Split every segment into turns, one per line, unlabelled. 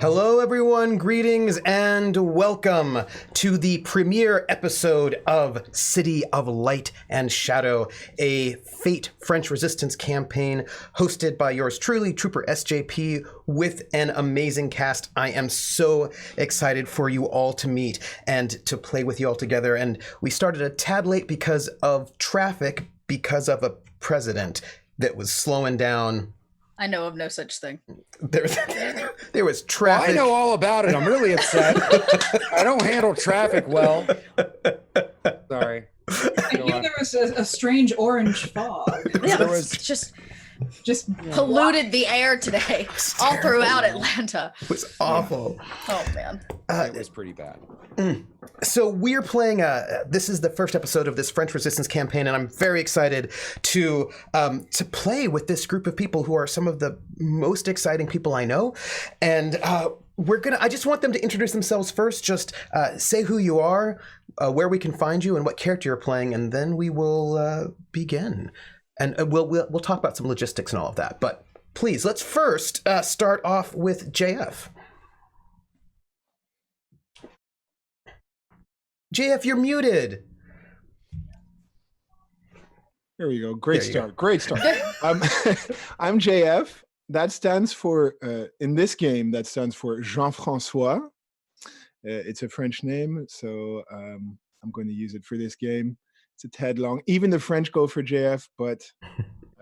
Hello, everyone. Greetings and welcome to the premiere episode of City of Light and Shadow, a Fate French Resistance campaign hosted by yours truly, troopersjp, with an amazing cast. I am so excited for you all to meet and to play with you all together. And we started a tad late because of traffic, because of a president that was slowing down.
I know of no such thing.
There was traffic.
Well, I know all about it. I'm really upset. I don't handle traffic well. Sorry.
I hear there was a strange orange fog.
Yeah,
There
it's
was-
just polluted the air today, all throughout Atlanta.
It was awful.
Oh man.
It was pretty bad.
So we're playing. This is the first episode of this French Resistance campaign, and I'm very excited to play with this group of people who are some of the most exciting people I know. And I just want them to introduce themselves first. Just say who you are, where we can find you, and what character you're playing, and then we will begin. And we'll talk about some logistics and all of that. But please, let's first start off with JF. JF, you're muted.
Here we go. Great start. I'm JF. That stands for, in this game, that stands for Jean-François. It's a French name, so I'm going to use it for this game. It's a tad long. Even the French go for JF, but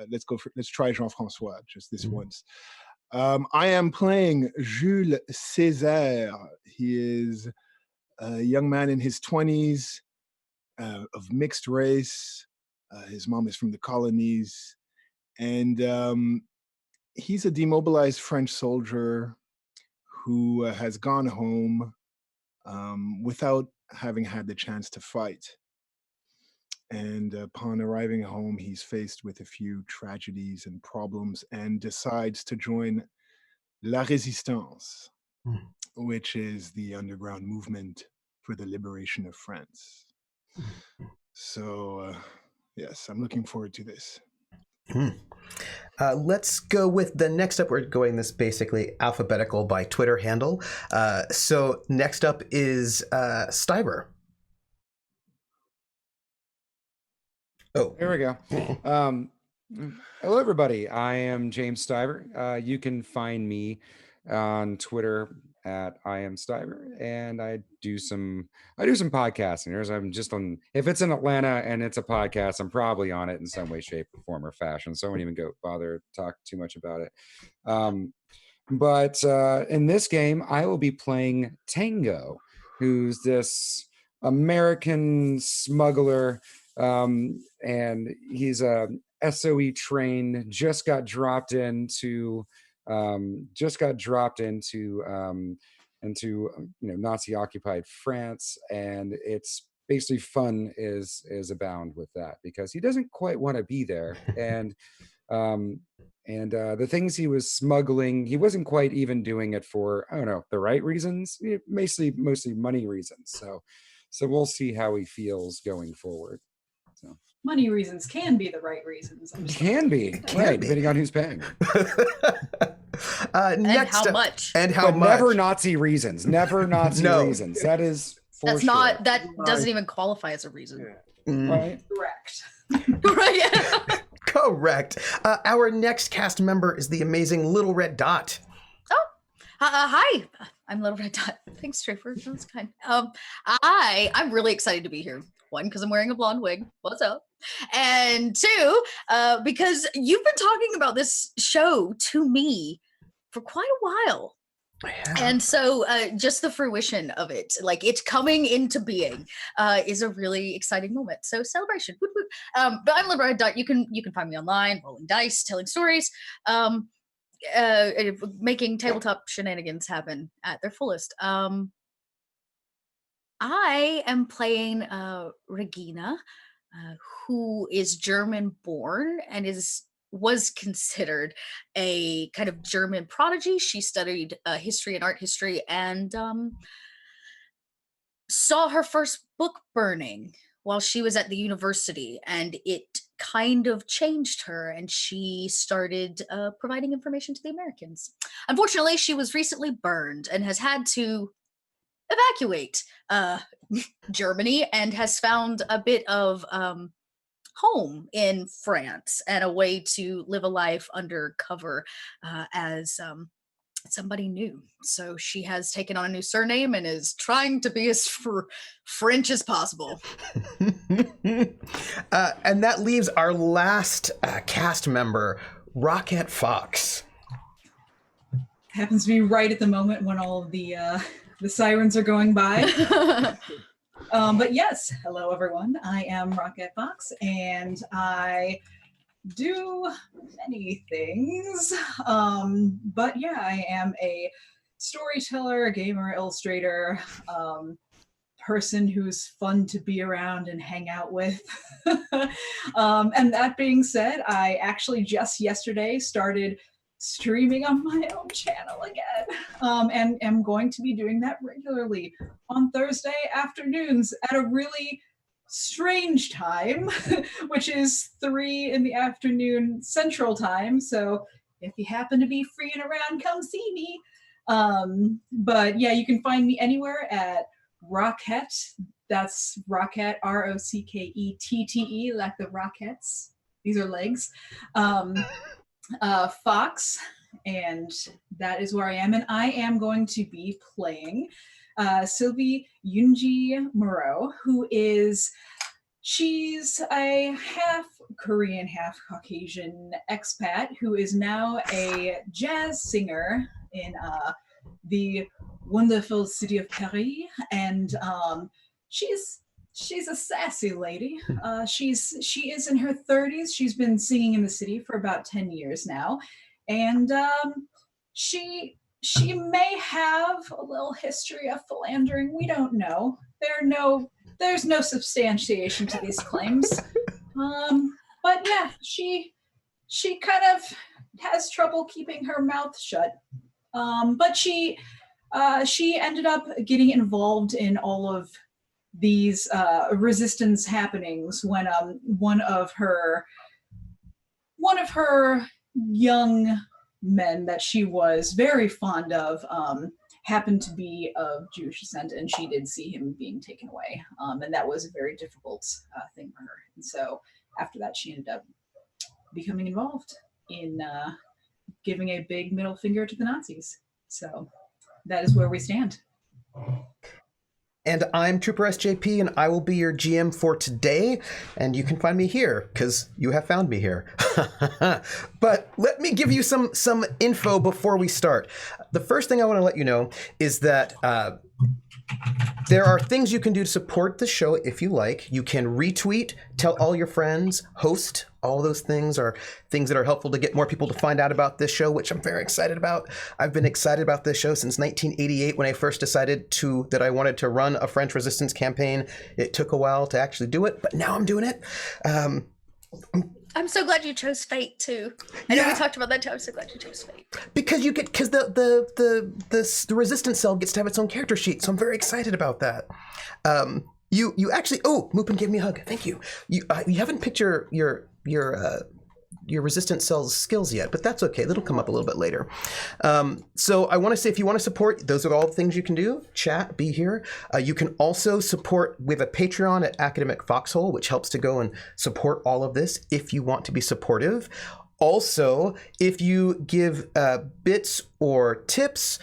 let's try Jean-François just this once. I am playing Jules Césaire. He is a young man in his 20s, of mixed race. His mom is from the colonies, and he's a demobilized French soldier who has gone home without having had the chance to fight. And upon arriving home, he's faced with a few tragedies and problems and decides to join La Résistance, which is the underground movement for the liberation of France. So, yes, I'm looking forward to this.
Let's go with the next up. We're going this basically alphabetical by Twitter handle. So next up is Stiver. Oh,
There we go. Hello, everybody. I am James Stiver. You can find me on Twitter at I am Stiver, and I do some podcasting. I'm just on. If it's in Atlanta and it's a podcast, I'm probably on it in some way, shape, form, or fashion. So I won't even bother to talk too much about it. But in this game, I will be playing Tango, who's this American smuggler. And he's a SOE trained, just got dropped into Nazi occupied France, and it's basically fun is abound with that because he doesn't quite want to be there, and the things he was smuggling, he wasn't quite even doing it for, I don't know, the right reasons, mostly money reasons. So we'll see how he feels going forward.
Money reasons can be the right reasons.
Can be, right, depending on who's paying.
Next
how
up,
much.
And how
But
much.
never Nazi reasons. Never Nazi
No.
reasons. That is for
That's
sure.
not. That doesn't even qualify as a reason.
Right?
Correct.
Right.
Correct. Our next cast member is the amazing Little Red Dot.
Hi. I'm Little Red Dot. Thanks, Trooper. That's kind. I'm really excited to be here. One, because I'm wearing a blonde wig. What's up? And two, because you've been talking about this show to me for quite a while.
Yeah.
And so just the fruition of it, like it's coming into being, is a really exciting moment. So celebration. Woot, woot. But I'm Little Red Dot. You can find me online, rolling dice, telling stories, making tabletop shenanigans happen at their fullest. I am playing Regina, who is German born and was considered a kind of German prodigy. She studied history and art history and saw her first book burning while she was at the university, and it kind of changed her, and she started providing information to the Americans. Unfortunately, she was recently burned and has had to evacuate Germany, and has found a bit of home in France and a way to live a life undercover as somebody new. So she has taken on a new surname and is trying to be as French as possible.
And that leaves our last cast member, Rocket Fox.
Happens to be right at the moment when all of the sirens are going by. But yes, hello everyone. I am Rocket Fox, and I do many things. But yeah, I am a storyteller, a gamer, illustrator, person who's fun to be around and hang out with. And that being said, I actually just yesterday started streaming on my own channel again, and am going to be doing that regularly on Thursday afternoons at a really strange time, which is 3 p.m. Central Time. So if you happen to be free and around, come see me. But yeah, you can find me anywhere at Rocket. That's Rocket, Rockette, like the Rockets. These are legs. Fox, and that is where I am. And I am going to be playing Sylvie Yunji Moreau, she's a half Korean, half Caucasian expat who is now a jazz singer in the wonderful city of Paris. And she's a sassy lady. She is in her 30s. She's been singing in the city for about 10 years now. And she may have a little history of philandering. We don't know. There's no substantiation to these claims. But yeah, she kind of has trouble keeping her mouth shut. But she ended up getting involved in all of these resistance happenings when one of her young men that she was very fond of happened to be of Jewish descent, and she did see him being taken away, and that was a very difficult thing for her. And so after that, she ended up becoming involved in giving a big middle finger to the Nazis. So that is where we stand.
And I'm troopersjp, and I will be your GM for today. And you can find me here because you have found me here. But let me give you some info before we start. The first thing I want to let you know is that there are things you can do to support the show if you like. You can retweet, tell all your friends, host. All those things are things that are helpful to get more people to find out about this show, which I'm very excited about. I've been excited about this show since 1988 when I first decided that I wanted to run a French resistance campaign. It took a while to actually do it, but now I'm doing it.
I'm so glad you chose Fate too. I know we talked about that too. I'm so glad you chose Fate.
Because the resistance cell gets to have its own character sheet, so I'm very excited about that. You actually Mupin gave me a hug. Thank you. You haven't picked your resistance cell's skills yet, but that's okay. That'll come up a little bit later. So I want to say, if you want to support, those are all things you can do. Chat, be here. You can also support with a Patreon at Academic Foxhole, which helps to go and support all of this if you want to be supportive. Also, if you give bits or tips,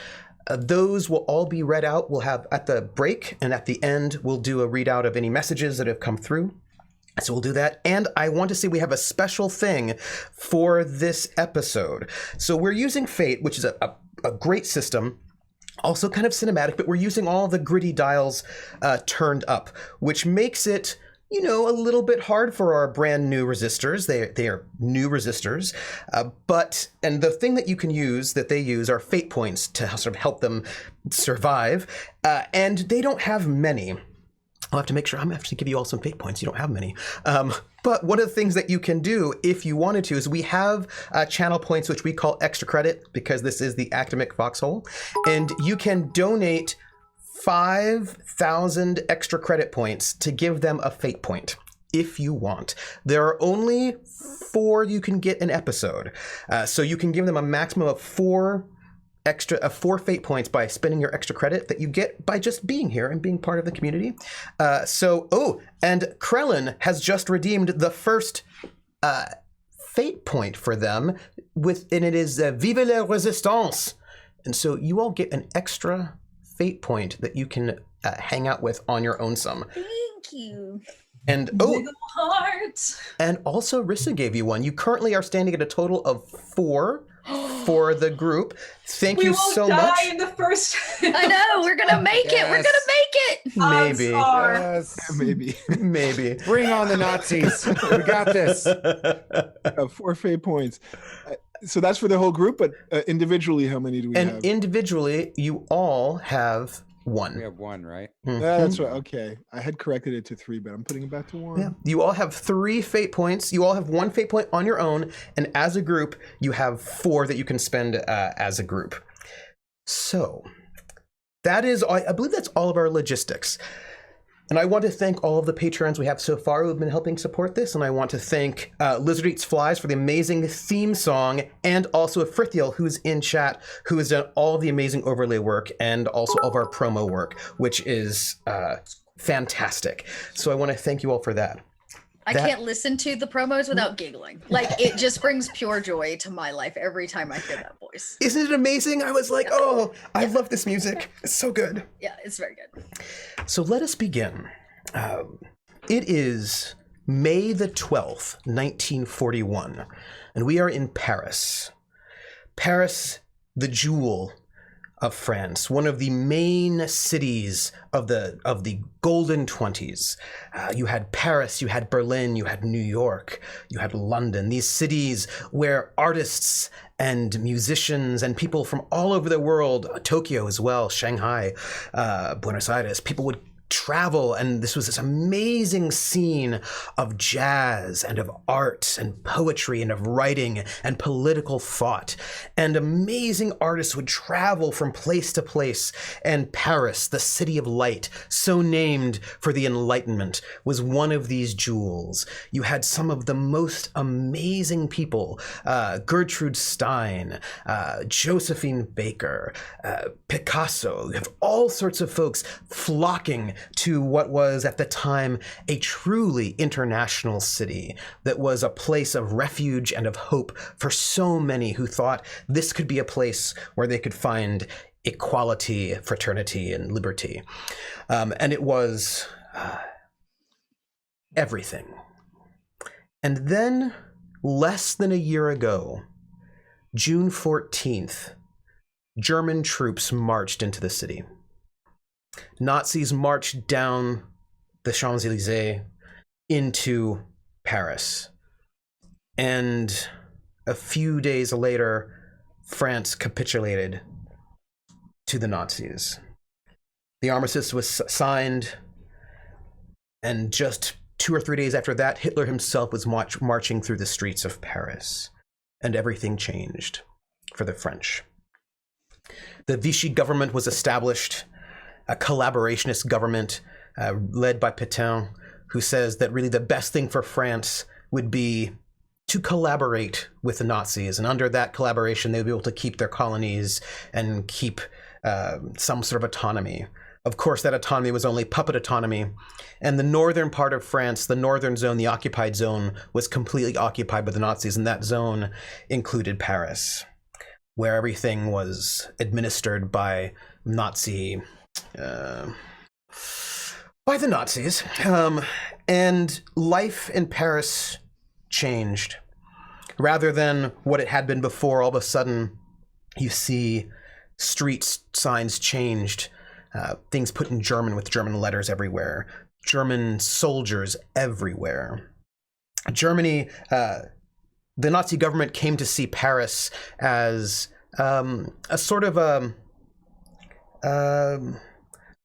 those will all be read out. We'll have at the break, and at the end, we'll do a readout of any messages that have come through. So we'll do that. And I want to say we have a special thing for this episode. So we're using Fate, which is a great system, also kind of cinematic, but we're using all the gritty dials turned up, which makes it, a little bit hard for our brand new resistors. They are new resistors. And the thing that you can use, that they use, are fate points to sort of help them survive. And they don't have many. I'll have to make sure I'm actually give you all some fate points. You don't have many. But one of the things that you can do if you wanted to is we have channel points, which we call extra credit, because this is the Academic Foxhole. And you can donate 5,000 extra credit points to give them a fate point. if you want. There are only 4 you can get an episode. So you can give them a maximum of 4 fate points by spending your extra credit that you get by just being here and being part of the community. And Krellin has just redeemed the first fate point for them and it is Vive la Resistance. And so you all get an extra fate point that you can hang out with on your own sum.
Thank you.
And
Heart.
and also Rissa gave you one. You currently are standing at a total of 4 for the group. Thank you so much.
We won't die in the first.
I know, we're gonna make it. We're gonna make it.
Maybe.
Yes.
Maybe.
Bring on the Nazis. We got this.
4 fate points. So that's for the whole group, but individually, how many do we have?
And individually, you all have 1.
We have 1, right?
Mhm.
Yeah, that's right. Okay. I had corrected it to 3, but I'm putting it back to 1.
Yeah. You all have 3 fate points. You all have 1 fate point on your own, and as a group, you have 4 that you can spend as a group. So that is, I believe that's all of our logistics. And I want to thank all of the patrons we have so far who have been helping support this. And I want to thank Lizard Eats Flies for the amazing theme song, and also Frithiel, who's in chat, who has done all of the amazing overlay work and also all of our promo work, which is fantastic. So I want to thank you all for that.
I can't listen to the promos without giggling. Like, it just brings pure joy to my life every time I hear that voice.
Isn't it amazing? I was like, oh, I love this music. It's so good.
Yeah, it's very good.
So let us begin. It is May the 12th, 1941, and we are in Paris. Paris, the jewel of France, one of the main cities of the golden 20s. You had Paris, you had Berlin, you had New York, you had London, these cities where artists and musicians and people from all over the world, Tokyo as well, Shanghai, Buenos Aires, people would travel, and this was this amazing scene of jazz and of art and poetry and of writing and political thought, and amazing artists would travel from place to place. And Paris, the city of light, so named for the Enlightenment, was one of these jewels. You had some of the most amazing people, Gertrude Stein, Josephine Baker, Picasso. You have all sorts of folks flocking to what was at the time a truly international city that was a place of refuge and of hope for so many who thought this could be a place where they could find equality, fraternity, and liberty. And it was everything. And then, less than a year ago, June 14th, German troops marched into the city. Nazis marched down the Champs-Élysées into Paris. And a few days later, France capitulated to the Nazis. The armistice was signed, and just 2 or 3 days after that, Hitler himself was marching through the streets of Paris, and everything changed for the French. The Vichy government was established, a collaborationist government led by Pétain, who says that really the best thing for France would be to collaborate with the Nazis. And under that collaboration, they would be able to keep their colonies and keep some sort of autonomy. Of course, that autonomy was only puppet autonomy. And the northern part of France, the northern zone, the occupied zone, was completely occupied by the Nazis. And that zone included Paris, where everything was administered by by the Nazis. And life in Paris changed. Rather than what it had been before, all of a sudden you see street signs changed, things put in German with German letters everywhere, German soldiers everywhere. Germany, the Nazi government came to see Paris as a sort of a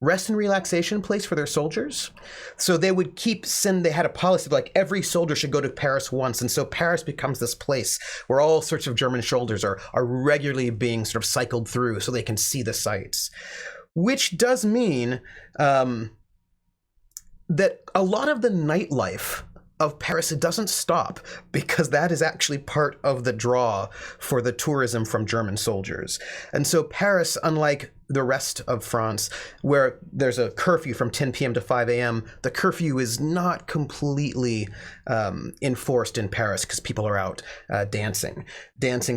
rest and relaxation place for their soldiers. So they would they had a policy of like every soldier should go to Paris once. And so Paris becomes this place where all sorts of German soldiers are regularly being sort of cycled through so they can see the sights. Which does mean that a lot of the nightlife of Paris, it doesn't stop, because that is actually part of the draw for the tourism from German soldiers. And so Paris, unlike the rest of France, where there's a curfew from 10 p.m. to 5 a.m., the curfew is not completely enforced in Paris, because people are out dancing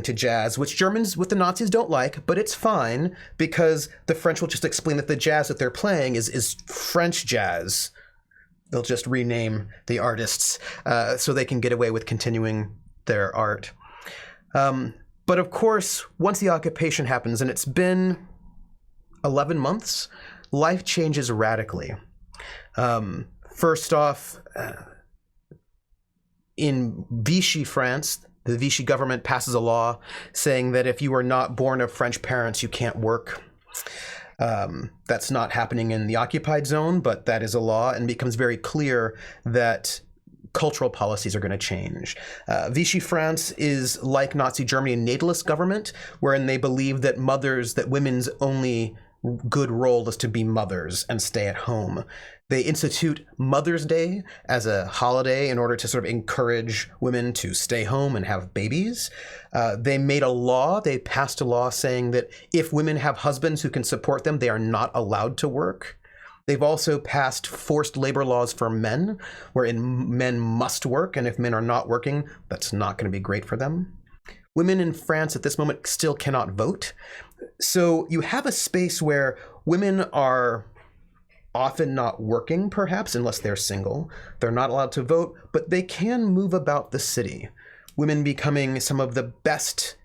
to jazz, which Germans with the Nazis don't like, but it's fine, because the French will just explain that the jazz that they're playing is French jazz. They'll just rename the artists so they can get away with continuing their art. But of course, once the occupation happens, and it's been 11 months, life changes radically. First off, in Vichy France, the Vichy government passes a law saying that if you are not born of French parents, you can't work. That's not happening in the occupied zone, but that is a law, and becomes very clear that cultural policies are going to change. Vichy France is like Nazi Germany, a natalist government, wherein they believe that women's only good role is to be mothers and stay at home. They institute Mother's Day as a holiday in order to sort of encourage women to stay home and have babies. They passed a law saying that if women have husbands who can support them, they are not allowed to work. They've also passed forced labor laws for men, wherein men must work, and if men are not working, that's not going to be great for them. Women in France at this moment still cannot vote. So you have a space where women are often not working, perhaps, unless they're single. They're not allowed to vote, but they can move about the city. Women becoming some of the best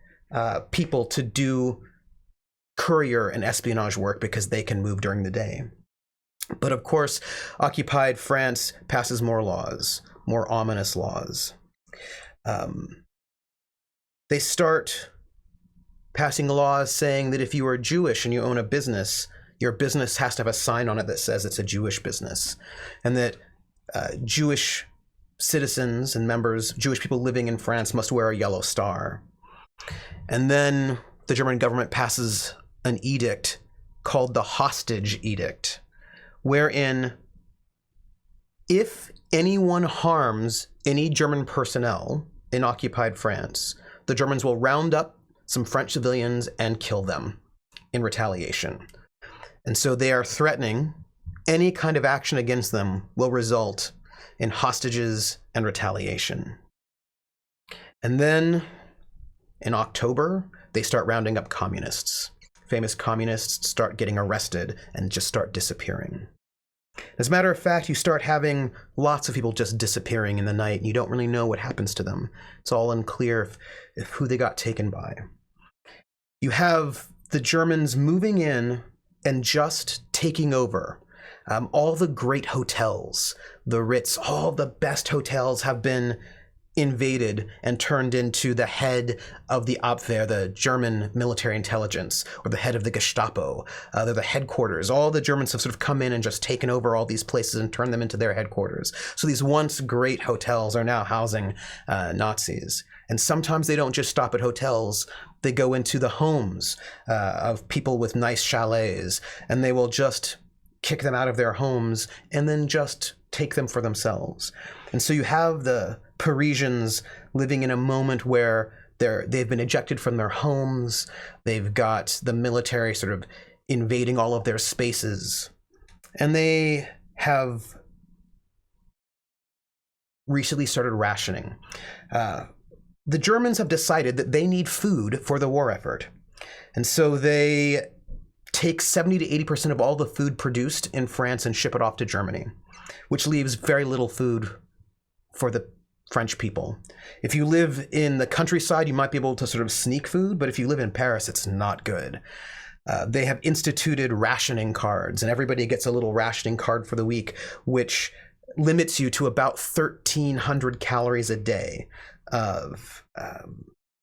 people to do courier and espionage work because they can move during the day. But of course, occupied France passes more laws, more ominous laws. They start passing laws saying that if you are Jewish and you own a business, your business has to have a sign on it that says it's a Jewish business, and that Jewish citizens and members, Jewish people living in France, must wear a yellow star. And then the German government passes an edict called the Hostage Edict, wherein if anyone harms any German personnel in occupied France, the Germans will round up some French civilians and kill them in retaliation. And so they are threatening any kind of action against them will result in hostages and retaliation. And then in October, they start rounding up communists. Famous communists start getting arrested and just start disappearing. As a matter of fact, you start having lots of people just disappearing in the night, and you don't really know what happens to them. It's all unclear if who they got taken by. You have the Germans moving in and just taking over. All the great hotels, the Ritz, all the best hotels have been invaded and turned into the head of the Abwehr, the German military intelligence, or the head of the Gestapo. They're the headquarters. All the Germans have sort of come in and just taken over all these places and turned them into their headquarters. So these once great hotels are now housing Nazis. And sometimes they don't just stop at hotels. They go into the homes of people with nice chalets, and they will just kick them out of their homes and then just take them for themselves. And so you have the Parisians living in a moment where they've been ejected from their homes. They've got the military sort of invading all of their spaces. And they have recently started rationing. The Germans have decided that they need food for the war effort. And so they take 70 to 80% of all the food produced in France and ship it off to Germany, which leaves very little food for the French people. If you live in the countryside, you might be able to sort of sneak food, but if you live in Paris, it's not good. They have instituted rationing cards, and everybody gets a little rationing card for the week, which limits you to about 1,300 calories a day of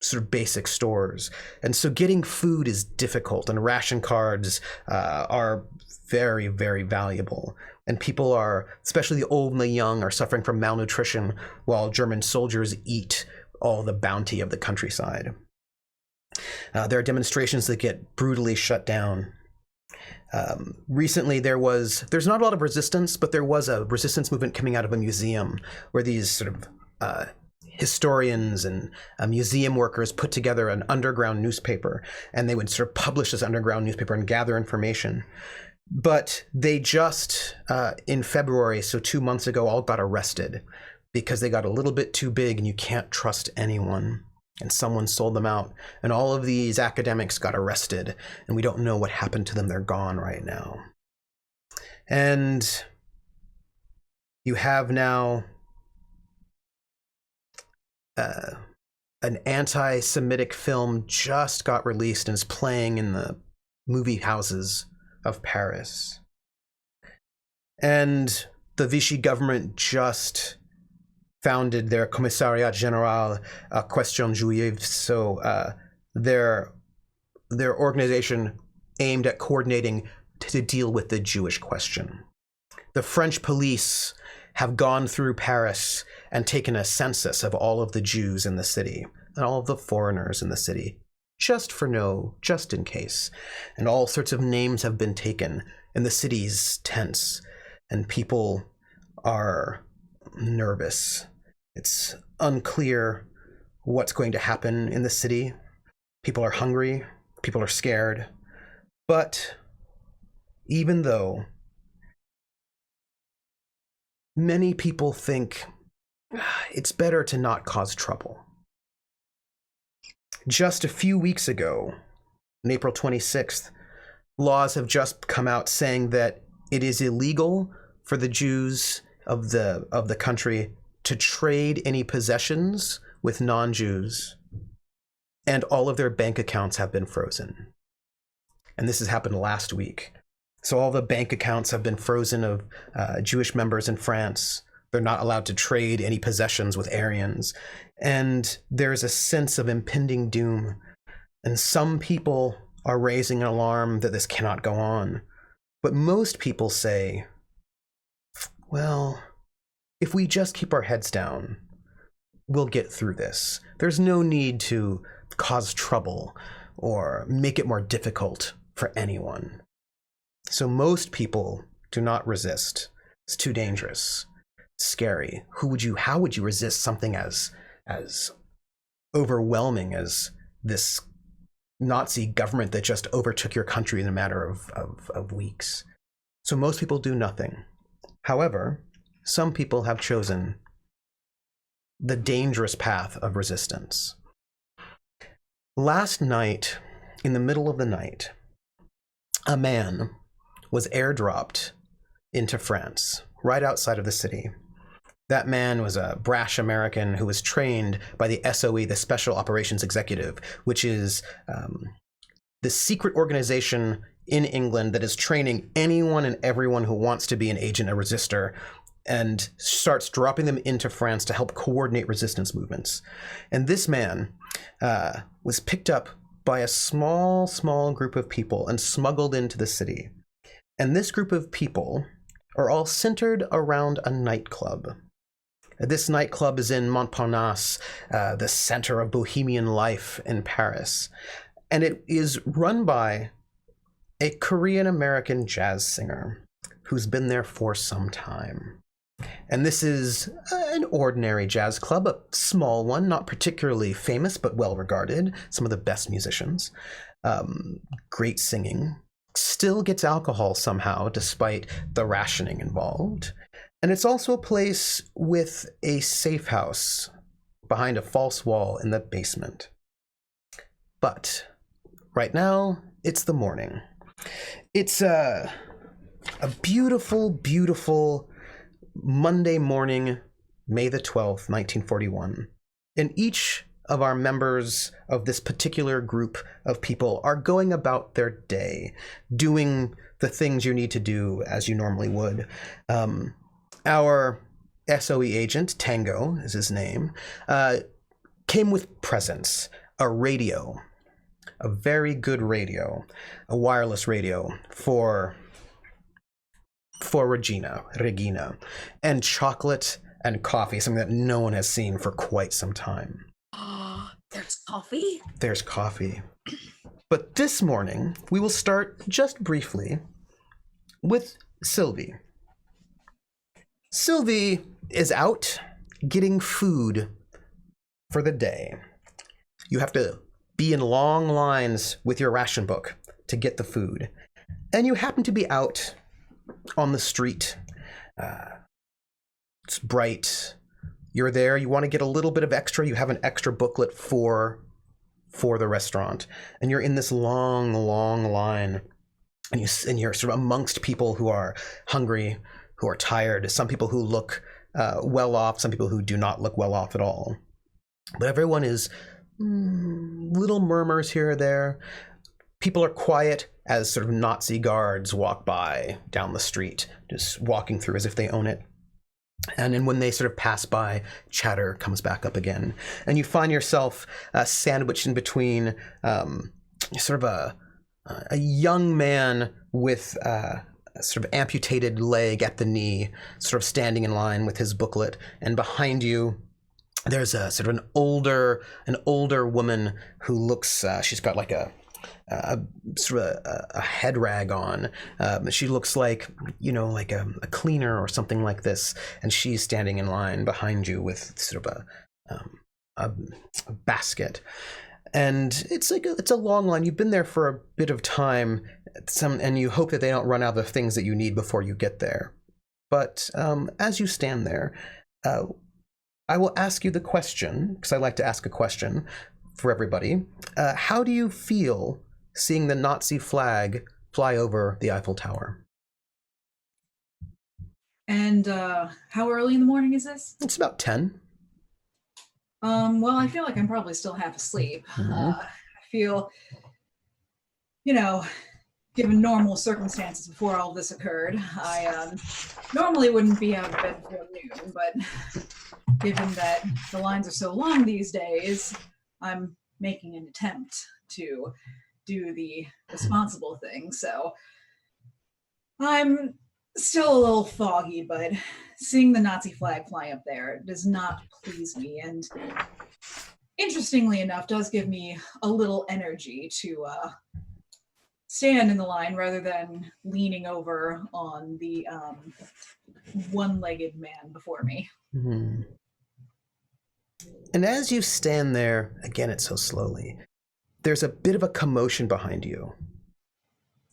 sort of basic stores. And so getting food is difficult, and ration cards are very, very valuable. And people are, especially the old and the young, are suffering from malnutrition while German soldiers eat all the bounty of the countryside. There are demonstrations that get brutally shut down. Recently, there's not a lot of resistance, but there was a resistance movement coming out of a museum where these sort of historians and museum workers put together an underground newspaper, and they would sort of publish this underground newspaper and gather information. But they just, in February, so 2 months ago, all got arrested because they got a little bit too big and you can't trust anyone. And someone sold them out. And all of these academics got arrested, and we don't know what happened to them. They're gone right now. And you have now an anti-Semitic film just got released and is playing in the movie houses of Paris. And the Vichy government just founded their Commissariat Général à Questions Juives, so their organization aimed at coordinating to deal with the Jewish question. The French police have gone through Paris and taken a census of all of the Jews in the city and all of the foreigners in the city, just in case. And all sorts of names have been taken, and the city's tense, and people are nervous. It's unclear what's going to happen in the city. People are hungry, people are scared. But even though many people think it's better to not cause trouble, just a few weeks ago, on April 26th, laws have just come out saying that it is illegal for the Jews of the country to trade any possessions with non-Jews, and all of their bank accounts have been frozen. And this has happened last week. So all the bank accounts have been frozen of Jewish members in France. They're not allowed to trade any possessions with Aryans. And there's a sense of impending doom. And some people are raising an alarm that this cannot go on. But most people say, well, if we just keep our heads down, we'll get through this. There's no need to cause trouble or make it more difficult for anyone. So most people do not resist. It's too dangerous, scary. How would you resist something as overwhelming as this Nazi government that just overtook your country in a matter of weeks? So most people do nothing. However, some people have chosen the dangerous path of resistance. Last night, in the middle of the night, a man was airdropped into France, right outside of the city. That man was a brash American who was trained by the SOE, the Special Operations Executive, which is the secret organization in England that is training anyone and everyone who wants to be an agent, a resistor, and starts dropping them into France to help coordinate resistance movements. And this man was picked up by a small group of people and smuggled into the city. And this group of people are all centered around a nightclub. This nightclub is in Montparnasse, the center of bohemian life in Paris. And it is run by a Korean-American jazz singer who's been there for some time. And this is an ordinary jazz club, a small one, not particularly famous, but well-regarded. Some of the best musicians. Great singing. Still gets alcohol somehow, despite the rationing involved. And it's also a place with a safe house behind a false wall in the basement. But right now, it's the morning. It's a beautiful, beautiful Monday morning, May the 12th, 1941. And each of our members of this particular group of people are going about their day, doing the things you need to do as you normally would. Our SOE agent, Tango is his name, came with presents, a radio, a very good radio, a wireless radio for Regina, and chocolate and coffee, something that no one has seen for quite some time.
There's coffee?
There's coffee. But this morning, we will start just briefly with Sylvie. Sylvie is out getting food for the day. You have to be in long lines with your ration book to get the food. And you happen to be out on the street. It's bright. You're there. You want to get a little bit of extra. You have an extra booklet for the restaurant. And you're in this long, long line. And you're sort of amongst people who are hungry, who are tired. Some people who look well off. Some people who do not look well off at all. But everyone is little murmurs here or there. People are quiet as sort of Nazi guards walk by down the street, just walking through as if they own it. And then when they sort of pass by, chatter comes back up again. And you find yourself sandwiched in between sort of a young man with a sort of amputated leg at the knee, sort of standing in line with his booklet. And behind you, there's a sort of an older woman who looks, she's got like a sort of a head rag on. She looks like, like a cleaner or something like this. And she's standing in line behind you with sort of a basket. And it's a long line. You've been there for a bit of time, and you hope that they don't run out of the things that you need before you get there. But as you stand there, I will ask you the question, because I like to ask a question for everybody. How do you feel seeing the Nazi flag fly over the Eiffel Tower?
And how early in the morning is this?
It's about 10.
Well, I feel like I'm probably still half asleep. I feel, given normal circumstances before all this occurred, I normally wouldn't be out of bed before noon, but given that the lines are so long these days, I'm making an attempt to do the responsible thing. So I'm still a little foggy, but seeing the Nazi flag fly up there does not please me. And interestingly enough, does give me a little energy to stand in the line rather than leaning over on the one-legged man before me.
Mm-hmm. And as you stand there, again, it's so slowly, there's a bit of a commotion behind you.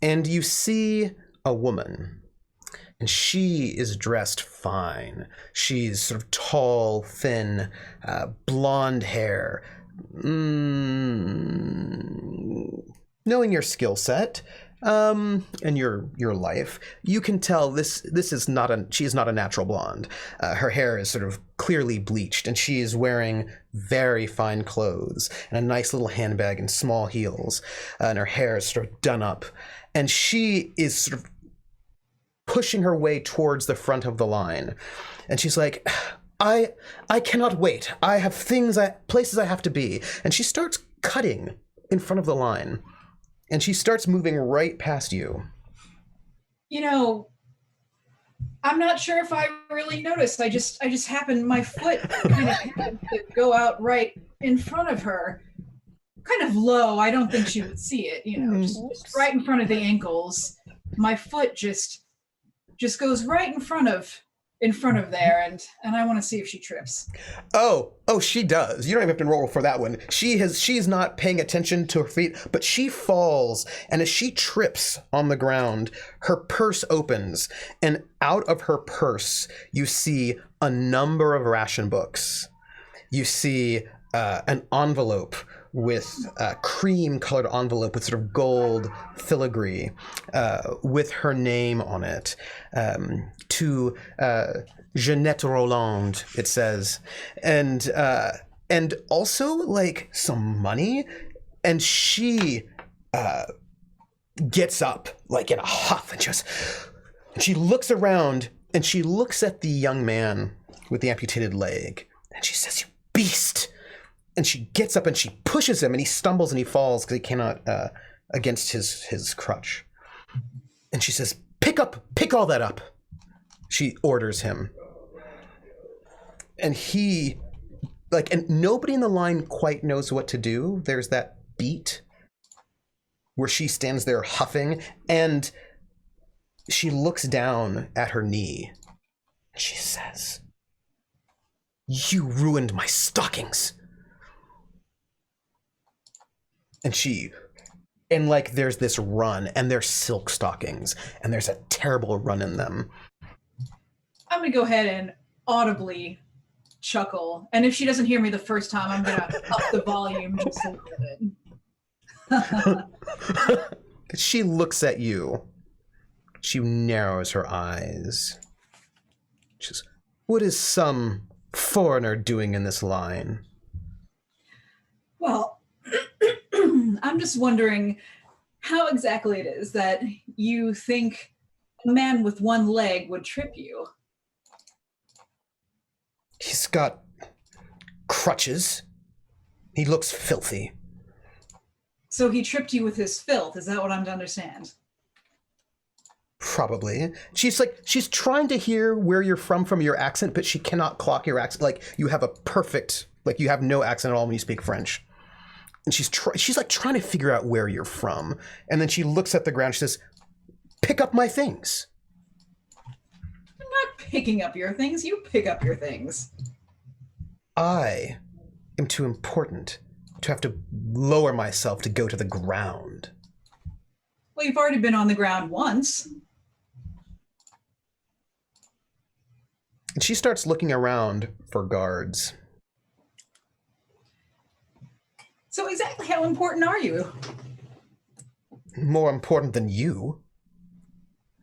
And you see a woman. And she is dressed fine. She's sort of tall, thin, blonde hair. Knowing your skill set and your life, you can tell she is not a natural blonde. Her hair is sort of clearly bleached, and she is wearing very fine clothes and a nice little handbag and small heels. And her hair is sort of done up, and she is sort of pushing her way towards the front of the line. And she's like, I cannot wait. I have places I have to be. And she starts cutting in front of the line. And she starts moving right past you.
I'm not sure if I really noticed. I just happened, my foot kind of happened to go out right in front of her. Kind of low. I don't think she would see it, just right in front of the ankles. My foot just goes right in front of there, and I want to see if she trips.
Oh, she does. You don't even have to roll for that one. She's not paying attention to her feet, but she falls, and as she trips on the ground, her purse opens, and out of her purse, you see a number of ration books. You see an envelope with a cream-colored envelope with sort of gold filigree with her name on it. To Jeanette Roland, it says. And also, like, some money. And she gets up, like, in a huff, and she looks around, and she looks at the young man with the amputated leg, and she says, "You beast!" And she gets up and she pushes him, and he stumbles and he falls because he cannot against his crutch. And she says, pick all that up. She orders him. And he, and nobody in the line quite knows what to do. There's that beat. where she stands there huffing, and she looks down at her knee. She says, "You ruined my stockings." And like there's this run, and they're silk stockings, and there's a terrible run in them.
I'm going to go ahead and audibly chuckle. And if she doesn't hear me the first time, I'm going to up the volume just a little bit.
She looks at you. She narrows her eyes. She says, "What is some foreigner doing in this line?"
Well, I'm just wondering how exactly it is that you think a man with one leg would trip you.
He's got crutches. He looks filthy.
So he tripped you with his filth. Is that what I'm to understand?
Probably. She's trying to hear where you're from your accent, but she cannot clock your accent. Like, you have a perfect, like, you have no accent at all when you speak French. And she's like trying to figure out where you're from. And then she looks at the ground. She says, "Pick up my things."
I'm not picking up your things. You pick up your things.
I am too important to have to lower myself to go to the ground.
Well, you've already been on the ground once.
And she starts looking around for guards.
So exactly how important are you?
More important than you.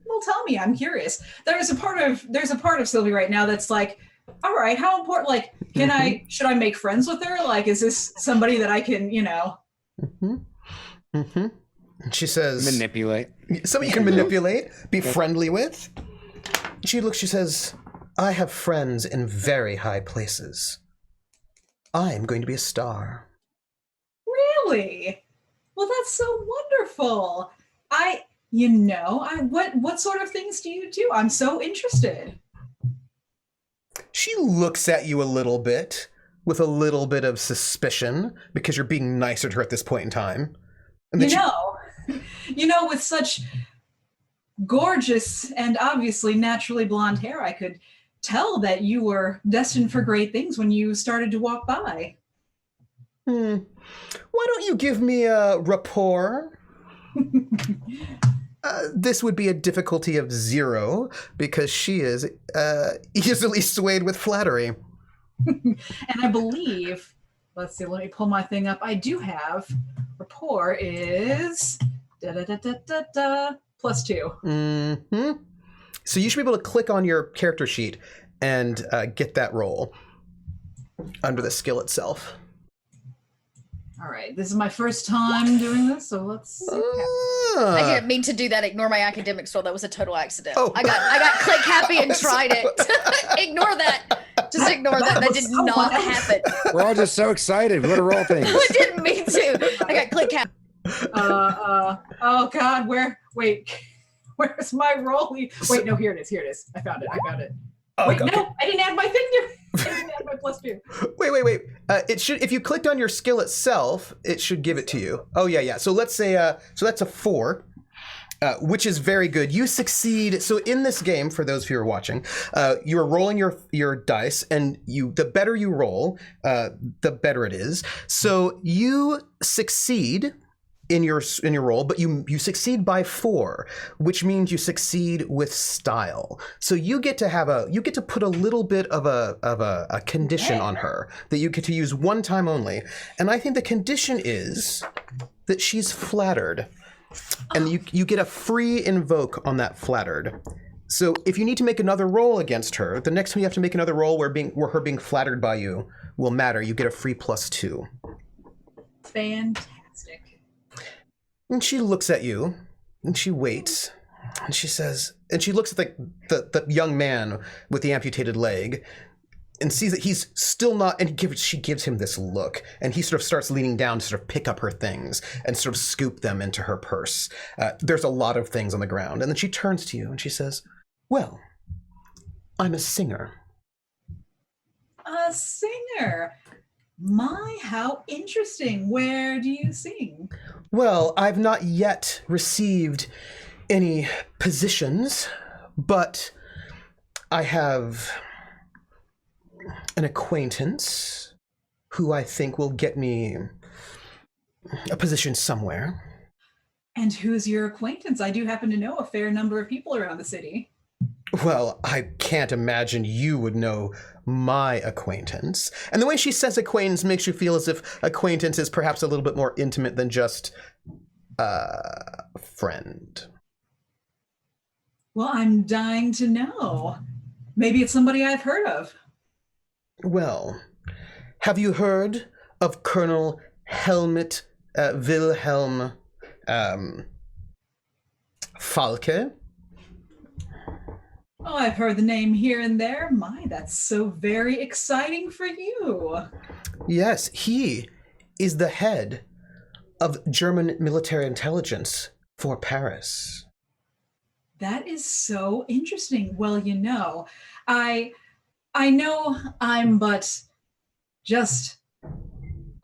Well, tell me. I'm curious. There's a part of Sylvie right now that's like, all right, how important? Like, should I make friends with her? Like, is this somebody that I can,
And she says,
Manipulate.
somebody you can manipulate, be friendly with. She says, "I have friends in very high places. I am going to be a star."
Really? Well, that's so wonderful. What sort of things do you do? I'm so interested.
She looks at you a little bit with a little bit of suspicion because you're being nicer to her at this point in time. And then
With such gorgeous and obviously naturally blonde hair, I could tell that you were destined for great things when you started to walk by.
Why don't you give me a rapport? This would be a difficulty of 0 because she is easily swayed with flattery.
And I believe, let's see, let me pull my thing up. I do have rapport is +2.
So you should be able to click on your character sheet and get that roll under the skill itself.
All right, this is my first time doing this, so let's see.
I didn't mean to do that. Ignore my academic roll. That was a total accident.
Oh.
I got click happy and tried it. Ignore that. Just ignore that. That did not happen.
We're all just so excited. We want to roll things.
I didn't mean to. I got click happy.
Oh God, where's my roll? Wait, no, here it is. I found it.
Oh,
Wait,
okay.
no, I didn't add my thing. I didn't add my +2.
Wait. It should, if you clicked on your skill itself, it should give it to you. Oh yeah. So let's say, so that's a 4, which is very good. You succeed. So in this game, for those of you who are watching, you're rolling your dice, and the better you roll, the better it is. So you succeed in your role, but you succeed by 4, which means you succeed with style. So you get to put a little bit of a condition on her that you get to use one time only. And I think the condition is that she's flattered. And you get a free invoke on that flattered. So if you need to make another roll against her, the next time you have to make another roll where her being flattered by you will matter. You get a free +2.
Fantastic.
And she looks at you, and she waits, and she says, and she looks at the young man with the amputated leg, and sees that he's still not, and she gives him this look, and he sort of starts leaning down to sort of pick up her things and sort of scoop them into her purse. There's a lot of things on the ground, and then she turns to you and she says, "Well, I'm a singer."
A singer? My, how interesting. Where do you sing?
Well, I've not yet received any positions, but I have an acquaintance who I think will get me a position somewhere.
And who's your acquaintance? I do happen to know a fair number of people around the city.
Well, I can't imagine you would know my acquaintance. And the way she says acquaintance makes you feel as if acquaintance is perhaps a little bit more intimate than just a friend.
Well, I'm dying to know. Maybe it's somebody I've heard of.
Well, have you heard of Colonel Helmut Wilhelm Falke?
Oh, I've heard the name here and there. My, that's so very exciting for you.
Yes, he is the head of German military intelligence for Paris.
That is so interesting. Well, you know, I know I'm but just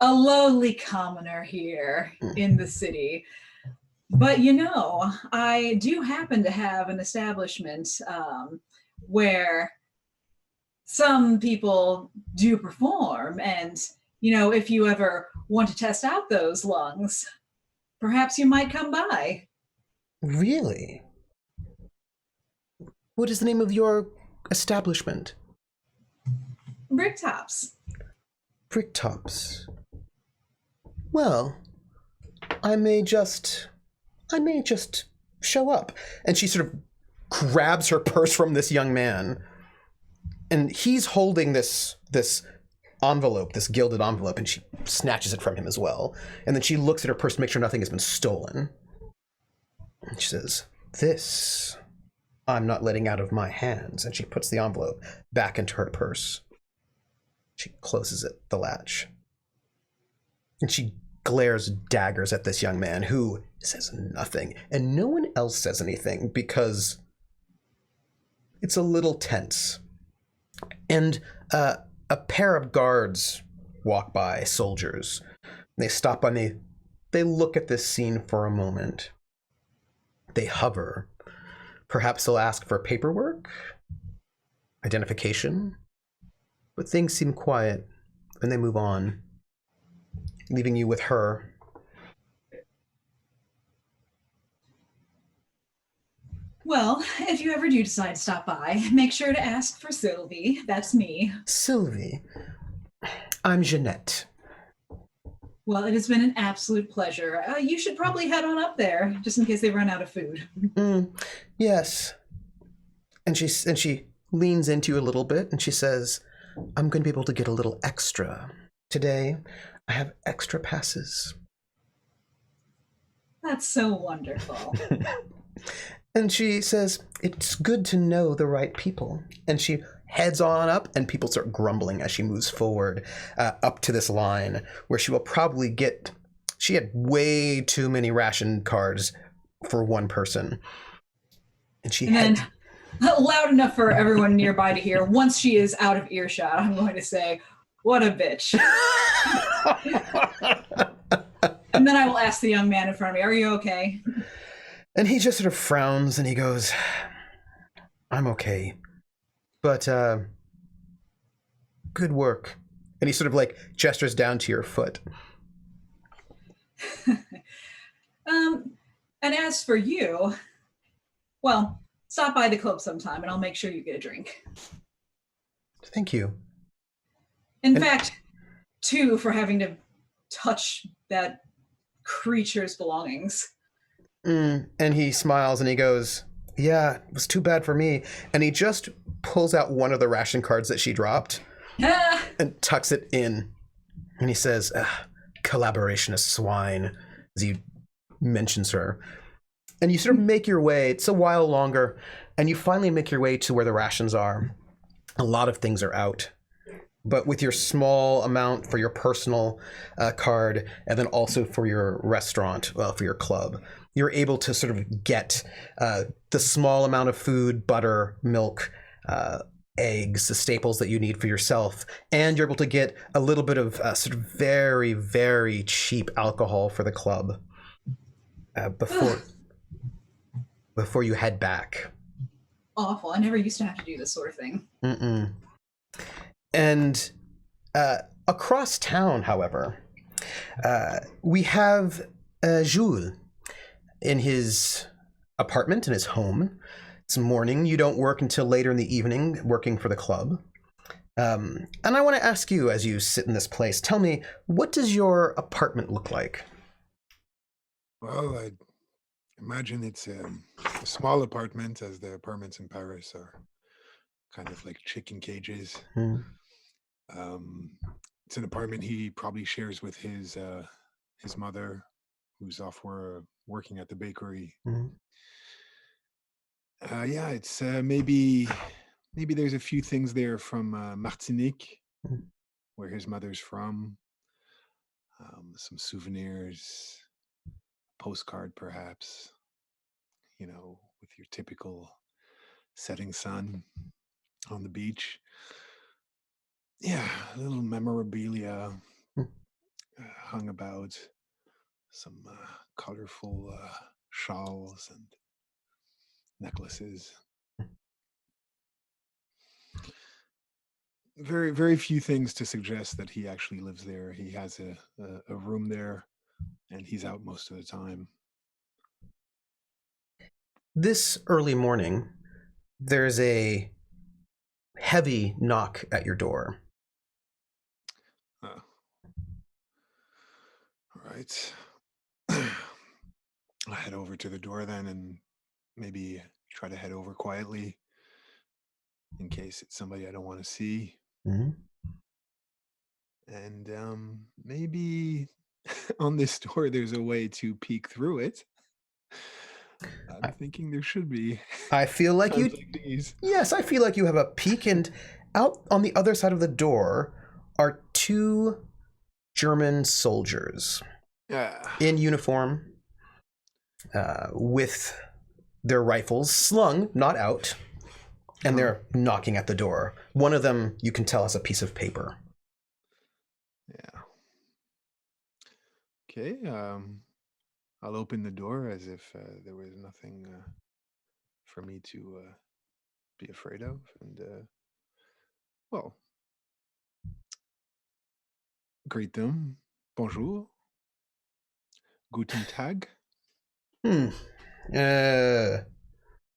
a lowly commoner here in the city. But you know, I do happen to have an establishment where some people do perform. And, you know, if you ever want to test out those lungs, perhaps you might come by.
Really? What is the name of your establishment?
Bricktops.
Bricktops. Well, I may just show up. And she sort of grabs her purse from this young man. And he's holding this envelope, this gilded envelope, and she snatches it from him as well. And then she looks at her purse to make sure nothing has been stolen. And she says, "This I'm not letting out of my hands." And she puts the envelope back into her purse. She closes it, the latch. And she glares daggers at this young man who says nothing. And no one else says anything because it's a little tense. And a pair of guards walk by, soldiers. They stop and they look at this scene for a moment. They hover. Perhaps they'll ask for paperwork, identification. But things seem quiet, and they move on, leaving you with her.
Well, if you ever do decide to stop by, make sure to ask for Sylvie. That's me.
Sylvie. I'm Jeanette.
Well, it has been an absolute pleasure. You should probably head on up there, just in case they run out of food.
Yes. And she leans into you a little bit, and she says, "I'm going to be able to get a little extra. Today, I have extra passes."
That's so wonderful.
And she says, "It's good to know the right people." And she heads on up, and people start grumbling as she moves forward up to this line where she will probably get... She had way too many ration cards for one person. And
then, loud enough for everyone nearby to hear, once she is out of earshot, I'm going to say, "What a bitch." And then I will ask the young man in front of me, "Are you okay?"
And he just sort of frowns and he goes, "I'm okay. But, good work." And he sort of like gestures down to your foot.
And as for you, well, stop by the club sometime and I'll make sure you get a drink.
Thank you.
In fact, too, for having to touch that creature's belongings.
And he smiles and he goes, "Yeah, it was too bad for me." And he just pulls out one of the ration cards that she dropped and tucks it in. And he says, "Collaboration is swine," as he mentions her. And you sort of make your way. It's a while longer. And you finally make your way to where the rations are. A lot of things are out. But with your small amount for your personal card, and then also for your restaurant, for your club, you're able to sort of get the small amount of food, butter, milk, eggs, the staples that you need for yourself. And you're able to get a little bit of sort of very, very cheap alcohol for the club. before you head back.
Awful. I never used to have to do this sort of thing.
Mm-mm. And across town, however, we have Jules in his apartment, in his home. It's morning. You don't work until later in the evening, working for the club. And I want to ask you, as you sit in this place, tell me, what does your apartment look like?
Well, I imagine it's a small apartment, as the apartments in Paris are kind of like chicken cages. It's an apartment he probably shares with his mother, who's off working at the bakery. Yeah, it's maybe there's a few things there from Martinique, where his mother's from. Some souvenirs, postcard perhaps, with your typical setting sun on the beach. Yeah, a little memorabilia hung about, some colorful shawls and necklaces. Very, very few things to suggest that he actually lives there. He has a room there, and he's out most of the time.
This early morning, there's a heavy knock at your door.
All right. I'll head over to the door then, and maybe try to head over quietly in case it's somebody I don't want to see. And maybe on this door there's a way to peek through it. I'm thinking there should be.
I feel like you. Yes, I feel like you have a peek, and out on the other side of the door are two German soldiers in uniform, with their rifles slung, not out, and they're knocking at the door. One of them, you can tell, has a piece of paper.
Yeah. Okay. I'll open the door as if there was nothing for me to be afraid of, and well, greet them. Bonjour. Guten Tag.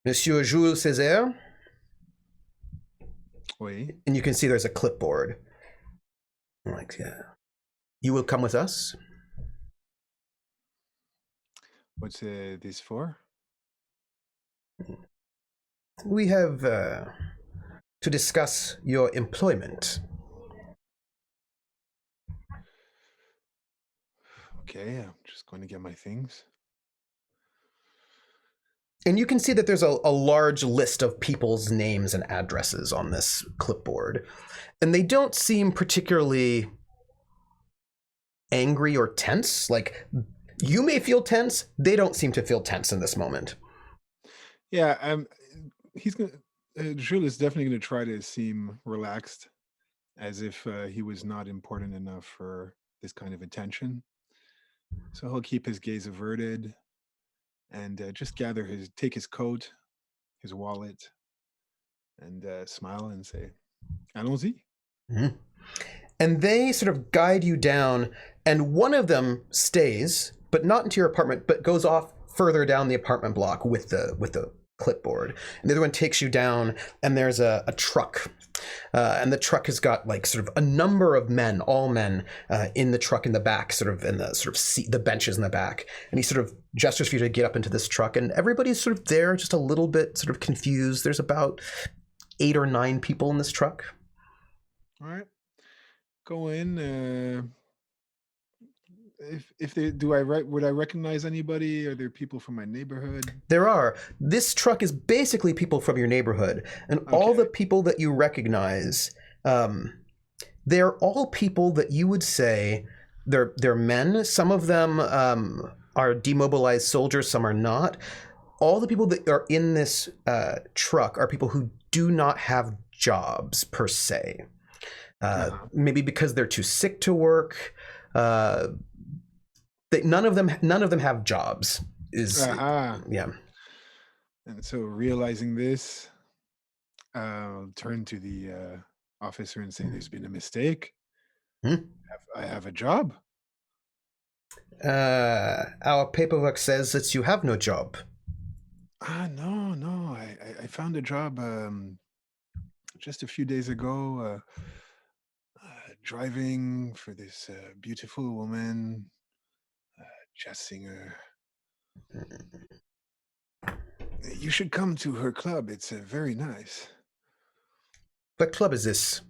Monsieur Jules Césaire.
Oui.
And you can see there's a clipboard. Like, yeah. You will come with us?
What's this for?
We have to discuss your employment.
Okay, I'm just going to get my things.
And you can see that there's a large list of people's names and addresses on this clipboard. And they don't seem particularly angry or tense. Like, you may feel tense. They don't seem to feel tense in this moment.
Yeah, Jules is definitely going to try to seem relaxed, as if he was not important enough for this kind of attention. So he'll keep his gaze averted and just take his coat, his wallet, and smile and say, "Allons-y."
Mm-hmm. And they sort of guide you down, and one of them stays, but not into your apartment, but goes off further down the apartment block with the clipboard. And the other one takes you down, and there's a truck. And the truck has got like sort of a number of men, all men, in the truck in the back, sort of in the sort of seat, the benches in the back. And he sort of gestures for you to get up into this truck, and everybody's sort of there, just a little bit sort of confused. There's about 8 or 9 people in this truck.
All right, go in. Would I recognize anybody? Are there people from my neighborhood?
There are. This truck is basically people from your neighborhood, and all the people that you recognize, they're all people that you would say they're men. Some of them are demobilized soldiers, some are not. All the people that are in this truck are people who do not have jobs per se. Maybe because they're too sick to work. None of them have jobs. is
Aha.
yeah.
And so realizing this, I'll turn to the officer and say, "There's been a mistake.
Hmm?
I have a job."
Our paperwork says that you have no job.
No. I found a job just a few days ago, driving for this beautiful woman, jazz singer. You should come to her club. It's very nice.
What club is this?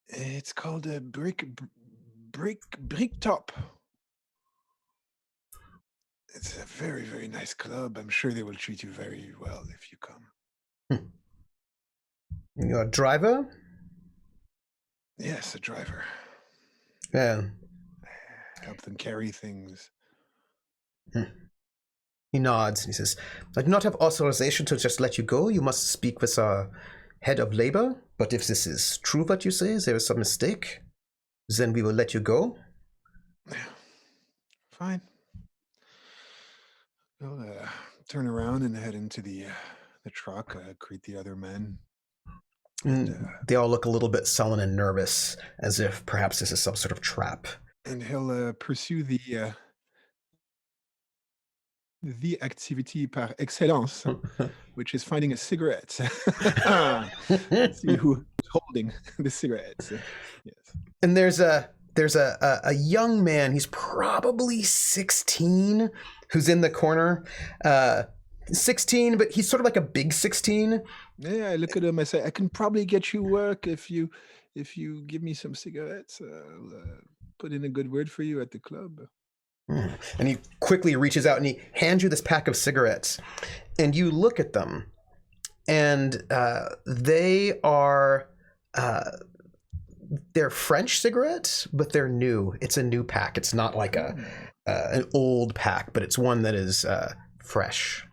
It's called a brick top. It's a very, very nice club. I'm sure they will treat you very well if you come.
You're a driver?
Yes, a driver.
Well,
Help them carry things.
he nods and he says, I do not have authorization to just let you go. You must speak with our head of labor. But if this is true what you say, there is some mistake, then we will let you go.
Fine. I'll turn around and head into the truck, greet the other men.
They all look a little bit sullen and nervous, as if perhaps this is some sort of trap.
And he'll pursue the activity par excellence, which is finding a cigarette. See who's holding the cigarettes. Yes.
And there's a young man. He's probably 16, who's in the corner. 16, but he's sort of like a big 16.
Yeah, I look at him. I say, I can probably get you work if you give me some cigarettes. I'll put in a good word for you at the club.
And he quickly reaches out and he hands you this pack of cigarettes. And you look at them, and they are they're French cigarettes, but they're new. It's a new pack. It's not like an old pack, but it's one that is fresh.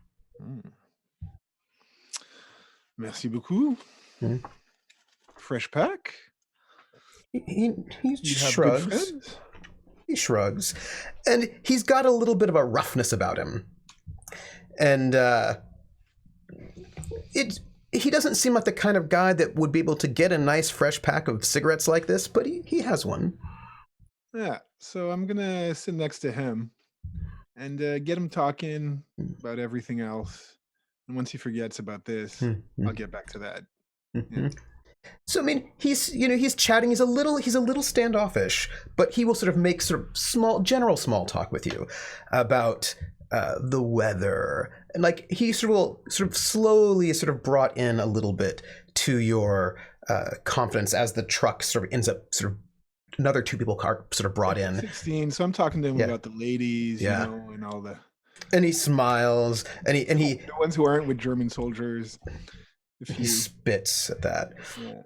Merci beaucoup. Fresh pack.
He
You have good
shrugs.
friends?
He shrugs, and he's got a little bit of a roughness about him, and he doesn't seem like the kind of guy that would be able to get a nice fresh pack of cigarettes like this, but he has one.
Yeah, so I'm gonna sit next to him and get him talking about everything else. And once he forgets about this, I'll get back to that. Yeah.
So I mean, he's chatting. He's a little standoffish, but he will sort of make sort of general small talk with you about the weather, and like he will sort of slowly sort of brought in a little bit to your confidence as the truck sort of ends up sort of another two people are sort of brought in.
16. So I'm talking to him about the ladies,
Yeah.
you know, and all the.
And he smiles, and he
The ones who aren't with German soldiers.
he spits at that.
Yeah.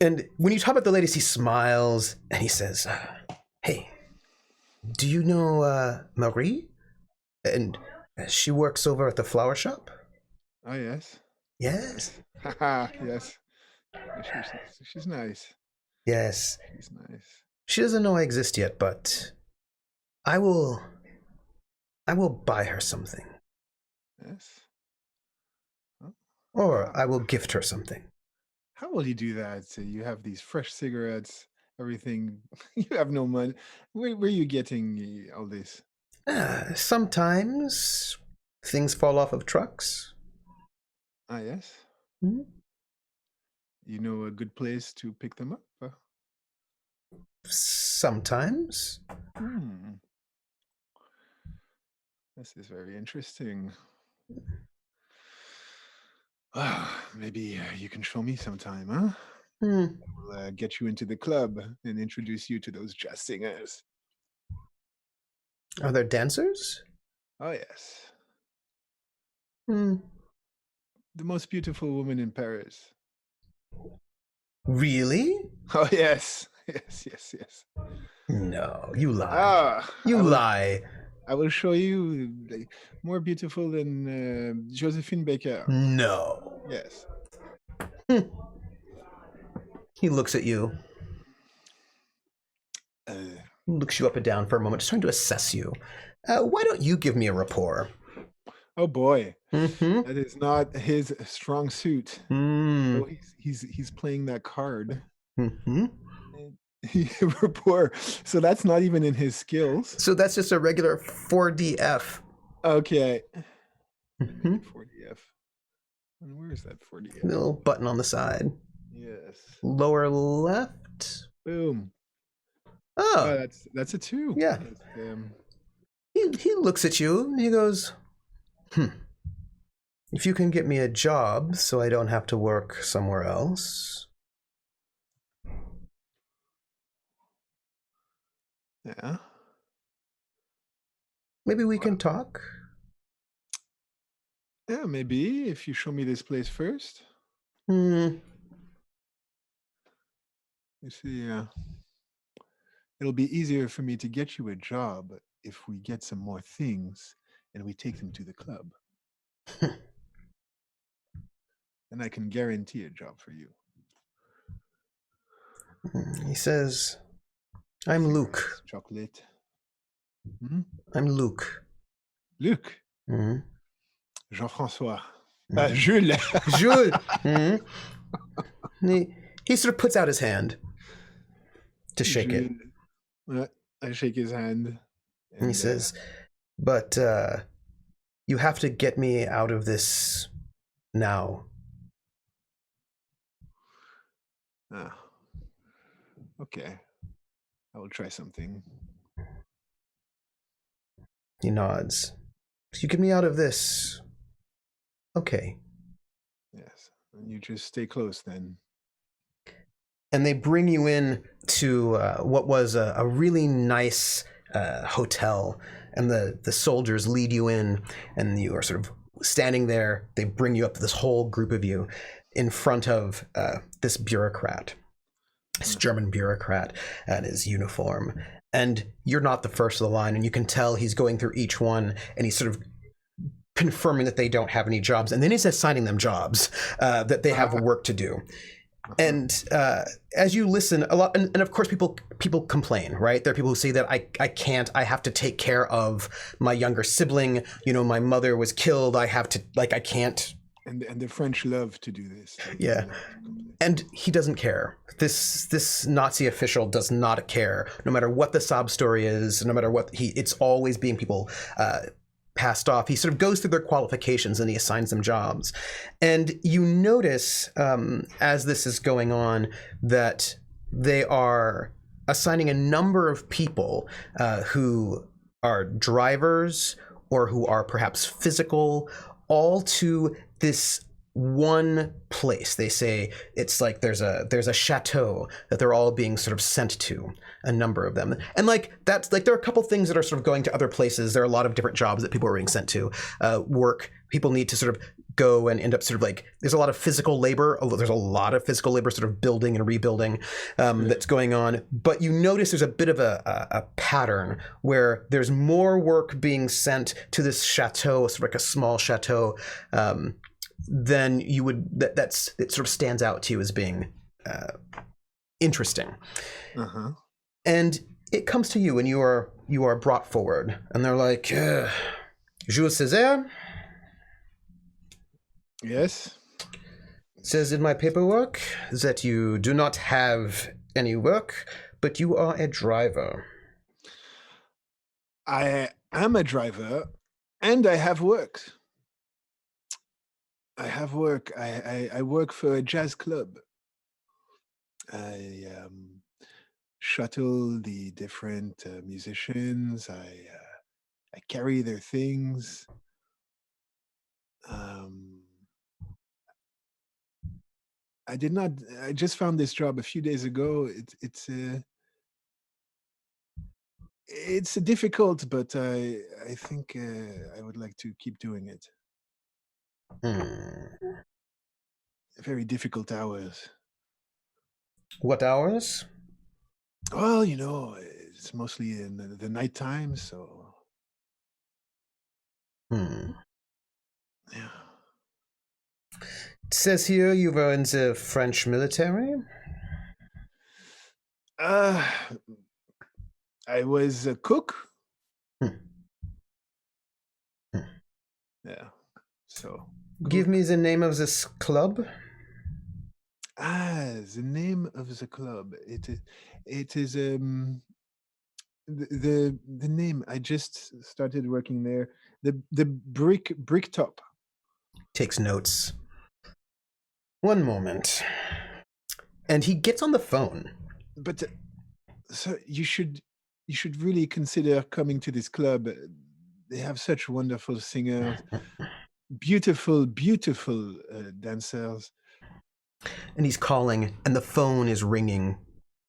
And when you talk about the ladies, he smiles and he says, hey, do you know Marie? And she works over at the flower shop?
Oh, yes.
Yes.
Yes. She's nice.
Yes.
She's nice.
She doesn't know I exist yet, but I will buy her something.
Yes.
Or I will gift her something.
How will you do that? So you have these fresh cigarettes, everything. You have no money. Where are you getting all this?
Sometimes things fall off of trucks.
Ah, yes.
Hmm?
You know a good place to pick them up?
Sometimes.
This is very interesting. Maybe you can show me sometime, huh? We'll get you into the club and introduce you to those jazz singers.
Are there dancers?
Oh, yes.
The
most beautiful woman in Paris.
Really?
Oh, yes. Yes.
No, you lie. You lie.
I will show you more beautiful than Josephine Baker.
No.
Yes.
He looks at you. He looks you up and down for a moment, just trying to assess you. Why don't you give me a rapport?
Oh boy,
Mm-hmm.
that is not his strong suit.
Mm.
Oh, he's playing that card.
Mm-hmm.
Rapport. So that's not even in his skills.
So that's just a regular 4DF.
Okay.
Mm-hmm.
4DF. And where is that 4DF?
Little button on the side.
Yes.
Lower left.
Boom.
Oh,
that's a 2.
Yeah. He looks at you and he goes, if you can get me a job so I don't have to work somewhere else.
Yeah.
Maybe we can talk.
Yeah, maybe if you show me this place first.
Hmm.
You see, it'll be easier for me to get you a job if we get some more things and we take them to the club. And I can guarantee a job for you.
He says, I'm Luke.
Chocolate.
I'm Luke.
Luc.
Mm-hmm.
Jean-François. Jules.
Jules. Mm-hmm. He sort of puts out his hand to shake it.
I shake his hand.
And he says, but you have to get me out of this now.
Okay. I will try something.
He nods. You get me out of this. Okay.
Yes. And you just stay close then.
And they bring you in to what was a really nice hotel. And the soldiers lead you in, and you are sort of standing there. They bring you up to this whole group of you in front of this bureaucrat, this German bureaucrat in his uniform. And you're not the first of the line, and you can tell he's going through each one, and he's sort of confirming that they don't have any jobs. And then he's assigning them jobs, that they have work to do. And as you listen a lot, and of course people complain, right? There are people who say that I can't, I have to take care of my younger sibling. You know, my mother was killed. I have to, I can't.
And the French love to do this.
Yeah. And he doesn't care. This Nazi official does not care. No matter what the sob story is, no matter what it's always being people passed off. He sort of goes through their qualifications and he assigns them jobs. And you notice as this is going on that they are assigning a number of people who are drivers or who are perhaps physical, all to this one place. They say it's like there's a chateau that they're all being sort of sent to, a number of them. And that's there are a couple things that are sort of going to other places. There are a lot of different jobs that people are being sent to. Work, people need to sort of go and end up sort of there's a lot of physical labor. There's a lot of physical labor sort of building and rebuilding that's going on. But you notice there's a bit of a pattern where there's more work being sent to this chateau, sort of like a small chateau, then you would it sort of stands out to you as being interesting. And it comes to you, and you are brought forward, and they're like, Jules Césaire?
Yes.
It says in my paperwork that you do not have any work, but you are a driver.
I am a driver, and I have work. I work for a jazz club. I shuttle the different musicians. I carry their things. I just found this job a few days ago. It's difficult, but I think I would like to keep doing it. Very difficult hours.
What hours?
Well, it's mostly in the night time, so. Yeah.
It says here you were in the French military.
I was a cook. Yeah. So
Give me the name of this club.
the name of the club. It is the name. I just started working there. The brick top.
Takes notes. One moment. And he gets on the phone.
But so you should really consider coming to this club. They have such wonderful singers, beautiful dancers.
And he's calling, and the phone is ringing,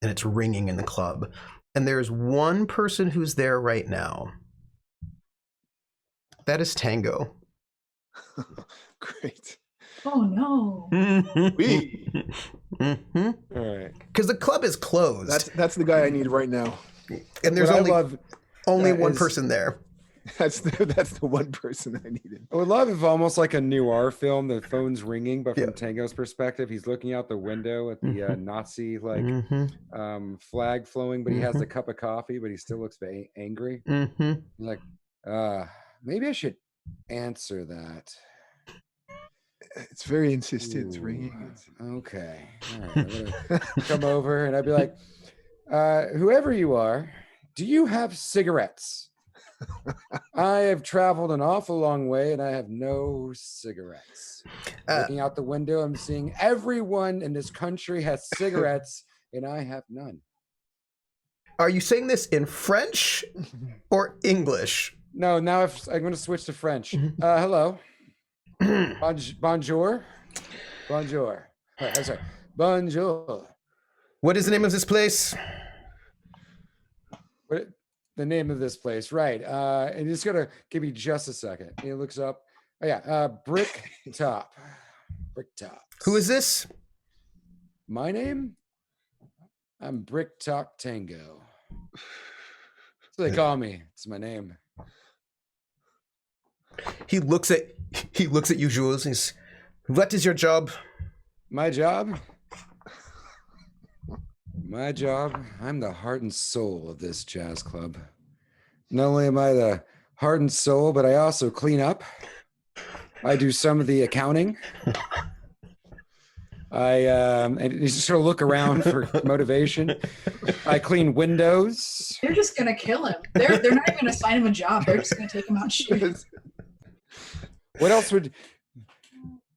and it's ringing in the club. And there's one person who's there right now. That is Tango.
Great.
Oh no.
Oui.
All right.
Because the club is closed.
That's the guy I need right now.
And there's
What
only
that
one
is-
person there.
That's the one person I needed.
I would love if almost like a noir film, the phone's ringing, but from Tango's perspective, he's looking out the window at the Nazi flag flowing, but he has a cup of coffee, but he still looks angry. Like, maybe I should answer that.
It's very insistent. It's ringing.
Okay. All right. I'm gonna come over and I'd be like, whoever you are, do you have cigarettes? I have traveled an awful long way and I have no cigarettes. Looking out the window, I'm seeing everyone in this country has cigarettes and I have none.
Are you saying this in French or English?
No, now I'm going to switch to French. Hello. Bonjour. Bonjour. I'm sorry. Bonjour.
What is the name of this place?
What the name of this place? Right. And it's gonna give me just a second. He looks up. Oh yeah. Brick Top. Brick Top.
Who is this?
My name? I'm Brick Top Tango. So they call me. It's my name.
He looks at you, Jules. He's, what is your job?
My job? My job? I'm the heart and soul of this jazz club. Not only am I the heart and soul, but I also clean up. I do some of the accounting. And you just sort of look around for motivation. I clean windows.
They're just gonna kill him. They're not even gonna assign him a job. They're just gonna take him out and shoot him.
What else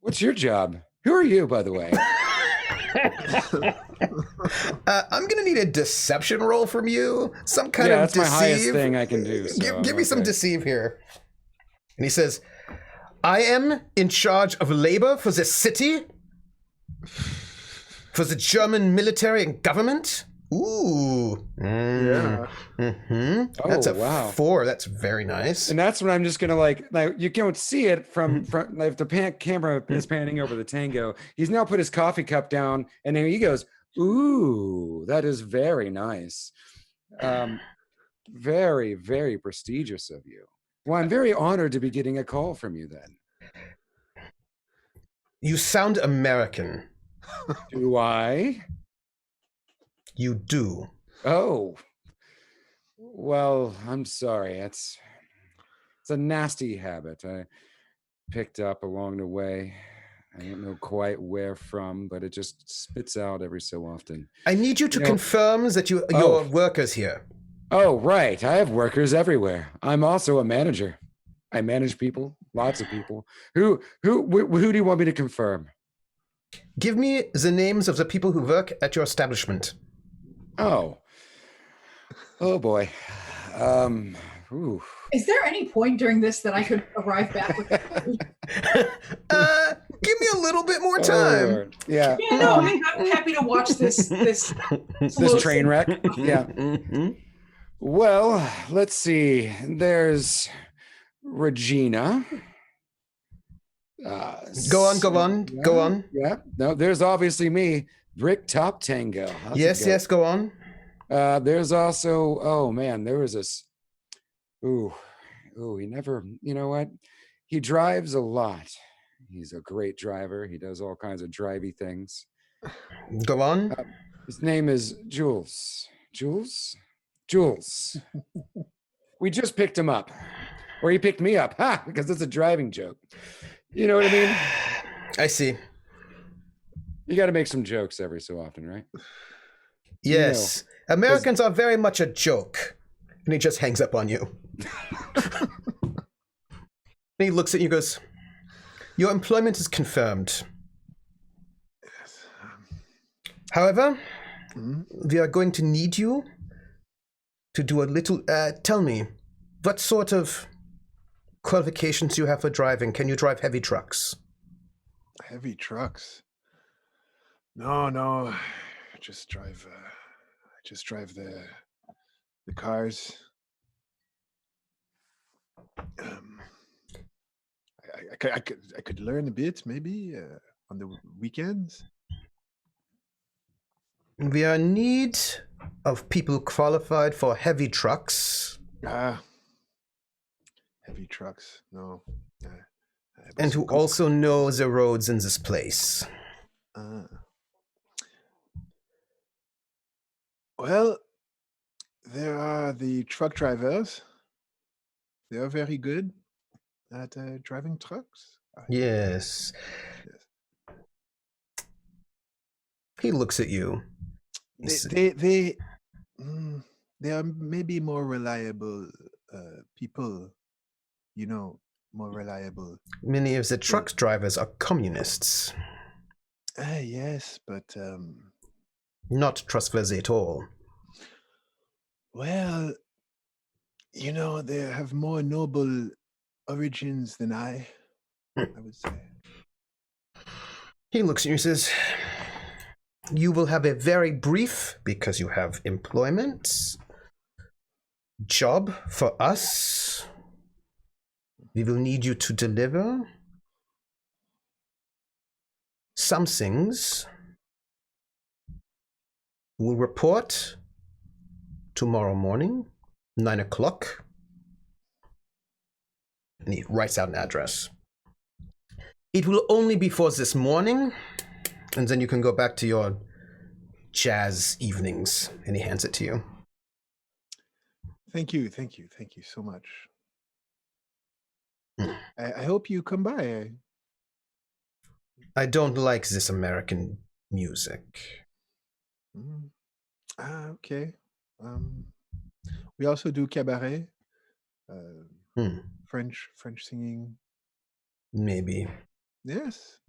what's your job? Who are you, by the way?
I'm gonna need a deception roll from you. Some kind of
that's
deceive.
my highest thing I can do. So
Give me some deceive here. And he says, I am in charge of labor for the city, for the German military and government. Ooh.
Yeah.
That's a
wow.
4. That's very nice.
And that's when I'm just gonna like you can't see it from like the camera is panning over the Tango. He's now put his coffee cup down, and then he goes, "Ooh, that is very nice, very very prestigious of you. Well, I'm very honored to be getting a call from you. Then,
You sound American.
do I?
You do.
Oh, well, I'm sorry. It's a nasty habit I picked up along the way. I don't know quite where from, but it just spits out every so often.
I need you to confirm that your workers here.
Oh, right. I have workers everywhere. I'm also a manager. I manage people, lots of people. Who do you want me to confirm?
Give me the names of the people who work at your establishment.
Oh boy. Ooh.
Is there any point during this that I could arrive back with food?
Give me a little bit more time.
Yeah.
Yeah, no, I'm happy to watch this
This train wreck. Yeah. Well, let's see. There's Regina.
Go on.
Yeah. No, there's obviously me, Brick Top Tango.
Yes, go on.
There's also, oh man, there was this. He never, you know what? He drives a lot. He's a great driver. He does all kinds of drivey things.
Go on.
His name is Jules. Jules? We just picked him up. Or he picked me up, because it's a driving joke. You know what I mean?
I see.
You got to make some jokes every so often, right?
Yes. Americans are very much a joke. And he just hangs up on you. And he looks at you and goes, your employment is confirmed.
Yes.
However, we are going to need you to do a little... tell me, what sort of qualifications you have for driving? Can you drive heavy trucks?
Heavy trucks? No. I just drive the cars. I could learn a bit maybe on the weekends.
We are in need of people qualified for heavy trucks.
Heavy trucks? No.
And who also know the roads in this place.
Well, there are the truck drivers. They are very good at driving trucks.
Yes. He looks at you.
They are maybe more reliable people, more reliable.
Many of the truck drivers are communists.
Yes, but
not trustworthy at all.
Well, they have more noble origins than I would say.
He looks at you and says, you will have a very brief, because you have employment, job for us. We will need you to deliver some things. We'll report tomorrow morning, 9 o'clock. And he writes out an address. It will only be for this morning, and then you can go back to your jazz evenings. And he hands it to you.
Thank you so much. I hope you come by.
I don't like this American music.
Okay. We also do cabaret, French singing.
Maybe.
Yes.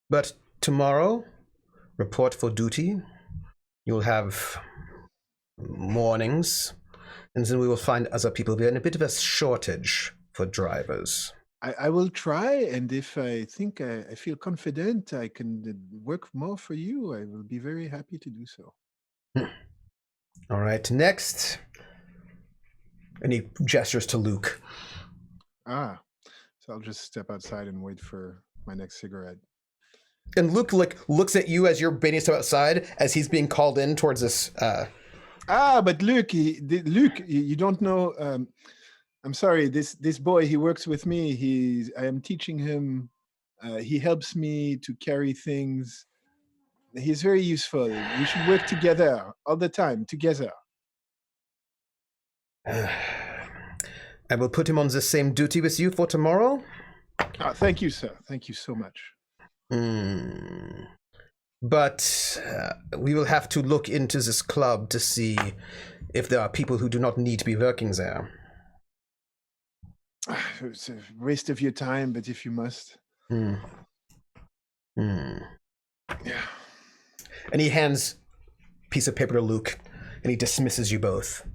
But tomorrow, report for duty. You'll have mornings, and then we will find other people. We're in a bit of a shortage for drivers.
I will try, and if I think I feel confident I can work more for you, I will be very happy to do so.
All right, next. And he gestures to Luke.
So I'll just step outside and wait for my next cigarette.
And Luke looks at you as you're baiting stuff outside as he's being called in towards this.
But Luke, you don't know. I'm sorry. This boy, he works with me. I am teaching him. He helps me to carry things. He's very useful. We should work together all the time, together.
I will put him on the same duty with you for tomorrow.
Thank you, sir. Thank you so much.
But we will have to look into this club to see if there are people who do not need to be working there.
It's a waste of your time, but if you must.
Yeah. And he hands a piece of paper to Luke, and he dismisses you both.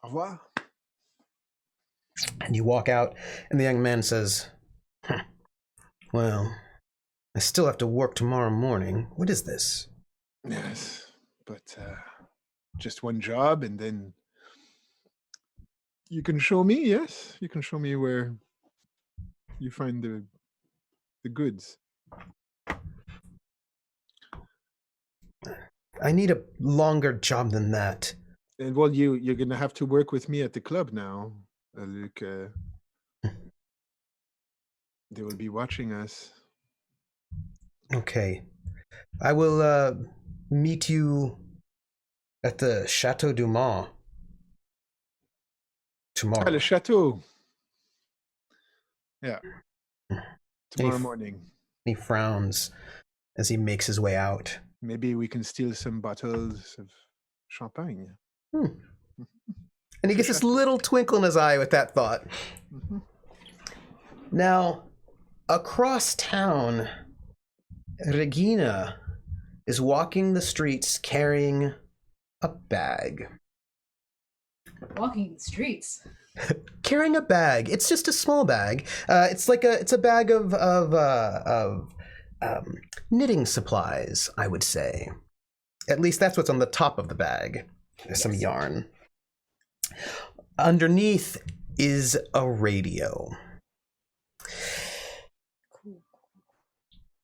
Au revoir.
And you walk out, and the young man says, well, I still have to work tomorrow morning. What is this?
Yes, but just one job, and then you can show me, yes? You can show me where you find the goods.
I need a longer job than that.
And well, you're going to have to work with me at the club now, Luke. They will be watching us.
Okay. I will meet you at the Chateau du Mans tomorrow.
Le Chateau. Yeah.
And
Tomorrow morning.
he frowns as he makes his way out.
Maybe we can steal some bottles of champagne.
And he gets this little twinkle in his eye with that thought.
Mhm.
Now, across town, Regina is walking the streets carrying a bag.
Walking the streets.
Carrying a bag. It's just a small bag. It's a bag of knitting supplies, I would say. At least that's what's on the top of the bag. There's some yarn. Underneath is a radio.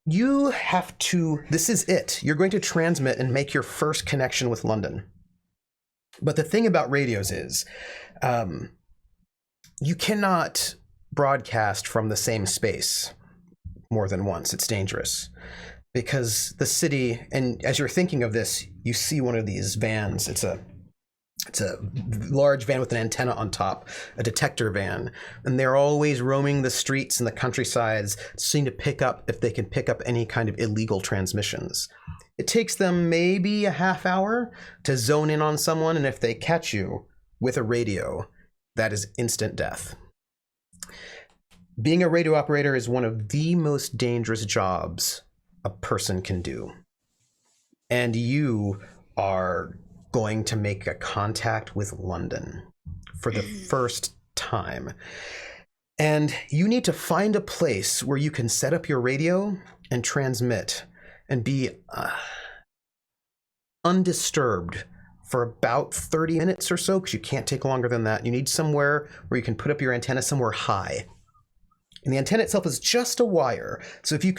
You have to, this is it. You're going to transmit and make your first connection with London. But the thing about radios is, you cannot broadcast from the same space more than once. It's dangerous. Because the city, and as you're thinking of this, you see one of these vans. It's a large van with an antenna on top, a detector van, and they're always roaming the streets and the countrysides, seeing to pick up if they can pick up any kind of illegal transmissions. It takes them maybe a half hour to zone in on someone, and if they catch you with a radio, that is instant death. Being a radio operator is one of the most dangerous jobs a person can do. And you are going to make a contact with London for the first time. And you need to find a place where you can set up your radio and transmit and be undisturbed for about 30 minutes or so, because you can't take longer than that. You need somewhere where you can put up your antenna somewhere high. And the antenna itself is just a wire. So if you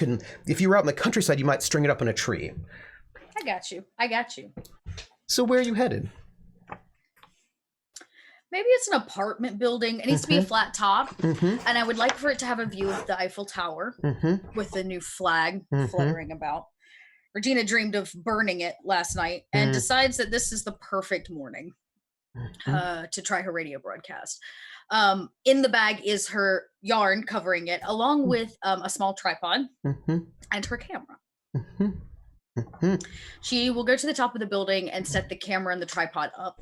were out in the countryside, you might string it up in a tree.
I got you.
So where are you headed?
Maybe it's an apartment building. It needs to be a flat top. And I would like for it to have a view of the Eiffel Tower with the new flag fluttering about. Regina dreamed of burning it last night and decides that this is the perfect morning to try her radio broadcast. In the bag is her yarn covering it, along with a small tripod and her camera. She will go to the top of the building and set the camera and the tripod up,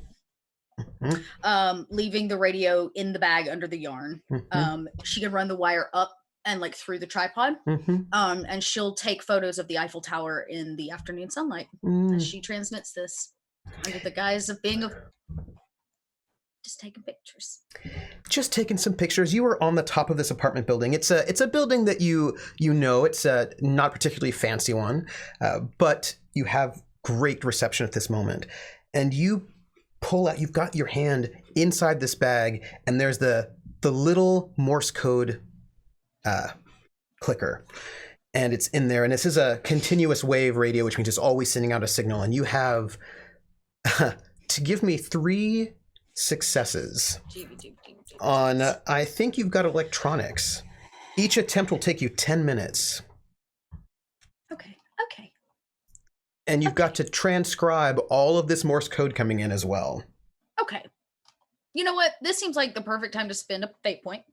leaving the radio in the bag under the yarn. She can run the wire up and like through the tripod, and she'll take photos of the Eiffel Tower in the afternoon sunlight as she transmits this under the guise of being just taking pictures.
Just taking some pictures. You were on the top of this apartment building. It's a building that you know. It's a not particularly fancy one, but you have great reception at this moment. And you pull out. You've got your hand inside this bag, and there's the little Morse code clicker, and it's in there. And this is a continuous wave radio, which means it's always sending out a signal. And you have to give me 3 successes on, I think you've got electronics. Each attempt will take you 10 minutes.
Okay.
And you've got to transcribe all of this Morse code coming in as well.
Okay. You know what? This seems like the perfect time to spend a fate point.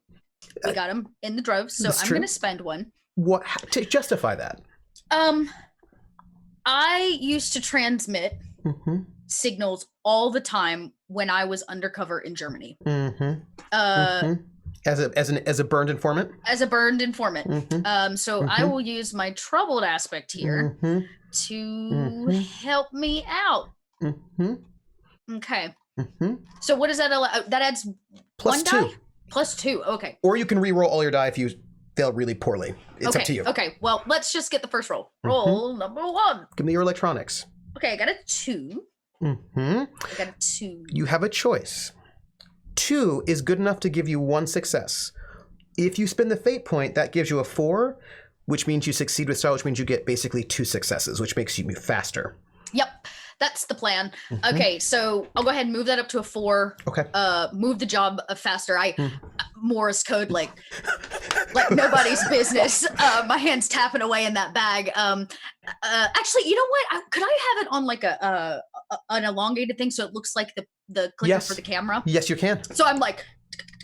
We got them in the droves, so I'm going to spend one.
What to justify that?
I used to transmit signals all the time when I was undercover in Germany.
As a burned informant?
As a burned informant. So I will use my troubled aspect here to help me out. Okay. So what does that allow? That adds
+1 die?
+2. Okay.
Or you can re-roll all your die if you fail really poorly. It's up to you.
Okay. Well, let's just get the first roll. Roll number 1.
Give me your electronics.
Okay, I got a 2. I got a 2.
You have a choice. 2 is good enough to give you 1 success. If you spend the fate point, that gives you a 4, which means you succeed with style, which means you get basically 2 successes, which makes you move faster.
Yep, that's the plan. Okay, so I'll go ahead and move that up to a 4.
Okay.
Move the job faster. Morse code like nobody's business. My hand's tapping away in that bag. Actually, you know what? Could I have it on like an elongated thing so it looks like the clicker for the camera?
Yes, you can.
So I'm like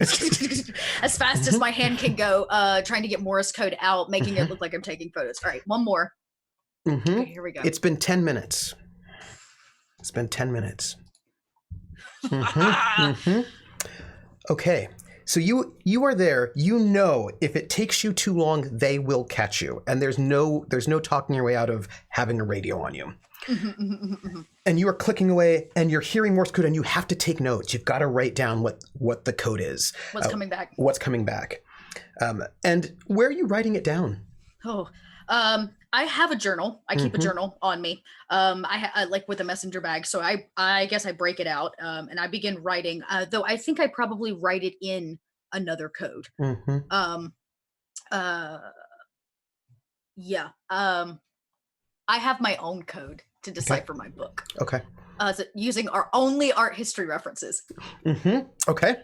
as fast as my hand can go, trying to get Morse code out, making it look like I'm taking photos. All right, one more. Okay, here we go.
It's been 10 minutes. It's been 10 minutes. Okay. So you are there. You know if it takes you too long, they will catch you. And there's no talking your way out of having a radio on you. And you are clicking away and you're hearing Morse code and you have to take notes. You've got to write down what the code is.
What's coming back.
What's coming back. And where are you writing it down?
I have a journal. I keep a journal on me. I like with a messenger bag. So I guess I break it out and I begin writing, though I think I probably write it in another code. I have my own code to decipher my book.
Okay.
Using our only art history references.
Okay.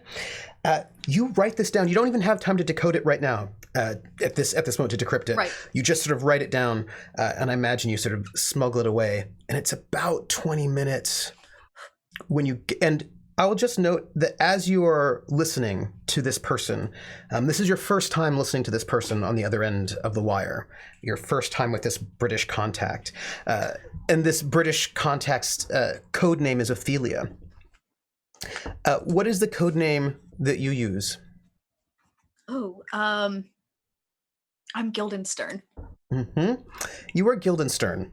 You write this down. You don't even have time to decode it right now. At this moment to decrypt it.
Right.
You just sort of write it down, and I imagine you sort of smuggle it away. And it's about 20 minutes when you and I will just note that as you are listening to this person, this is your first time listening to this person on the other end of the wire. Your first time with this British contact. And this British contact's code name is Ophelia. What is the code name that you use?
I'm Guildenstern.
You are Guildenstern.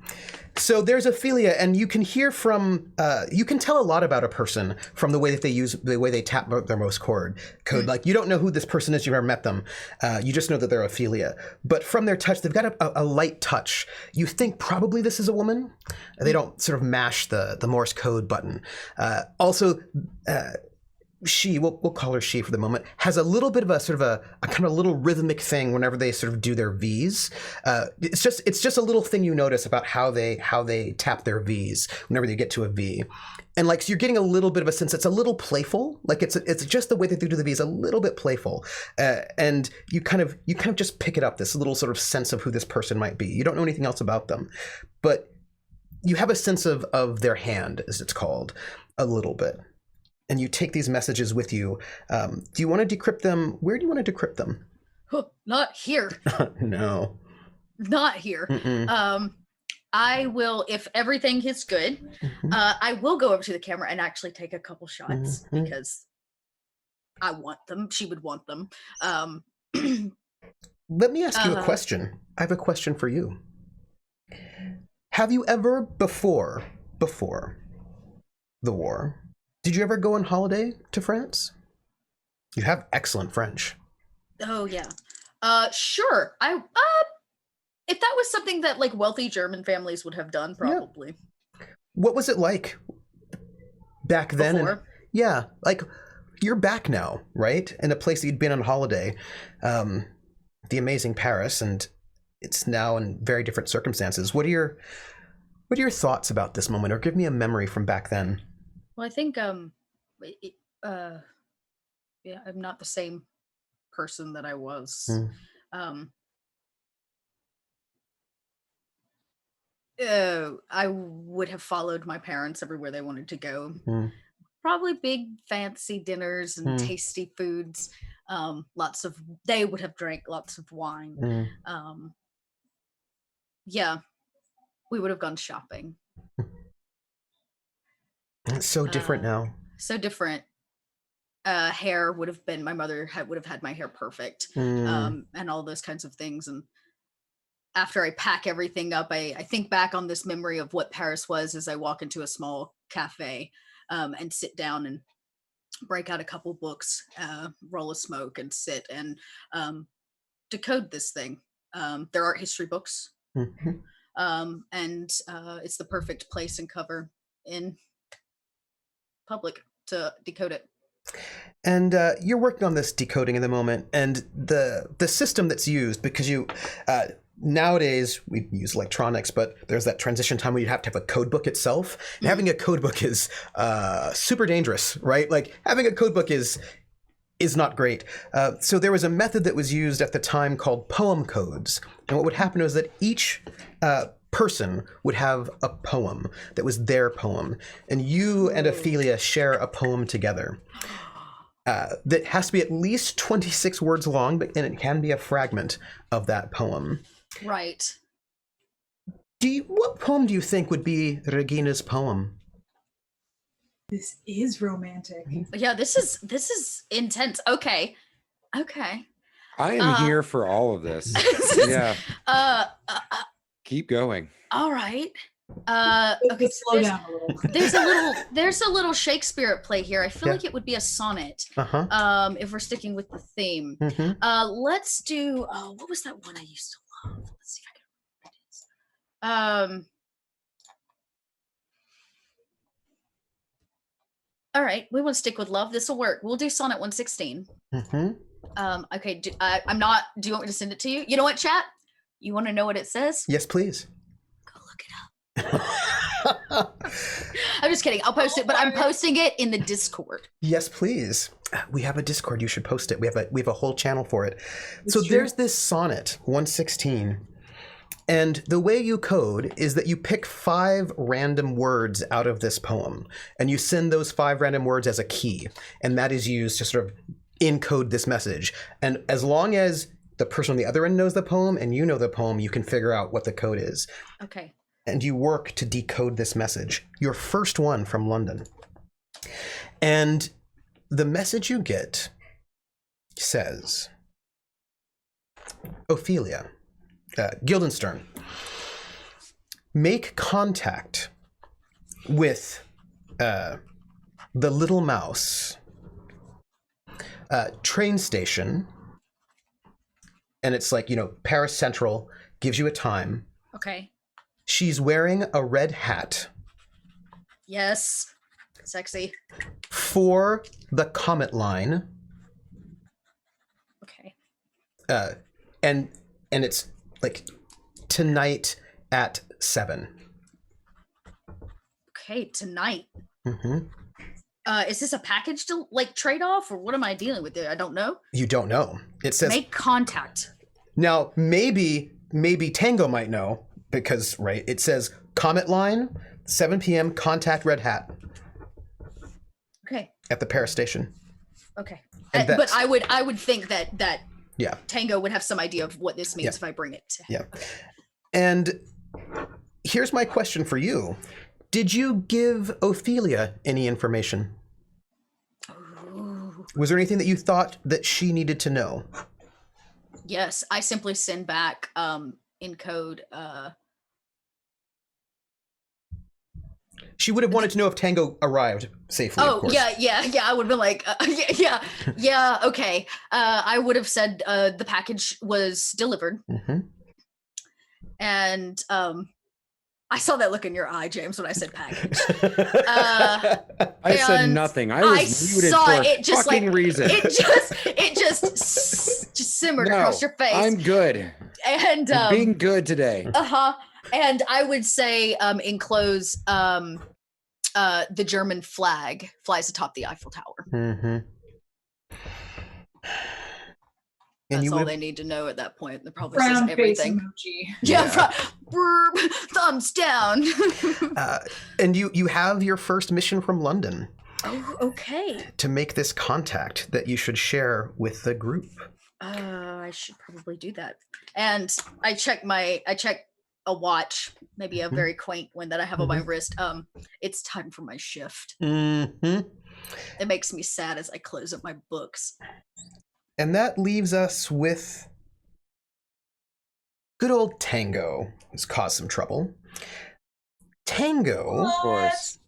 So there's Ophelia, and you can hear from, you can tell a lot about a person from the way that they tap their Morse code. Like, you don't know who this person is, you've never met them. You just know that they're Ophelia. But from their touch, they've got a light touch. You think probably this is a woman. They don't sort of mash the Morse code button. Also, she, we'll call her she for the moment, has a little bit of a sort of a kind of a little rhythmic thing whenever they sort of do their V's. It's just a little thing you notice about how they tap their V's whenever they get to a V. And like, so you're getting a little bit of a sense, it's a little playful. Like it's just the way that they do the V is a little bit playful. And you kind of just pick it up, this little sort of sense of who this person might be. You don't know anything else about them, but you have a sense of their hand, as it's called, a little bit. And you take these messages with you. Do you want to decrypt them? Where do you want to decrypt them?
Not here.
No.
Not here. I will, if everything is good, I will go over to the camera and actually take a couple shots because I want them. She would want them.
Let me ask you a question. I have a question for you. Have you ever, before the war, did you ever go on holiday to France? You have excellent French.
Oh yeah. Sure. If that was something that like wealthy German families would have done, probably.
Yeah. What was it like back then?
Before?
Yeah, like you're back now, right? In a place that you'd been on holiday, the amazing Paris, and it's now in very different circumstances. What are your thoughts about this moment, or give me a memory from back then?
Well, I think I'm not the same person that I was. I would have followed my parents everywhere they wanted to go. Probably big fancy dinners and tasty foods. They would have drank lots of wine. Yeah, we would have gone shopping.
It's so different now.
So different. Hair would have been, my mother would have had my hair perfect, and all those kinds of things. And after I pack everything up, I think back on this memory of what Paris was as I walk into a small cafe and sit down and break out a couple books, roll a smoke and sit and decode this thing. They're art history books. And it's the perfect place and cover in public to decode it.
And you're working on this decoding in the moment, and the system that's used, because you nowadays we use electronics, but there's that transition time where you have to have a code book itself. And having a code book is super dangerous, right? Like having a code book is not great. So there was a method that was used at the time called poem codes, and what would happen was that each person would have a poem that was their poem, and you and Ophelia share a poem together. that has to be at least 26 words long, and it can be a fragment of that poem.
Right.
What poem do you think would be Regina's poem?
This is romantic.
Yeah, this is intense. Okay.
I am here for all of this. Yeah. Keep going.
All right.
Okay, slow down a little.
There's a little Shakespeare at play here. I feel
Yeah.
like it would be a sonnet.
Uh-huh.
If we're sticking with the theme.
Mm-hmm.
Let's do what was that one I used to love? Let's see if I can remember it. All right, we want to stick with love. This will work. We'll do sonnet 116.
Mm-hmm.
Okay, do you want me to send it to you? You know what, chat? You want to know what it says?
Yes, please.
Go look it up. I'm just kidding. I'll post it, but I'm posting it in the Discord.
Yes, please. We have a Discord. You should post it. We have a whole channel for it. So
true.
there's this sonnet 116, and the way you code is that you pick 5 random words out of this poem, and you send those 5 random words as a key, and that is used to sort of encode this message. And as long as the person on the other end knows the poem and you know the poem, you can figure out what the code is.
Okay.
And you work to decode this message. Your first one from London. And the message you get says, Ophelia, Guildenstern, make contact with the Little Mouse train station. And it's like, Paris Central, gives you a time.
Okay.
She's wearing a red hat.
Yes. Sexy.
For the Comet Line.
Okay.
And it's like tonight at 7.
Okay, tonight.
Mm-hmm.
Is this a package to trade off, or what am I dealing with there? I don't know.
You don't know. It says
Make contact.
now. Maybe Tango might know because it says Comet Line, 7 p.m. Contact red hat
Okay.
at the Paris station.
Okay.
And
But I would think that
Yeah.
Tango would have some idea of what this means
Yeah.
if I bring it to him.
Yeah. And here's my question for you. Did you give Ophelia any information?
Ooh.
Was there anything that you thought that she needed to know?
Yes, I simply send back in code.
She would have wanted to know if Tango arrived safely. Of course.
yeah. I would have been like, yeah. Okay. I would have said the package was delivered,
Mm-hmm.
and I saw that look in your eye, James, when I said package.
I said
and
nothing. I was muted
saw
for
it
a
just
fucking reason.
It just simmered across your face.
I'm good.
And
I'm being good today.
And I would say enclose the German flag flies atop the Eiffel Tower.
Mm-hmm. And
That's all
would
they need to know at that point. That probably
Brown
says
face
everything.
emoji.
Yeah. Thumbs down.
and you have your first mission from London.
Oh, okay.
To make this contact that you should share with the group.
I should probably do that. And I check a watch, maybe a very quaint one that I have on my wrist. It's time for my shift.
Mm-hmm.
It makes me sad as I close up my books.
And that leaves us with good old Tango, who's caused some trouble. Tango,
Of course.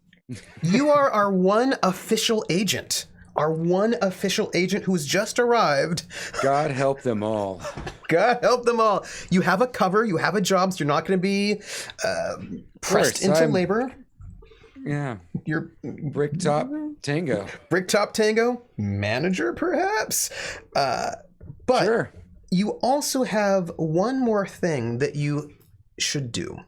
you are our one official agent. Our one official agent who's just arrived.
God help them all.
God help them all. You have a cover, you have a job, so you're not going to be pressed into labor.
Yeah.
You're
Bricktop Tango.
Bricktop Tango, manager perhaps. But
Sure.
you also have one more thing that you should do.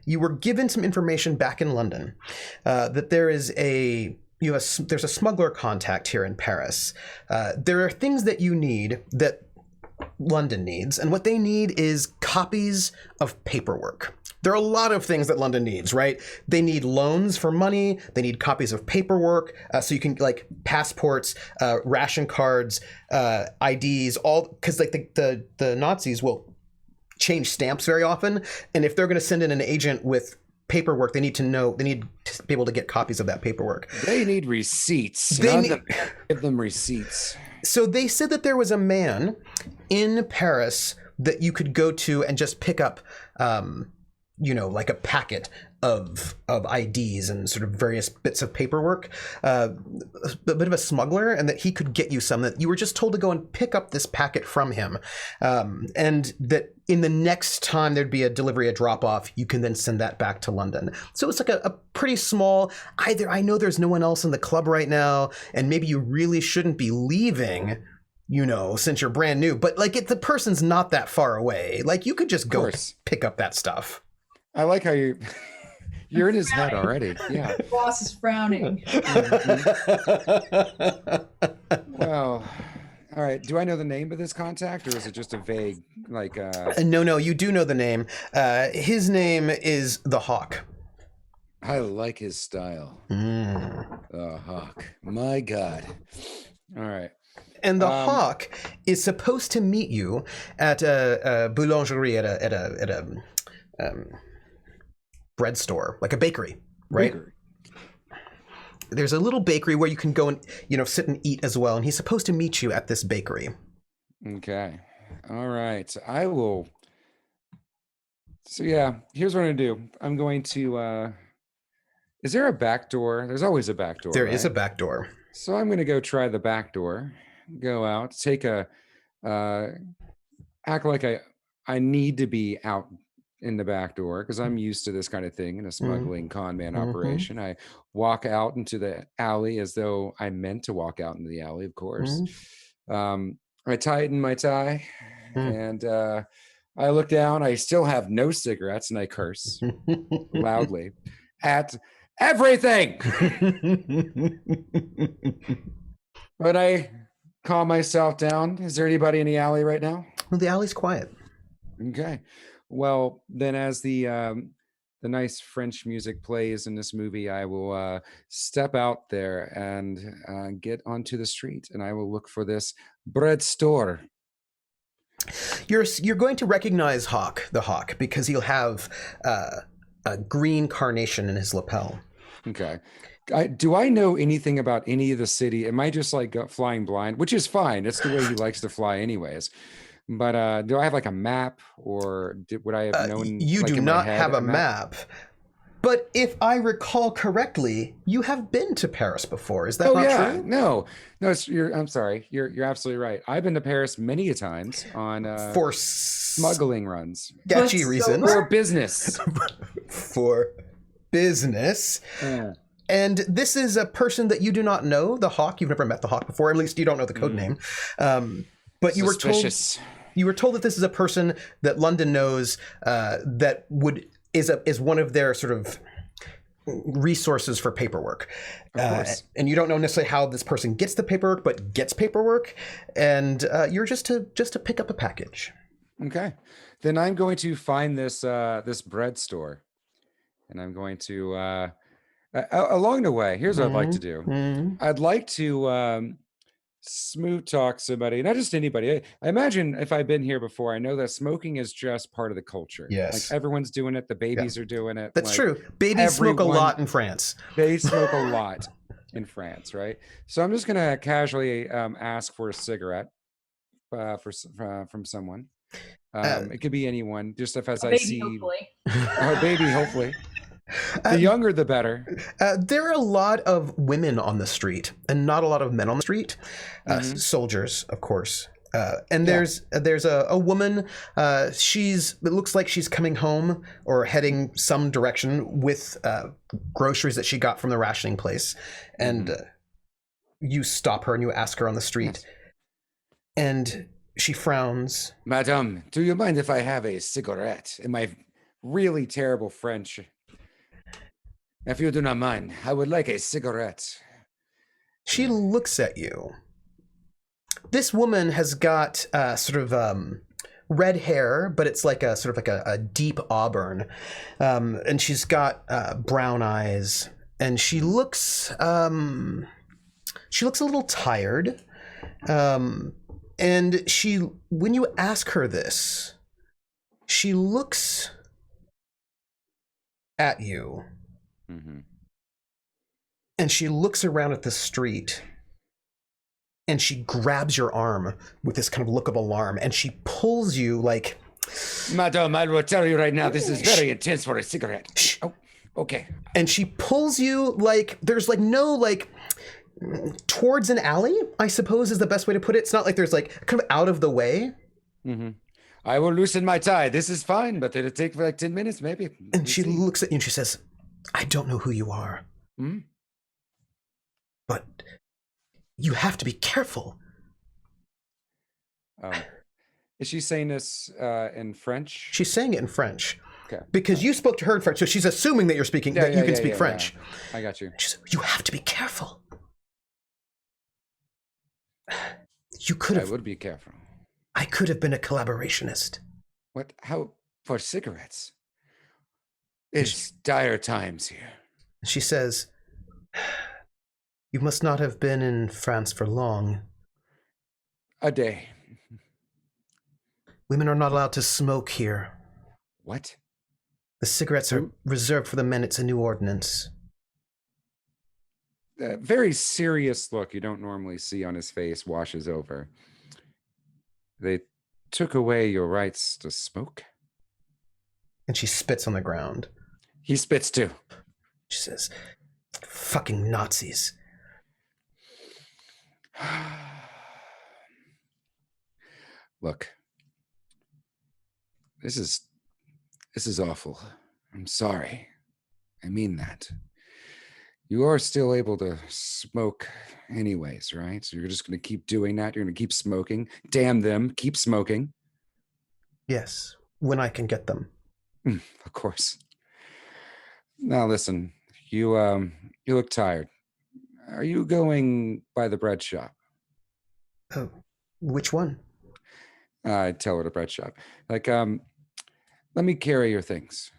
You were given some information back in London that there's a smuggler contact here in Paris. There are things that you need that London needs, and what they need is copies of paperwork. There are a lot of things that London needs, right? They need loans for money. They need copies of paperwork, so you can like passports, ration cards, IDs, all because like the Nazis will change stamps very often, and if they're going to send in an agent with paperwork, they need to be able to get copies of that paperwork.
They need receipts. Give them receipts.
So they said that there was a man in Paris that you could go to and just pick up, like a packet of IDs and sort of various bits of paperwork, a bit of a smuggler, and that he could get you some, that you were just told to go and pick up this packet from him. And that in the next time there'd be a delivery, a drop off, you can then send that back to London. So it's like a pretty small, I know there's no one else in the club right now, and maybe you really shouldn't be leaving, since you're brand new, but like the person's not that far away. Like you could just go pick up that stuff.
I like how you're in his head already. Yeah.
The boss is frowning.
Well, all right. Do I know the name of this contact, or is it just a vague, like?
No, you do know the name. His name is the Hawk.
I like his style. The Hawk. My God. All right.
And the Hawk is supposed to meet you at a boulangerie, at a bread store, like a bakery, right? There's a little bakery where you can go and sit and eat as well, and he's supposed to meet you at this bakery.
Okay. All right. I will. So yeah, here's what I'm gonna do. I'm going to. Is there a back door? There's always a back door.
There is a back door.
So I'm gonna go try the back door. Go out. Take a. Act like I need to be out in the back door because I'm used to this kind of thing in a smuggling con man operation. I walk out into the alley as though I meant to walk out into the alley, of course. I tighten my tie and I look down. I still have no cigarettes and I curse loudly at everything. But I calm myself down. Is there anybody in the alley right now?
Well, the alley's quiet.
Okay. Well, then as the nice French music plays in this movie, I will step out there and get onto the street, and I will look for this bread store.
You're going to recognize the Hawk, because he'll have a green carnation in his lapel.
Okay. Do I know anything about any of the city? Am I just like flying blind, which is fine. It's the way he likes to fly anyways. But do I have like a map, or would I have known?
You do not have a map. But if I recall correctly, you have been to Paris before. Is that not true?
No. I'm sorry. You're absolutely right. I've been to Paris many a times on
for
smuggling runs.
Sketchy reasons.
For business.
For business.
Yeah.
And this is a person that you do not know, the Hawk. You've never met the Hawk before. At least you don't know the code name. But you were told that this is a person that London knows that is one of their sort of resources for paperwork. And you don't know necessarily how this person gets the paperwork, but gets paperwork. And you're just to pick up a package.
Okay. Then I'm going to find this bread store. And I'm going to along the way, here's what I'd like to do. I'd like to smooth talk somebody, not just anybody. I imagine if I've been here before, I know that smoking is just part of the culture.
Yes.
Like everyone's doing it. The babies are doing it.
That's true. Babies smoke a lot in France.
They smoke a lot in France, right? So I'm just going to casually ask for a cigarette from someone. It could be anyone, just as I see.
Hopefully.
A baby, hopefully. The younger, the better.
There are a lot of women on the street and not a lot of men on the street. Soldiers, of course. And there's a woman. It looks like she's coming home or heading some direction with groceries that she got from the rationing place. And you stop her and you ask her on the street. Yes. And she frowns.
Madame, do you mind if I have a cigarette? In my really terrible French. If you do not mind, I would like a cigarette.
She looks at you. This woman has got sort of red hair, but it's like a sort of like a deep auburn, and she's got brown eyes, and she looks a little tired, and when you ask her this, she looks at you, and she looks around at the street, and she grabs your arm with this kind of look of alarm, and she pulls you like...
Madam, I will tell you right now, this is very intense for a cigarette. Shh. Oh, okay.
And she pulls you like, there's like no like, towards an alley, I suppose is the best way to put it. It's not like there's like kind of out of the way.
I will loosen my tie. This is fine, but it'll take for like 10 minutes, maybe.
And she looks at you and she says, I don't know who you are. But you have to be careful.
Is she saying this in French?
She's saying it in French.
Okay.
Because you spoke to her in French, so she's assuming that you're speaking, that you can speak French.
Yeah. I got you.
She said, you have to be careful. You could have...
I would be careful.
I could have been a collaborationist.
What? How? For cigarettes? It's dire times here.
She says, you must not have been in France for long.
A day.
Women are not allowed to smoke here.
What?
The cigarettes are reserved for the men. It's a new ordinance.
A very serious look you don't normally see on his face washes over. They took away your rights to smoke?
And she spits on the ground.
He spits too.
She says, fucking Nazis.
Look, this is awful. I'm sorry. I mean that. You are still able to smoke anyways, right? So you're just going to keep doing that? You're going to keep smoking? Damn them, keep smoking.
Yes, when I can get them.
Of course. Now listen, you look tired. Are you going by the bread shop?
Oh, which one?
I tell her the bread shop. Like, let me carry your things.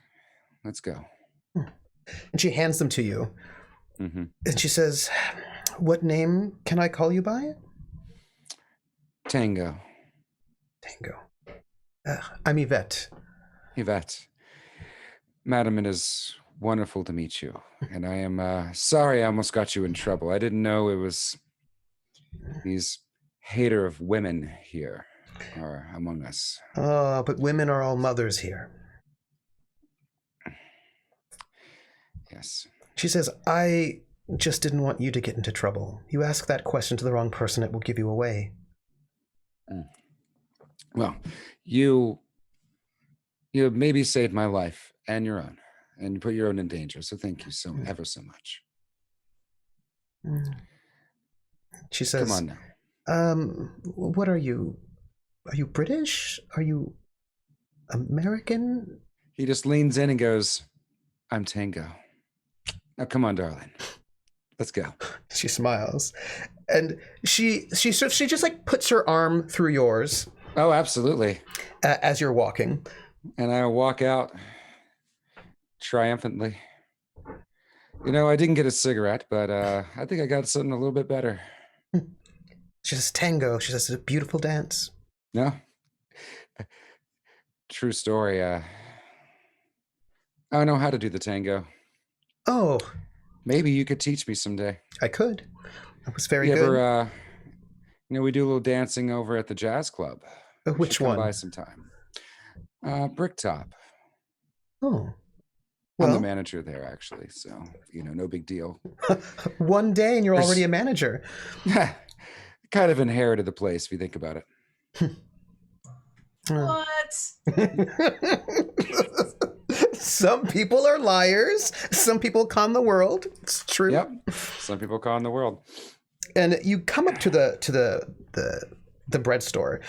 Let's go.
And she hands them to you. And she says, what name can I call you by?
Tango.
Tango. I'm Yvette.
Yvette. Madam, it is wonderful to meet you. And I am sorry I almost got you in trouble. I didn't know it was these hater of women here are among us.
Oh, but women are all mothers here.
Yes.
She says, I just didn't want you to get into trouble. You ask that question to the wrong person, it will give you away.
Well, you maybe saved my life and your own, and you put your own in danger. So thank you so ever so much.
She says,
come on now.
What are you? Are you British? Are you American?
He just leans in and goes, I'm Tango. Now, come on, darling. Let's go.
She smiles, and she just like puts her arm through yours.
Oh, absolutely.
As you're walking,
and I walk out triumphantly. You know, I didn't get a cigarette, but I think I got something a little bit better.
She says, Tango. She says, it's a beautiful dance.
No. True story. I don't know how to do the tango.
Oh.
Maybe you could teach me someday.
I could. That was very
good.
Ever,
we do a little dancing over at the jazz club.
Which one?
Come by sometime. Bricktop.
Oh.
Well, I'm the manager there, actually, so, no big deal.
One day and you're already a manager.
Kind of inherited the place, if you think about it.
What?
Some people are liars. Some people con the world. It's true.
Yep. Some people con the world.
And you come up to the bread store,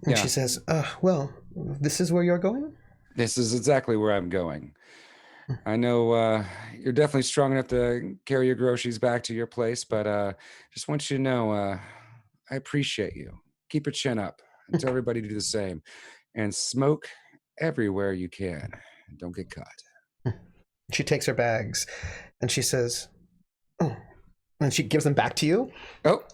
and she says, well, this is where you're going?
This is exactly where I'm going. I know you're definitely strong enough to carry your groceries back to your place, but just want you to know I appreciate you. Keep your chin up and tell everybody to do the same. and smoke everywhere you can. Don't get caught.
She takes her bags and she says, "Oh," and she gives them back to you.
Oh,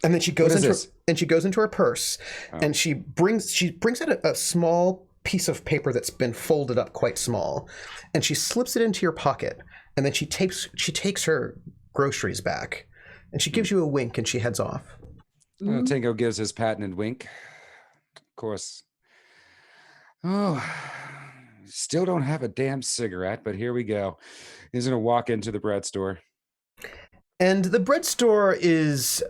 And then she goes
What is
into
this?
and she goes into her purse
Oh.
and she brings out a small piece of paper that's been folded up quite small, and she slips it into your pocket, and then she takes her groceries back, and she gives you a wink and she heads off.
Tango gives his patented wink. Of course. Oh, still don't have a damn cigarette, but here we go. He's gonna walk into the bread store.
And the bread store is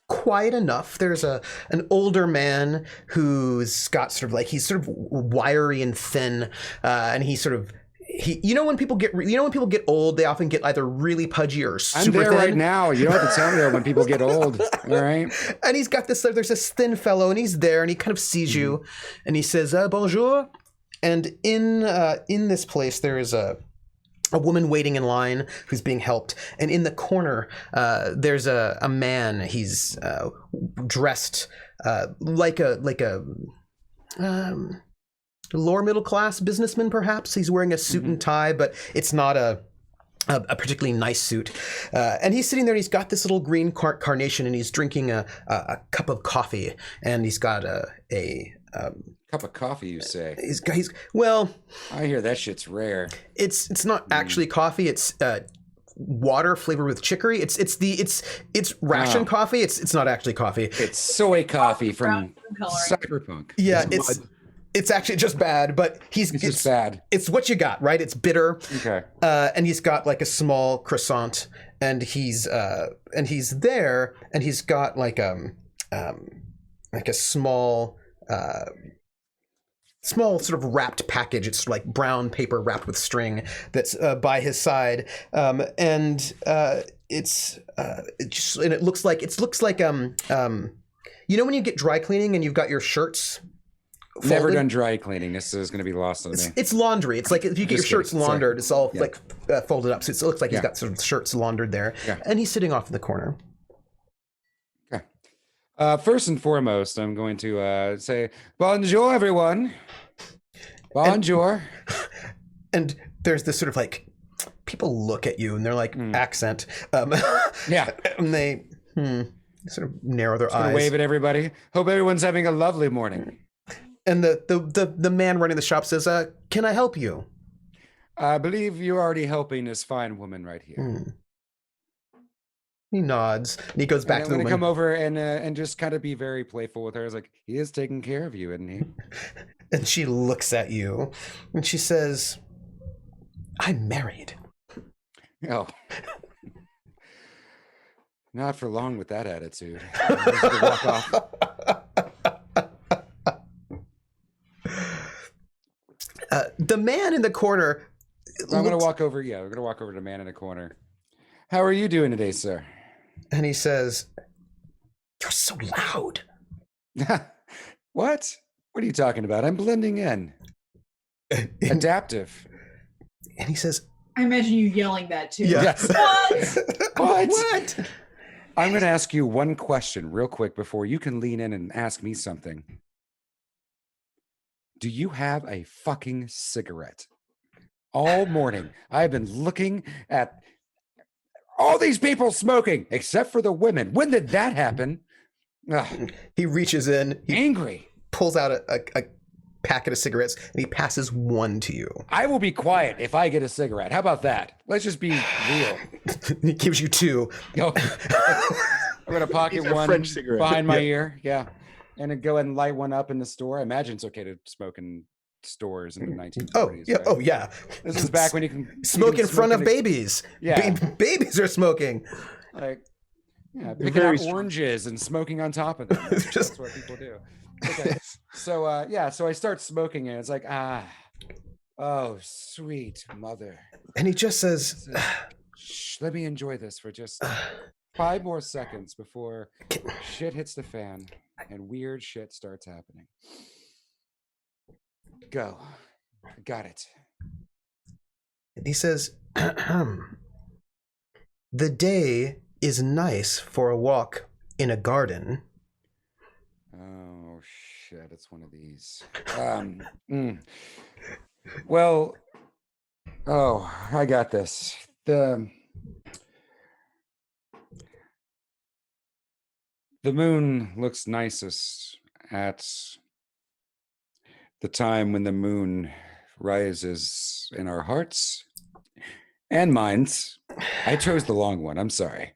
quiet enough. There's an older man who's got sort of like, he's sort of wiry and thin, and when people get old, they often get either really pudgy or super
I'm there
thin.
right now. You don't have to tell me that when people get old. All right.
And he's got there's this thin fellow, and he's there, and he kind of sees you, and he says, "Bonjour." And in this place, there is a woman waiting in line who's being helped, and in the corner, there's a man. He's dressed like a lower middle class businessman, perhaps. He's wearing a suit and tie, but it's not a particularly nice suit. And he's sitting there, and he's got this little green carnation, and he's drinking a cup of coffee, and he's got a
Cup of coffee, you say?
Well,
I hear that shit's rare.
it's not actually coffee. It's water flavored with chicory. It's ration coffee. It's not actually coffee.
It's soy coffee from
coloring.
Cyberpunk.
Yeah, it's actually just bad, but it's
just bad.
It's what you got, right? It's bitter.
Okay.
And he's got like a small croissant, and he's there, and he's got like a small sort of wrapped package. It's like brown paper wrapped with string that's by his side, and it looks like you know when you get dry cleaning and you've got your shirts folded?
Never done dry cleaning. This is going to be lost on me.
It's laundry. It's like if you get your
Just
shirts
kidding. Sorry.
laundered, it's all like folded up. So it looks like he's got sort of shirts laundered there,
Yeah.
and he's sitting off in the corner.
Okay. First and foremost, I'm going to say bonjour, everyone. Bonjour.
And there's this sort of like, people look at you and they're like accent.
Yeah.
And they sort of narrow their eyes.
Wave at everybody. Hope everyone's having a lovely morning.
And the man running the shop says, "Can I help you?"
I believe you're already helping this fine woman right here.
He nods and he goes back
And
to
I'm
the
going to
woman.
come over and just kind of be very playful with her. It's like, he is taking care of you, isn't he?
And she looks at you and she says, "I'm married."
Oh. Not for long with that attitude. I'm just gonna walk off.
The man in the corner.
I'm going to walk over. Yeah, we're going to walk over to the man in the corner. How are you doing today, sir?
And he says, "You're so loud."
What? What are you talking about? I'm blending in. Adaptive.
And he says,
I imagine you yelling that too.
Yeah.
Yes.
What?
What? I'm going to ask you one question real quick before you can lean in and ask me something. Do you have a fucking cigarette? All morning, I've been looking at all these people smoking, except for the women. When did that happen? Ugh,
he reaches in, he
angry.
pulls out a packet of cigarettes, and he passes one to you.
I will be quiet if I get a cigarette. How about that? Let's just be real.
He gives you two.
I'm gonna pocket
These are
one
French cigarettes.
behind my ear. Yeah. And then go ahead and light one up in the store. I imagine it's okay to smoke in stores in the 1940s.
Oh yeah,
right?
oh yeah.
This is back when you can
Smoke in front of
the-
babies.
Yeah.
Babies are smoking.
Like, yeah, picking
very
out
strong.
oranges and smoking on top of them. That's what people do. Okay. So so I start smoking and it's like, oh, sweet mother.
And he just says,
Shh, let me enjoy this for just 5 more seconds before shit hits the fan and weird shit starts happening. Go. I got it.
and he says, "The day is nice for a walk in a garden."
Oh, shit, it's one of these. Well, oh, I got this. The moon looks nicest at the time when the moon rises in our hearts and minds. I chose the long one. I'm sorry.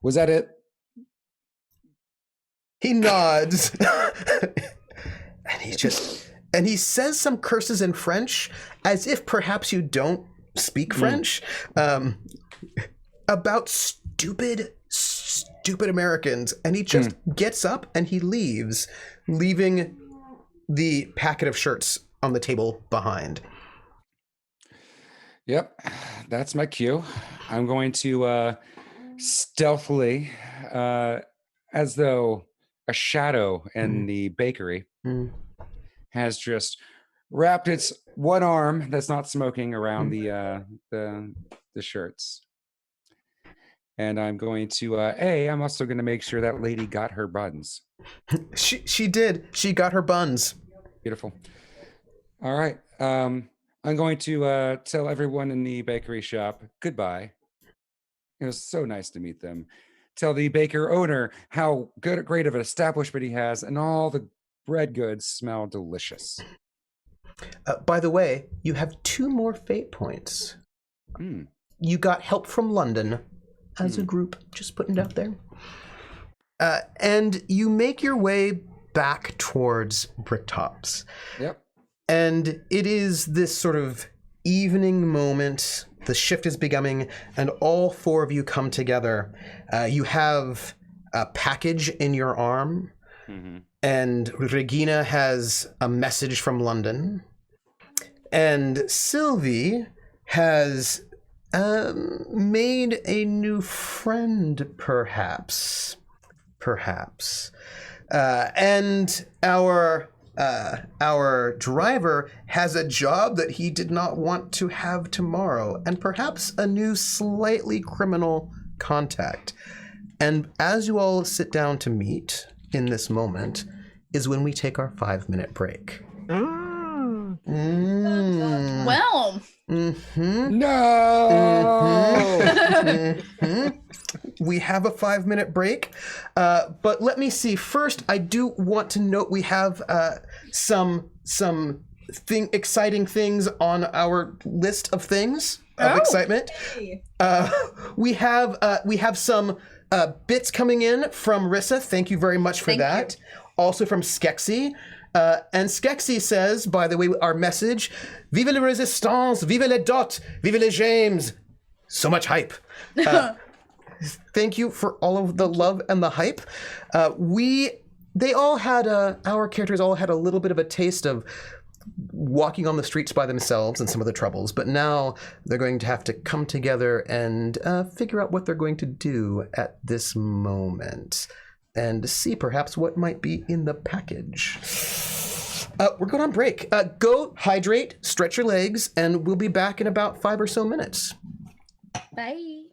Was that it?
He nods. And he says some curses in French, as if perhaps you don't speak French, about stupid Americans. And he just gets up and he leaves, leaving the packet of shirts on the table behind.
Yep, that's my cue. I'm going to stealthily, as though a shadow in the bakery has just wrapped its one arm that's not smoking around the shirts. And I'm going to I'm also going to make sure that lady got her buns.
She did. She got her buns.
Beautiful. All right. I'm going to tell everyone in the bakery shop goodbye. It was so nice to meet them. Tell the baker owner how great of an establishment he has, and all the bread goods smell delicious.
By the way, you have 2 more fate points. You got help from London as a group, just putting it out there. And you make your way back towards Bricktops.
Yep.
And it is this sort of evening moment. The shift is beginning, and all 4 of you come together. You have a package in your arm, and Regina has a message from London. And Sylvie has made a new friend, perhaps. And our driver has a job that he did not want to have tomorrow, and perhaps a new slightly criminal contact. And as you all sit down to meet in this moment is when we take our 5-minute break.
Well.
No.
We have a 5-minute break, but let me see. First, I do want to note we have some exciting things on our list of things of excitement.
Hey.
We have some bits coming in from Rissa. Thank you very much for that. Also from Skexy. And Skexy says, by the way, our message, Vive la résistance, vive les dots, vive les James. So much hype. Thank you for all of the love and the hype. They all had our characters all had a little bit of a taste of walking on the streets by themselves and some of the troubles, but now they're going to have to come together and figure out what they're going to do at this moment and see perhaps what might be in the package. We're going on break. Go hydrate, stretch your legs, and we'll be back in about 5 or so minutes.
Bye.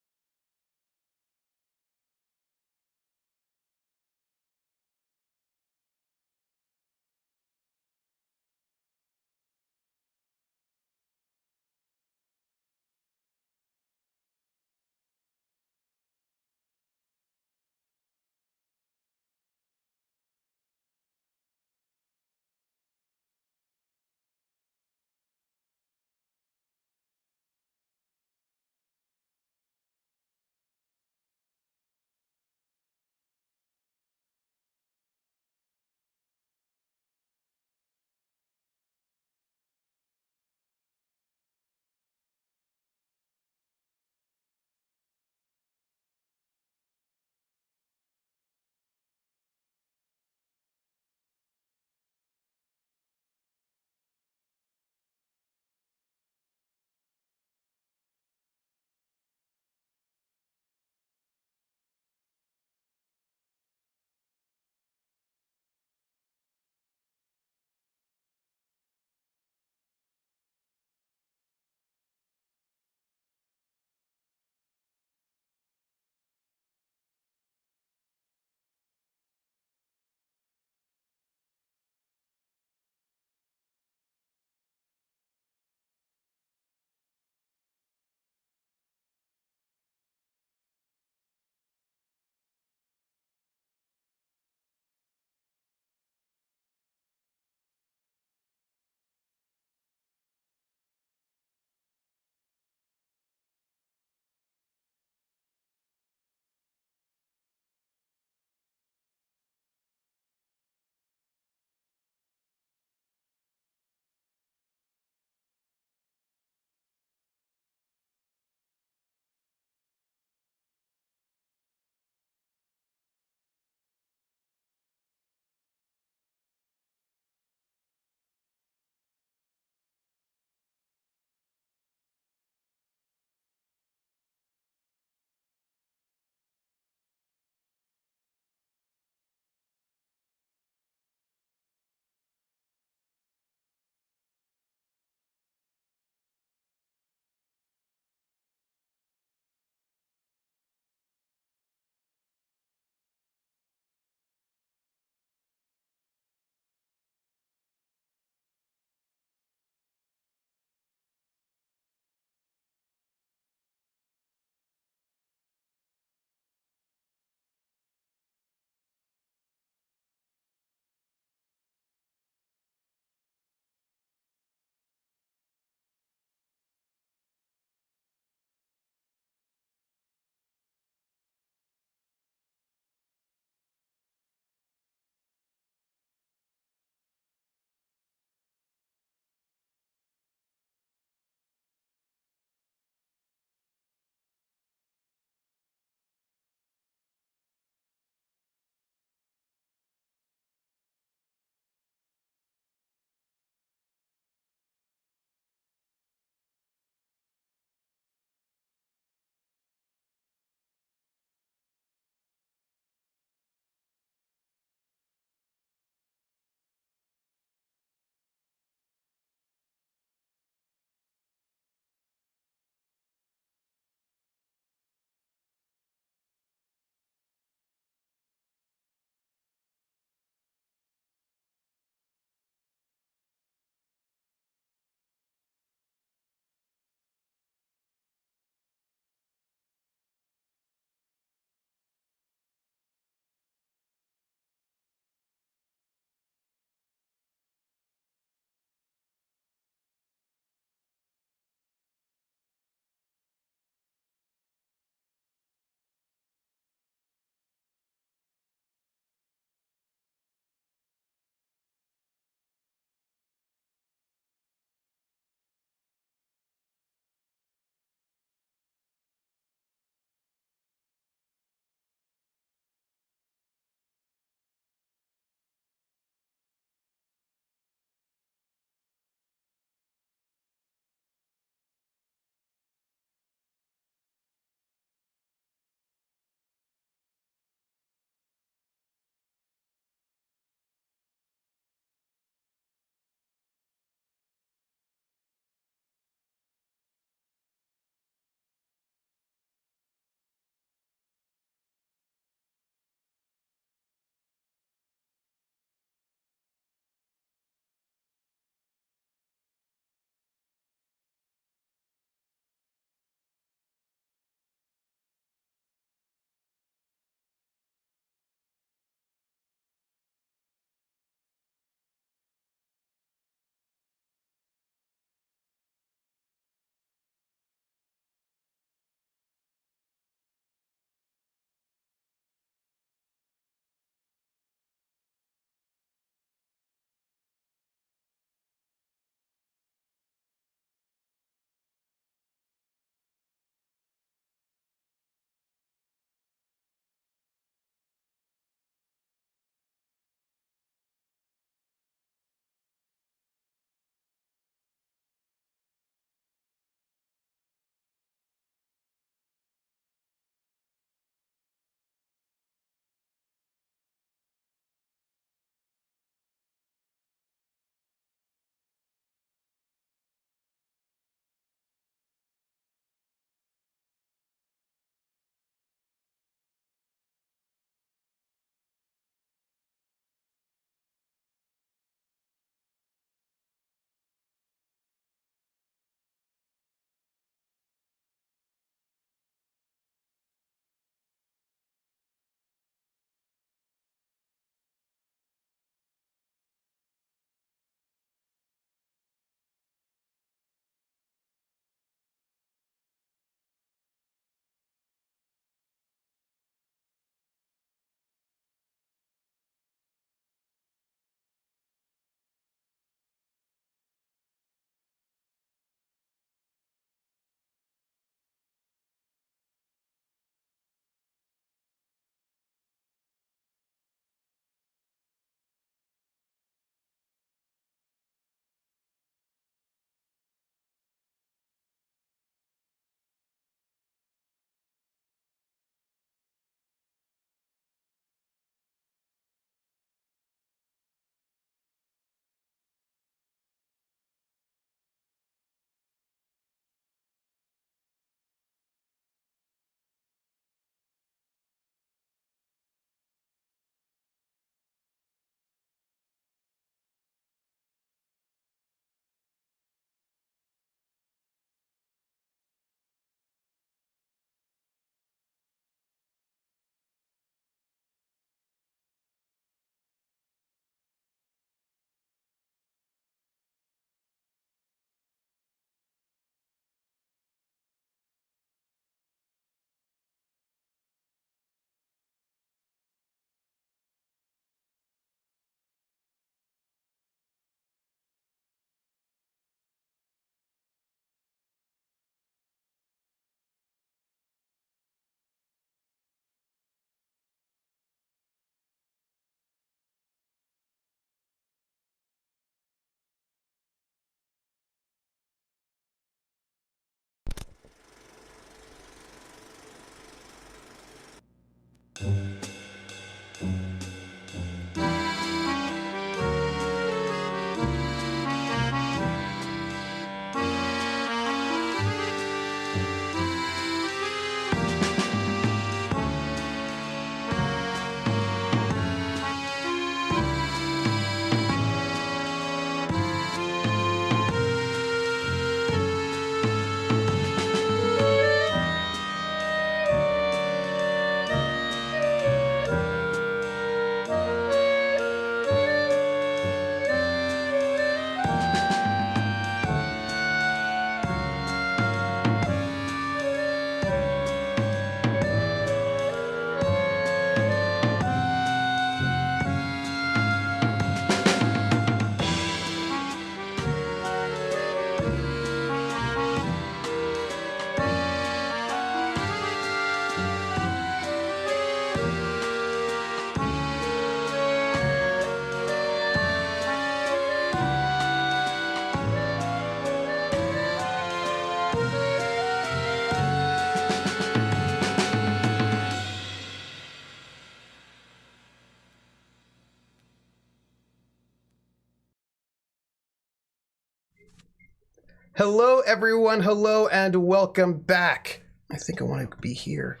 Hello, everyone. Hello, and welcome back. I think I want to be here.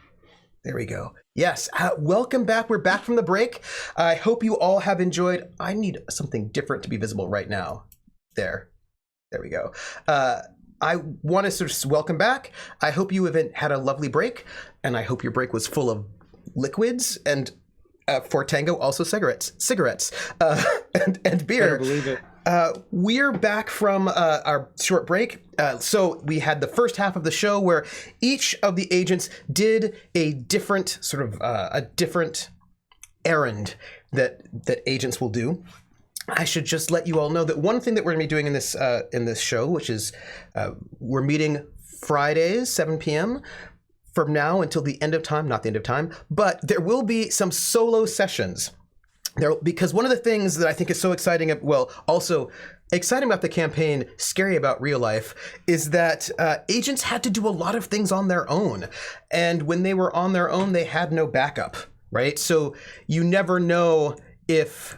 There we go. Yes, welcome back. We're back from the break. I hope you all have enjoyed. I need something different to be visible right now. There we go. I want to sort of welcome back. I hope you have had a lovely break, and I hope your break was full of liquids and for Tango, also cigarettes, and beer.
Better believe it.
We're back from our short break. So we had the first half of the show where each of the agents did a different sort of a different errand that agents will do. I should just let you all know that one thing that we're going to be doing in this show, which is we're meeting Fridays, 7 p.m. from now until the end of time, not the end of time, but there will be some solo sessions. Because one of the things that I think is so exciting, well, also exciting about the campaign, scary about real life, is that agents had to do a lot of things on their own. And when they were on their own, they had no backup, right? So you never know if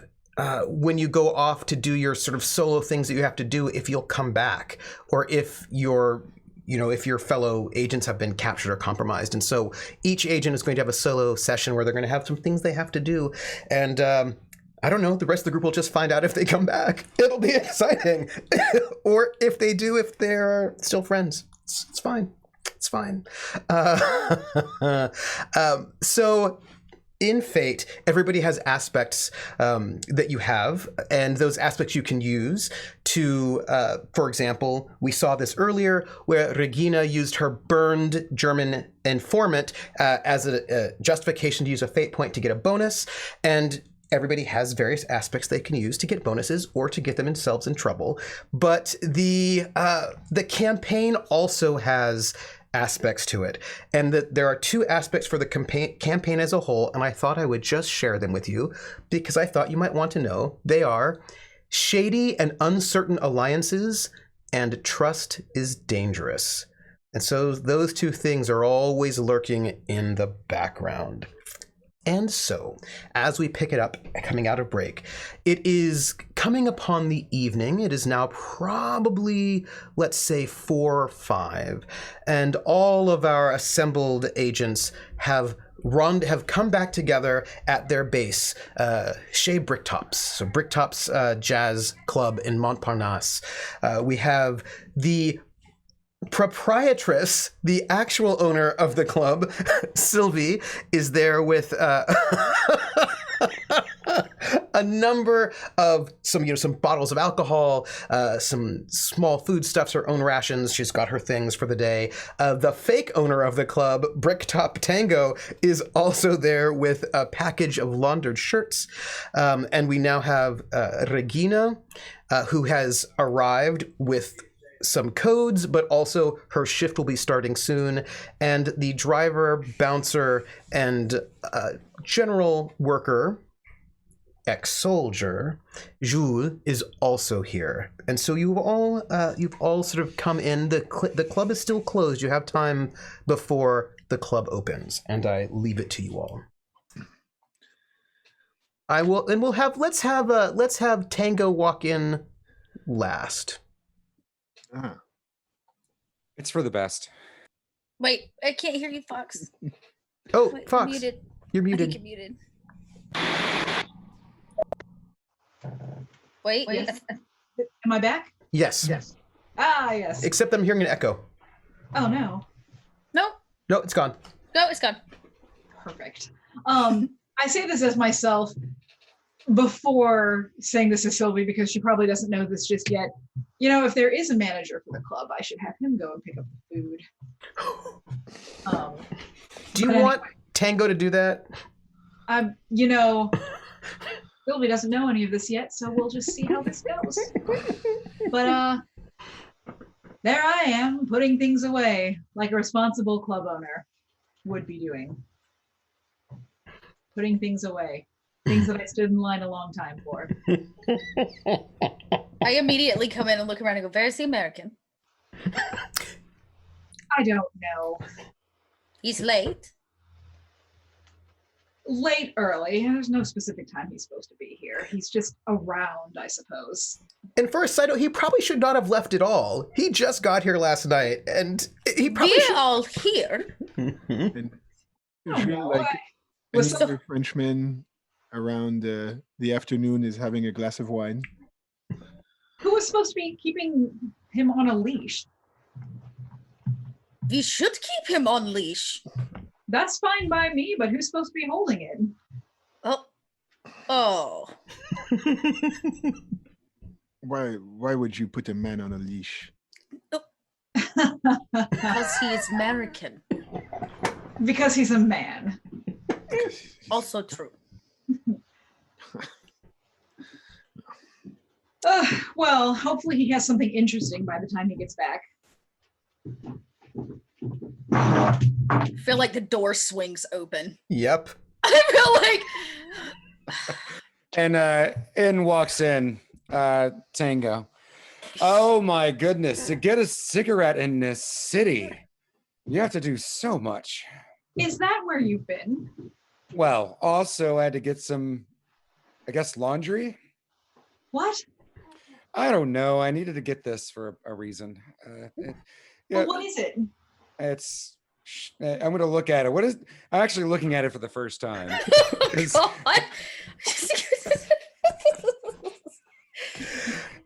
when you go off to do your sort of solo things that you have to do, if you'll come back, or if if your fellow agents have been captured or compromised. And so each agent is going to have a solo session where they're going to have some things they have to do. And I don't know, the rest of the group will just find out if they come back. It'll be exciting. Or if they do, if they're still friends. It's fine. It's fine. So in Fate, everybody has aspects that you have, and those aspects you can use to, for example, we saw this earlier where Regina used her burned German informant as a justification to use a Fate point to get a bonus, and everybody has various aspects they can use to get bonuses or to get themselves in trouble. But the campaign also has aspects to it, and that there are two aspects for the campaign as a whole, and I thought I would just share them with you because I thought you might want to know. They are shady and uncertain alliances and trust is dangerous. And so those two things are always lurking in the background. And so, as we pick it up, coming out of break, it is coming upon the evening. It is now probably, let's say, 4 or 5, and all of our assembled agents have come back together at their base, Chez Bricktops, so Bricktops Jazz Club in Montparnasse. We have the proprietress, the actual owner of the club, Sylvie, is there with a number of some bottles of alcohol, some small foodstuffs, her own rations. She's got her things for the day. The fake owner of the club, Bricktop Tango, is also there with a package of laundered shirts. And we now have Regina, who has arrived with some codes, but also her shift will be starting soon. And the driver, bouncer, and general worker, ex-soldier, Jules, is also here. And so you've all sort of come in. The club is still closed. You have time before the club opens, and I leave it to you all. Let's have Tango walk in last.
It's for the best.
Wait, I can't hear you, Fox.
Oh,
Wait,
Fox,
you're muted.
you're muted.
I think you're muted. Wait.
Yes. Am I back?
Yes.
Yes.
Ah, yes.
Except I'm hearing an echo.
Oh, no.
Nope.
No, it's gone.
No, it's gone.
Perfect. I say this as myself before saying this to Sylvie because she probably doesn't know this just yet. You know, if there is a manager for the club, I should have him go and pick up the food.
Do you want Tango to do that?
Sylvie doesn't know any of this yet, so we'll just see how this goes. But there I am, putting things away like a responsible club owner would be doing. Putting things away. Things that I stood in line a long time for.
I immediately come in and look around and go, "Where's the American?"
I don't know.
He's late.
Late, early. There's no specific time he's supposed to be here. He's just around, I suppose.
And for a side note, he probably should not have left at all. He just got here last night, and he probably
We're all here.
And
Oh,
usually,
no,
like
Well,
any
so-
other Frenchman around the afternoon is having a glass of wine.
Who was supposed to be keeping him on a leash?
We should keep him on leash.
That's fine by me, but who's supposed to be holding it?
Oh. Oh.
Why would you put a man on a leash?
Because he is American.
Because he's a man.
Also true.
Well, hopefully he has something interesting by the time he gets back.
I feel like the door swings open.
Yep.
I feel like
And in walks in Tango. Oh my goodness, to get a cigarette in this city, you have to do so much.
Is that where you've been?
Well, also I had to get some, I guess, laundry.
What?
I don't know. I needed to get this for a reason.
Well, what is it?
It's. I'm going to look at it. What is? I'm actually looking at it for the first time.
God.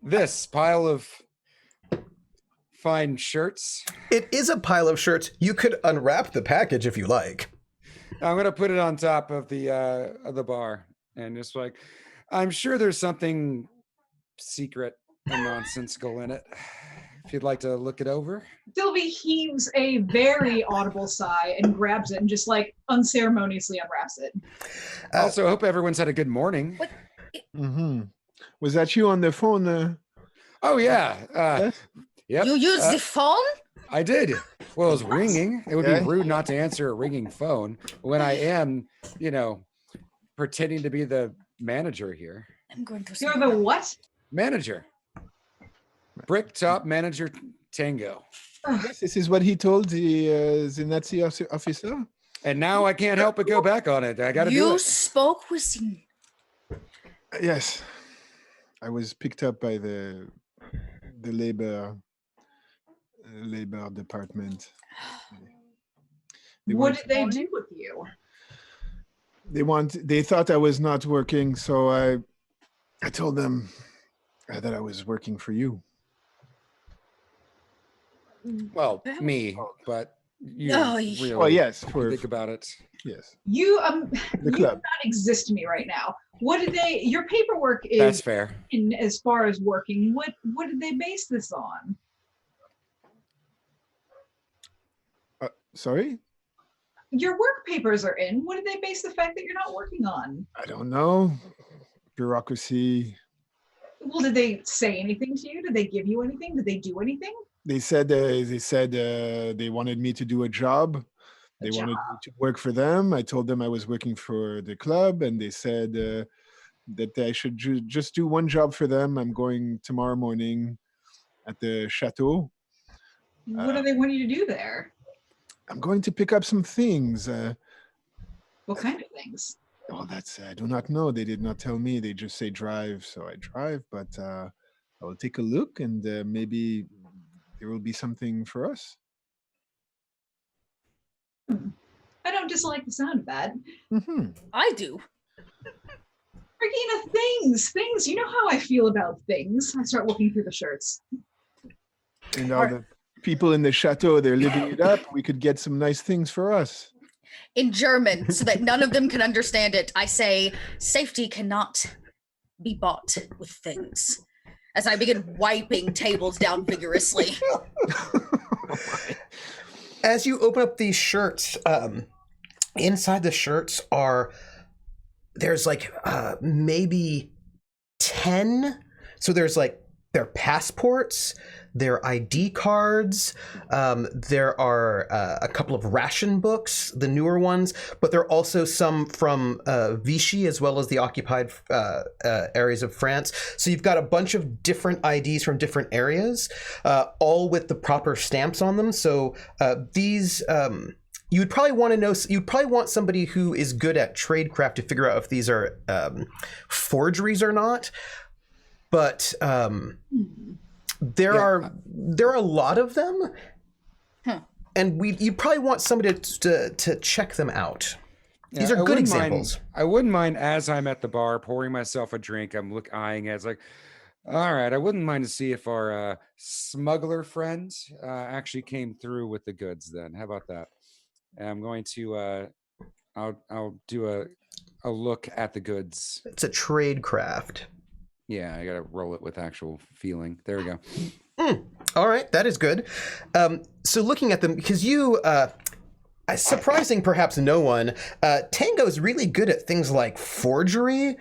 This pile of fine shirts.
It is a pile of shirts. You could unwrap the package if you like.
I'm going to put it on top of the bar, and just like, I'm sure there's something secret and nonsensical in it. If you'd like to look it over.
Sylvie heaves a very audible sigh and grabs it and just like unceremoniously unwraps it.
Also, hope everyone's had a good morning.
What?
Mm-hmm. Was that you on the phone?
Oh yeah.
Yes?
Yep.
You use the phone?
I did. Well, it was ringing. It would
Yeah.
be rude not to answer a ringing phone when I am, pretending to be the manager here.
I'm going to.
You're the what?
Manager. Brick top manager Tango.
Yes, this is what he told the Nazi officer.
And now I can't help but go back on it. I got to do
You
it.
spoke with him.
Yes, I was picked up by the labor department.
What did they do with you?
They thought I was not working, so I told them that I was working for you.
Well, me, but you
Oh,
really
Oh yes, for
think about it.
yes,
You
the
you do
club.
not exist to me right now. What did they? Your paperwork
That's
is
fair.
in as far as working. What did they base this on?
Sorry,
Your work papers are in. What did they base the fact that you're not working on?
I don't know. Bureaucracy.
Well, did they say anything to you? Did they give you anything? Did they do anything?
They said they wanted me to do a job. They wanted me to work for them. I told them I was working for the club, and they said that I should just do one job for them. I'm going tomorrow morning at the chateau.
What do they want you to do there?
I'm going to pick up some things.
What kind of things?
Well, that's I do not know. They did not tell me. They just say drive, so I drive. But I will take a look, and maybe there will be something for us.
I don't dislike the sound of that.
Mm-hmm.
I do.
Regina, things. You know how I feel about things. I start looking through the shirts.
And all the people in the chateau, they're living it up. We could get some nice things for us.
In German, so that none of them can understand it, I say, safety cannot be bought with things. As I begin wiping tables down vigorously.
As you open up these shirts, inside the shirts there's like maybe 10. So there's like their passports, their ID cards. There are a couple of ration books, the newer ones, but there are also some from Vichy as well as the occupied areas of France. So you've got a bunch of different IDs from different areas, all with the proper stamps on them. So these you'd probably want to know. You'd probably want somebody who is good at tradecraft to figure out if these are forgeries or not. but there are a lot of them, and you probably want somebody to check them out. These are good examples.
I wouldn't mind, as I'm at the bar pouring myself a drink, I'm eyeing it. It's like, all right, I wouldn't mind to see if our smuggler friend actually came through with the goods. Then how about that? I'm going to I'll do a look at the goods.
It's a trade craft.
Yeah, I gotta roll it with actual feeling. There we go.
All right, that is good. So looking at them, because you, surprising perhaps no one, Tango is really good at things like forgery.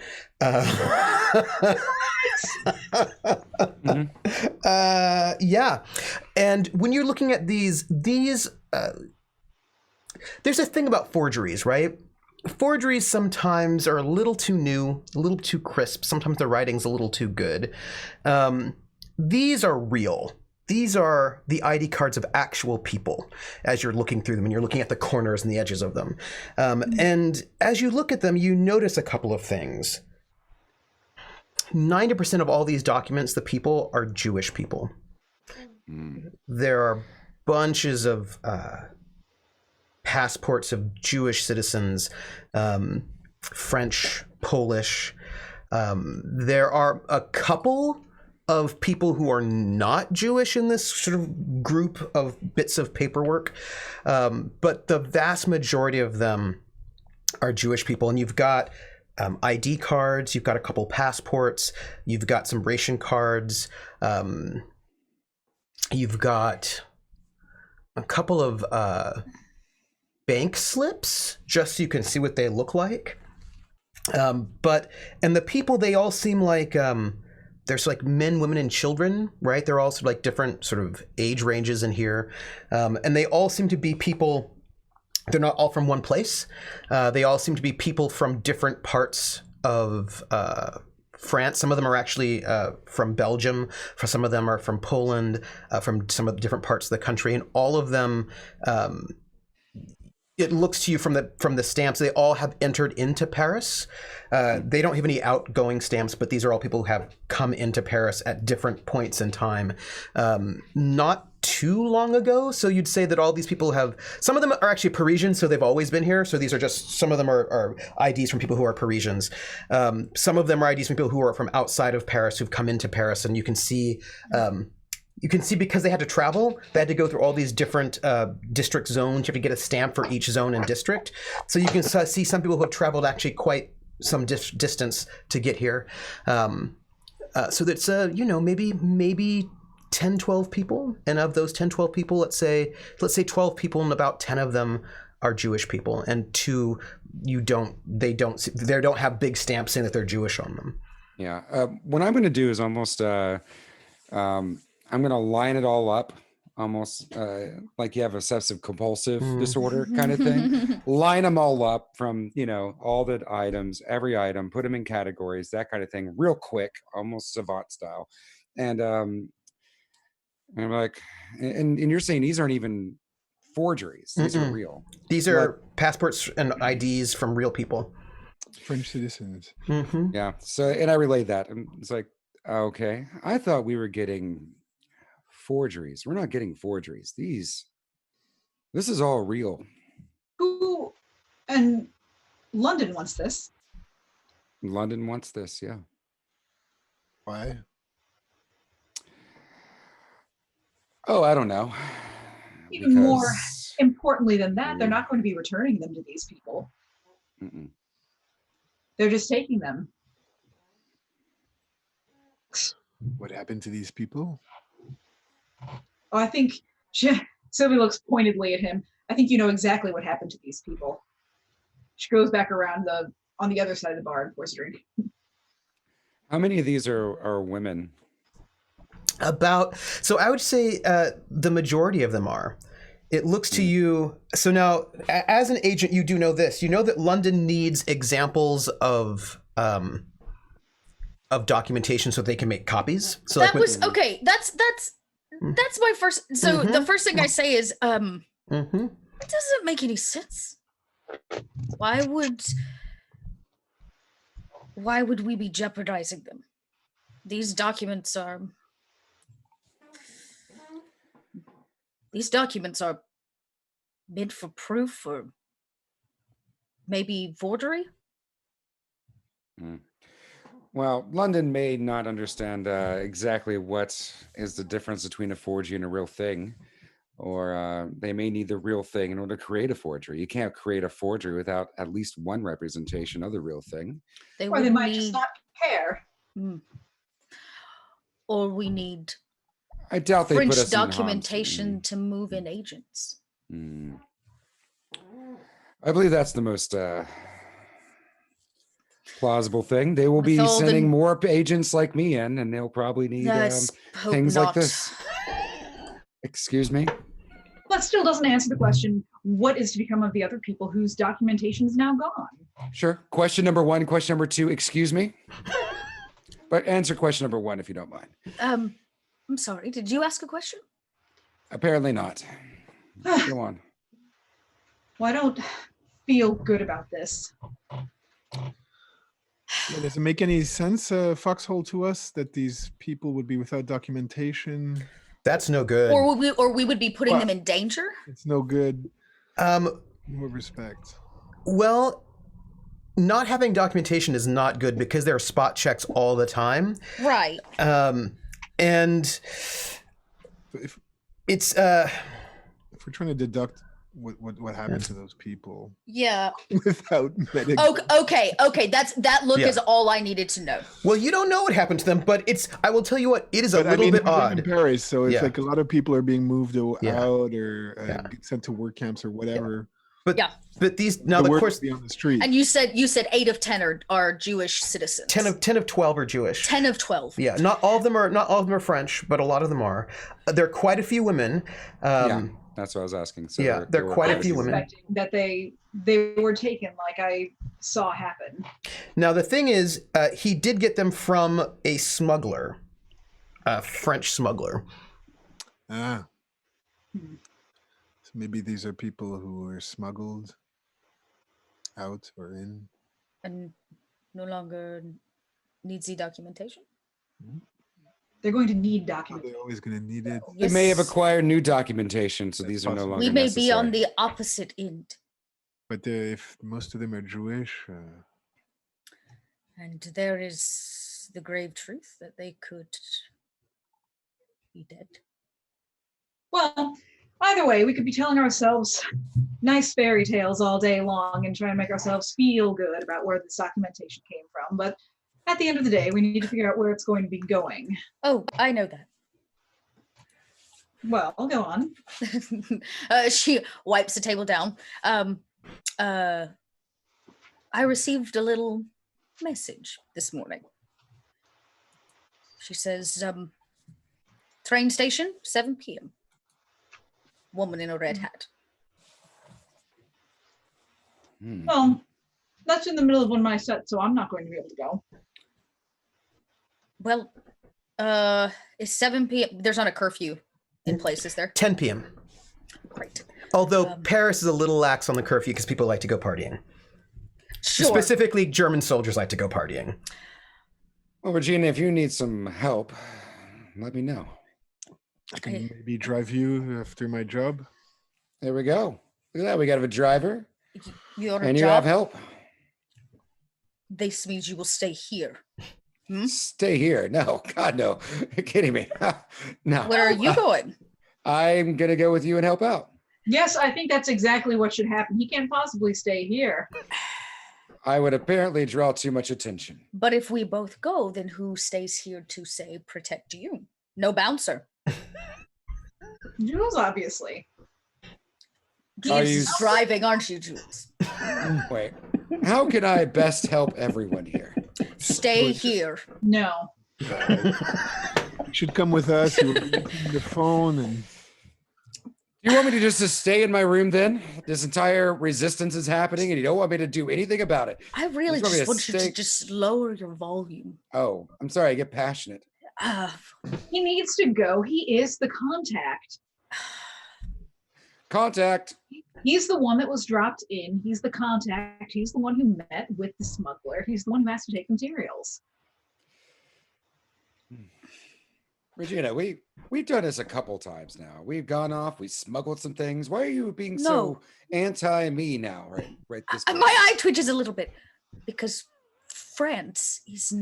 Yeah, and when you're looking at these, there's a thing about forgeries, right? Forgeries sometimes are a little too new, a little too crisp. Sometimes the writing's a little too good. These are real. These are the ID cards of actual people as you're looking through them, and you're looking at the corners and the edges of them. And as you look at them, you notice a couple of things. 90% of all these documents, the people are Jewish people. There are bunches of passports of Jewish citizens, French, Polish. There are a couple of people who are not Jewish in this sort of group of bits of paperwork, but the vast majority of them are Jewish people. And you've got ID cards, you've got a couple passports, you've got some ration cards, you've got a couple of bank slips, just so you can see what they look like. And the people, they all seem like there's like men, women, and children, right? They're all sort of like different sort of age ranges in here, and they all seem to be people. They're not all from one place. They all seem to be people from different parts of France. Some of them are actually from Belgium. For some of them are from Poland, from some of the different parts of the country, and all of them. It looks to you from the stamps, they all have entered into Paris. They don't have any outgoing stamps, but these are all people who have come into Paris at different points in time. Not too long ago, so you'd say that all these people have, some of them are actually Parisian, so they've always been here. So these are just, some of them are IDs from people who are Parisians. Some of them are IDs from people who are from outside of Paris, who've come into Paris, and you can see because they had to travel, they had to go through all these different district zones. You have to get a stamp for each zone and district. So you can see some people who have traveled actually quite some distance to get here. So that's, maybe 10, 12 people. And of those 10, 12 people, let's say 12 people, and about 10 of them are Jewish people. And two, they don't have big stamps saying that they're Jewish on them.
Yeah. What I'm going to do is almost, I'm going to line it all up, almost like you have obsessive compulsive disorder kind of thing. Line them all up from, all the items, every item, put them in categories, that kind of thing, real quick, almost savant style. And I'm like, and you're saying these aren't even forgeries. These are real.
These are passports and IDs from real people.
French citizens.
Yeah. So, and I relayed that. And it's like, okay, I thought we were getting forgeries. We're not getting forgeries. This is all real.
And London wants this.
London wants this, yeah.
Why?
Oh, I don't know.
Even more importantly than that, they're not going to be returning them to these people. They're just taking them.
What happened to these people?
Oh, I think Sylvie looks pointedly at him. I think you know exactly what happened to these people. She goes back around on the other side of the bar and pours a drink.
How many of these are women?
So I would say the majority of them are. It looks to you, so now as an agent, you do know this. You know that London needs examples of documentation so they can make copies. So
that was okay. That's my first. So the first thing I say is, it doesn't make any sense. Why would we be jeopardizing them? These documents are meant for proof or maybe forgery.
Well, London may not understand exactly what is the difference between a forgery and a real thing, or they may need the real thing in order to create a forgery. You can't create a forgery without at least one representation of the real thing.
Or they might just not care.
Or we need
I doubt they put
French
us in
documentation to move in agents.
I believe that's the most plausible thing. They will
With
be
all the-
sending more agents like me in, and they'll probably need
Let's hope
things like
not.
this. Excuse me?
That still doesn't answer the question, what is to become of the other people whose documentation is now gone?
Sure. Question number 1. Question number 2, excuse me? But answer question number 1 if you don't mind.
I'm sorry, did you ask a question?
Apparently not. Go on.
Well, I don't feel good about this.
Yeah, does it make any sense, Foxhole, to us that these people would be without documentation?
That's no good.
Or we would be putting them in danger?
It's no good. In what respect?
Well, not having documentation is not good because there are spot checks all the time.
Right.
And
If
it's
we're trying to deduct what happened to those people
Yeah.
without medical.
Okay. That look is all I needed to know.
well, you don't know what happened to them, but I will tell you what, it is a
But
little bit
we live in
odd.
Paris, so it's
Yeah.
like a lot of people are being moved out
Yeah.
or
Yeah.
sent to work camps or whatever.
But
Yeah.
but these now
The
of
word
course
would be on the street.
And you said 8 of 10 are Jewish citizens.
10 of 12 are Jewish.
10 of 12.
Yeah, not all of them are French, but a lot of them are. There are quite a few women.
Yeah, that's what I was asking. So
Yeah, there are quite a few women.
Suspecting that they were taken like I saw happen.
Now the thing is, he did get them from a smuggler, a French smuggler.
So maybe these are people who were smuggled out or in.
And no longer needs the documentation.
They're going to need
Are
documentation.
they always going to need it?
They may have acquired new documentation, so these are no
possible.
longer
We may
necessary.
be on the opposite end.
But if most of them are Jewish,
And there is the grave truth that they could be dead.
Well, either way, we could be telling ourselves nice fairy tales all day long and trying to make ourselves feel good about where this documentation came from. But at the end of the day, we need to figure out where it's going to be going.
Oh, I know that.
Well, go on.
She wipes the table down. I received a little message this morning. She says, train station, 7 p.m. Woman in a red hat.
Well, that's in the middle of one of my sets, so I'm not going to be able to go.
Well, it's 7 p.m. There's not a curfew in place, is there?
10 p.m.
Great.
Although Paris is a little lax on the curfew because people like to go partying.
Sure.
Specifically, German soldiers like to go partying.
Well, Regina, if you need some help, let me know.
I can maybe drive you after my job.
There we go. Look at that. We got a driver.
You want a
And you
job?
have help.
This means you will stay here.
Stay here. No, God, no. You're kidding me. No.
Where are you going?
I'm going to go with you and help out.
Yes, I think that's exactly what should happen. He can't possibly stay here.
I would apparently draw too much attention.
But if we both go, then who stays here to say protect you? No bouncer.
Jules, obviously.
Are
You're
you-
driving, aren't you, Jules?
Wait, how can I best help everyone here?
Stay here.
No.
You should come with us. You will be using the phone and
You want me to just to stay in my room then? This entire resistance is happening and you don't want me to do anything about it.
I really
Just want me
just
to
want you to
stay-
just lower your volume.
Oh, I'm sorry, I get passionate.
He needs to go. He is the contact.
Contact.
He's the one that was dropped in. He's the contact. He's the one who met with the smuggler. He's the one who has to take materials.
Regina, we've done this a couple times now. We've gone off, we smuggled some things. Why are you being so anti me now? Right. This
my eye twitches a little bit because France is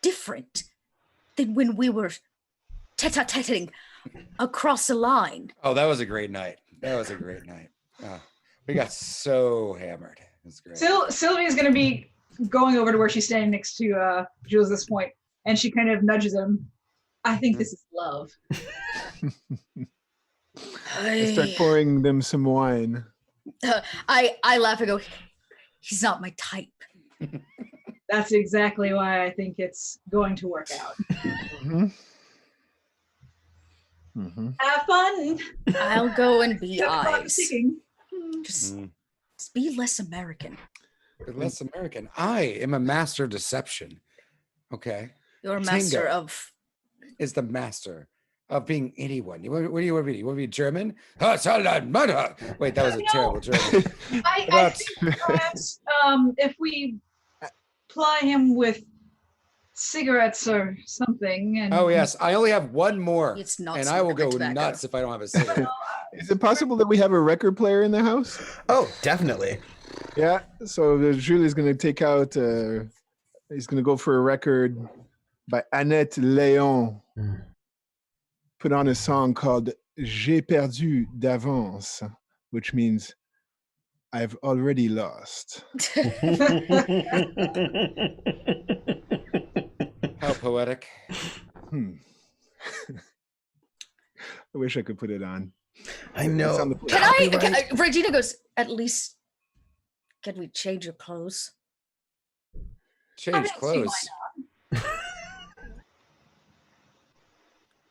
different than when we were tete-a-teting across the line.
Oh, that was a great night. We got so hammered. It was great.
Sylvie's going to be going over to where she's standing next to Jules at this point, and she kind of nudges him. I think this is love.
I start pouring them some wine.
I laugh and go, he's not my type.
That's exactly why I think it's going to work out. Have fun.
I'll go and be eyes.
Sticking.
Just be less American.
Less American. I am a master of deception. Okay.
You're a master
Tango
of...
is the master of being anyone. What do you want to be? You want to be German? Wait, that was a terrible German.
I think perhaps if we ply him with cigarettes or something. And
oh yes, I only have one more,
it's not,
and I will go
tobacco.
nuts if I don't have a cigarette.
Is it possible that we have a record player in the house?
Oh, definitely.
Yeah. So Jules is going to take out. He's going to go for a record by Annette Léon. Put on a song called "J'ai perdu d'avance," which means I've already lost.
How poetic.
I wish I could put it on.
I know.
Regina goes, at least, can we change your clothes?
Change clothes.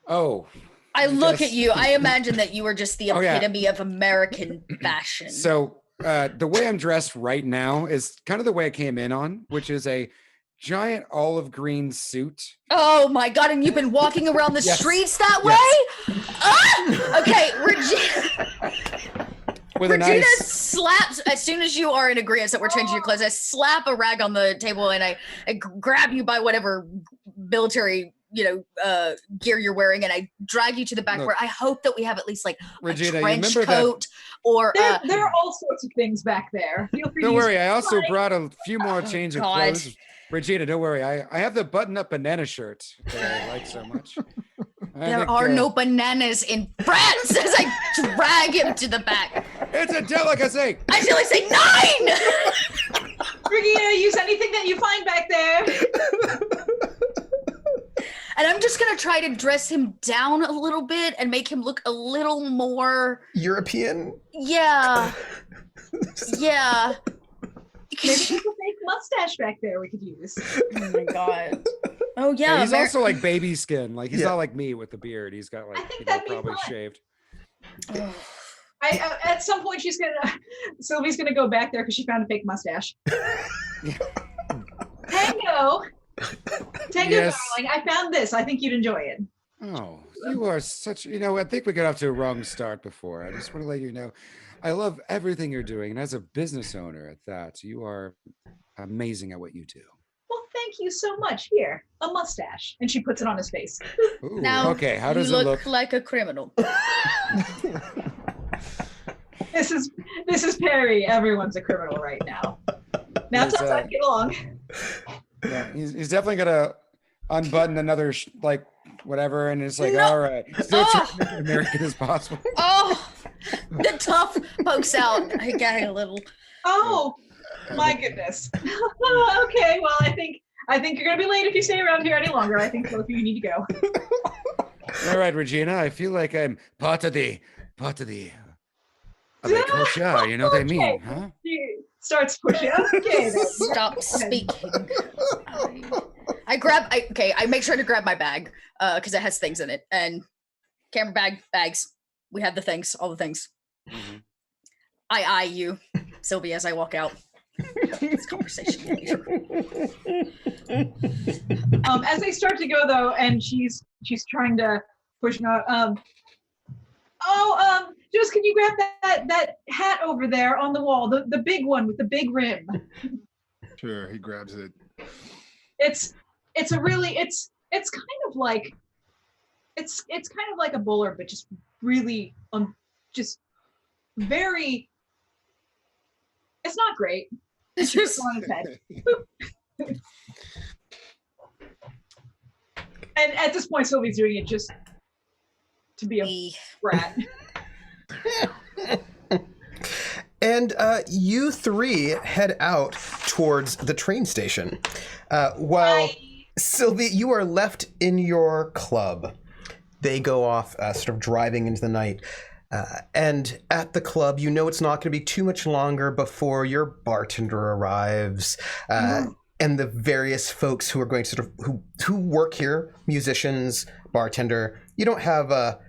Oh.
I look at you. I imagine that you are just the epitome of American fashion.
So the way I'm dressed right now is kind of the way I came in on, which is a giant olive green suit.
Oh my God. And you've been walking around the streets that way? Ah! Okay, Regina slaps, as soon as you are in agreement that we're changing your clothes, I slap a rag on the table and I grab you by whatever military gear you're wearing, and I drag you to the back where I hope that we have at least like
Regina,
a trench coat or
there are all sorts of things back there. Feel free
don't
to
worry, I also brought a few more change of
God.
clothes. Regina, don't worry, I have the button-up banana shirt that I like so much.
There are no bananas in France as I drag him to the back.
It's a delicacy.
I feel like say 9!
Regina, use anything that you find back there.
And I'm just going to try to dress him down a little bit and make him look a little more...
European?
Yeah. Yeah.
Maybe there's a fake mustache back there we could use.
Oh my God. Oh yeah.
He's also like baby skin. Like he's not like me with the beard. He's got like probably shaved.
At some point Sylvie's gonna go back there because she found a fake mustache. Tango,
yes.
Darling, I found this. I think you'd enjoy it.
Oh, you are such, I think we got off to a wrong start before. I just want to let you know, I love everything you're doing. And as a business owner at that, you are amazing at what you do.
Well, thank you so much. Here, a mustache. And she puts it on his face.
Ooh,
now,
okay, how does
you
it look?
like a criminal.
This is Perry. Everyone's a criminal right now. Now it's time to get along.
Yeah, he's definitely gonna unbutton another whatever, and it's like, all right, still trying to make it American as possible.
Oh, the tough pokes out. I got a little.
Oh, my goodness. Okay, well, I think you're gonna be late if you stay around here any longer. I think both of you need to go.
All right, Regina, I feel like I'm part of the culture. You know what I mean, huh?
She starts pushing. Okay, then.
Stop speaking. I make sure to grab my bag because it has things in it, and camera bags. We have the things, all the things.
Mm-hmm.
I eye you, Sylvie, as I walk out. This conversation later.
As they start to go though, and she's trying to push out. Jules, can you grab that hat over there on the wall, the big one with the big rim?
Sure, he grabs it.
It's it's kind of like it's kind of like a bowler, but just really just very. It's not great. It's just on his head. And at this point, Sylvie's doing it just to be a brat.
And you three head out towards the train station. While Sylvie, you are left in your club. They go off sort of driving into the night. And at the club, you know it's not going to be too much longer before your bartender arrives. And the various folks who are going to sort of who work here, musicians, bartender. You don't have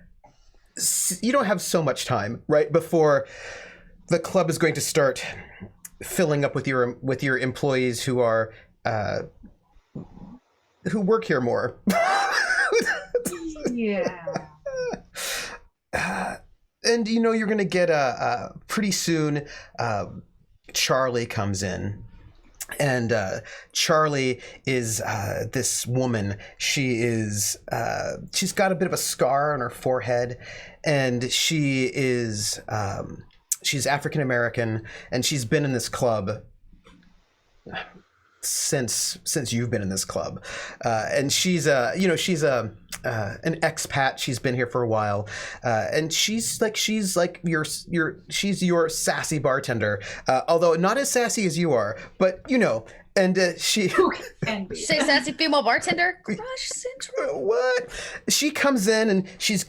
so much time, right, before the club is going to start filling up with your employees who are who work here more.
Yeah.
And you know you're going to get pretty soon. Charlie comes in. And Charlie is this woman. She's got a bit of a scar on her forehead, and she's African American, and she's been in this club since you've been in this club, and she's an expat. She's been here for a while, and she's your sassy bartender, although not as sassy as you are, but you know. And she
say sassy female bartender crush syndrome.
What? She comes in and she's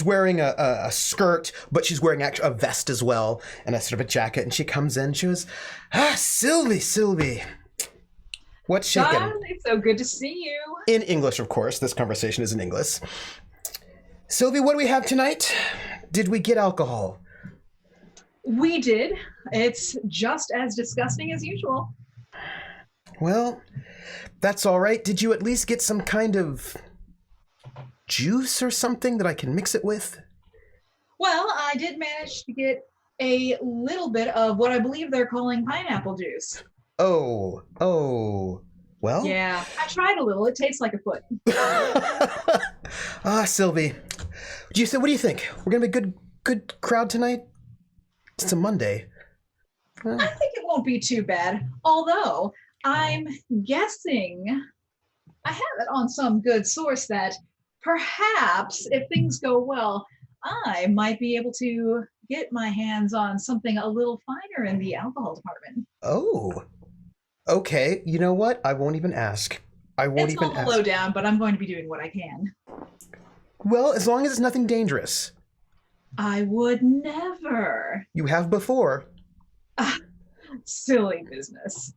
wearing a skirt, but she's wearing a vest as well, and a sort of a jacket. And she comes in, she goes, Sylvie, what's shaking?
It's so good to see you.
In English, of course. This conversation is in English. Sylvie, what do we have tonight? Did we get alcohol?
We did. It's just as disgusting as usual.
Well, that's all right. Did you at least get some kind of juice or something that I can mix it with?
Well, I did manage to get a little bit of what I believe they're calling pineapple juice.
Oh, well.
Yeah, I tried a little. It tastes like a foot.
Sylvie, what do you think? We're gonna be a good crowd tonight? It's a Monday.
I think it won't be too bad. Although I'm guessing, I have it on some good source that perhaps if things go well, I might be able to get my hands on something a little finer in the alcohol department.
Oh, okay. You know what? I won't even ask.
It's all low down, but I'm going to be doing what I can.
Well, as long as it's nothing dangerous.
I would never.
You have before.
Silly business.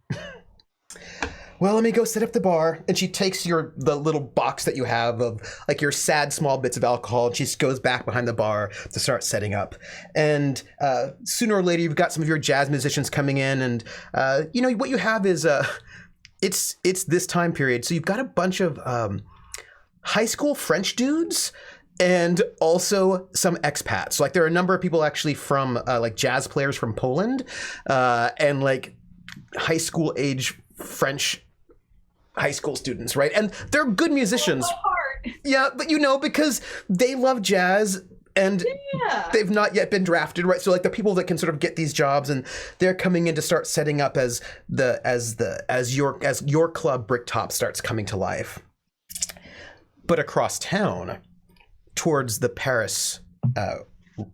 Well, let me go set up the bar. And she takes the little box that you have of like your sad small bits of alcohol, and she just goes back behind the bar to start setting up. And sooner or later, you've got some of your jazz musicians coming in, and you know what you have is it's this time period, so you've got a bunch of high school French dudes. And also some expats. Like there are a number of people actually from like jazz players from Poland and like high school age French high school students, right? And they're good musicians. Yeah, but you know, because they love jazz and they've not yet been drafted, right? So like the people that can sort of get these jobs, and they're coming in to start setting up as your club Bricktop starts coming to life. But across town, towards the Paris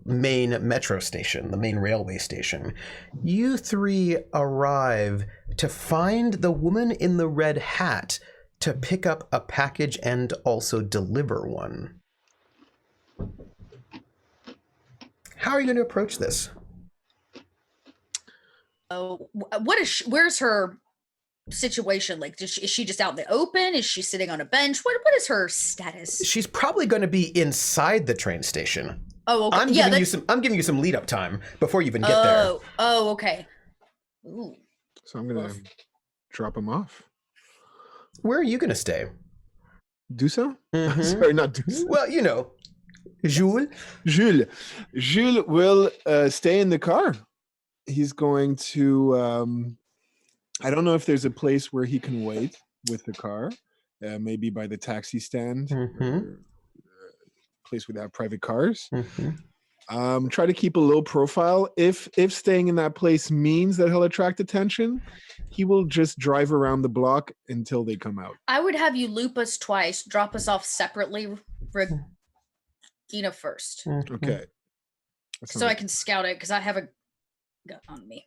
main metro station, the main railway station, you three arrive to find the woman in the red hat to pick up a package and also deliver one. How are you going to approach this?
Oh, where's her situation? Like, is she just out in the open? Is she sitting on a bench? What is her status?
She's probably going to be inside the train station.
Oh, okay.
I'm giving you some lead up time before you even get there.
Oh, okay. Ooh.
So I'm gonna drop him off.
Where are you gonna stay?
Dusa?
Mm-hmm.
Sorry, not Dusa.
Well, you know, Jules.
Jules will stay in the car. He's going to. I don't know if there's a place where he can wait. with the car, maybe by the taxi stand, or place where they have private cars. Try to keep a low profile. If staying in that place means that he'll attract attention, he will just drive around the block until they come out.
I would have you loop us twice, drop us off separately, Regina first,
Okay.
so I can scout it because I have a gun on me.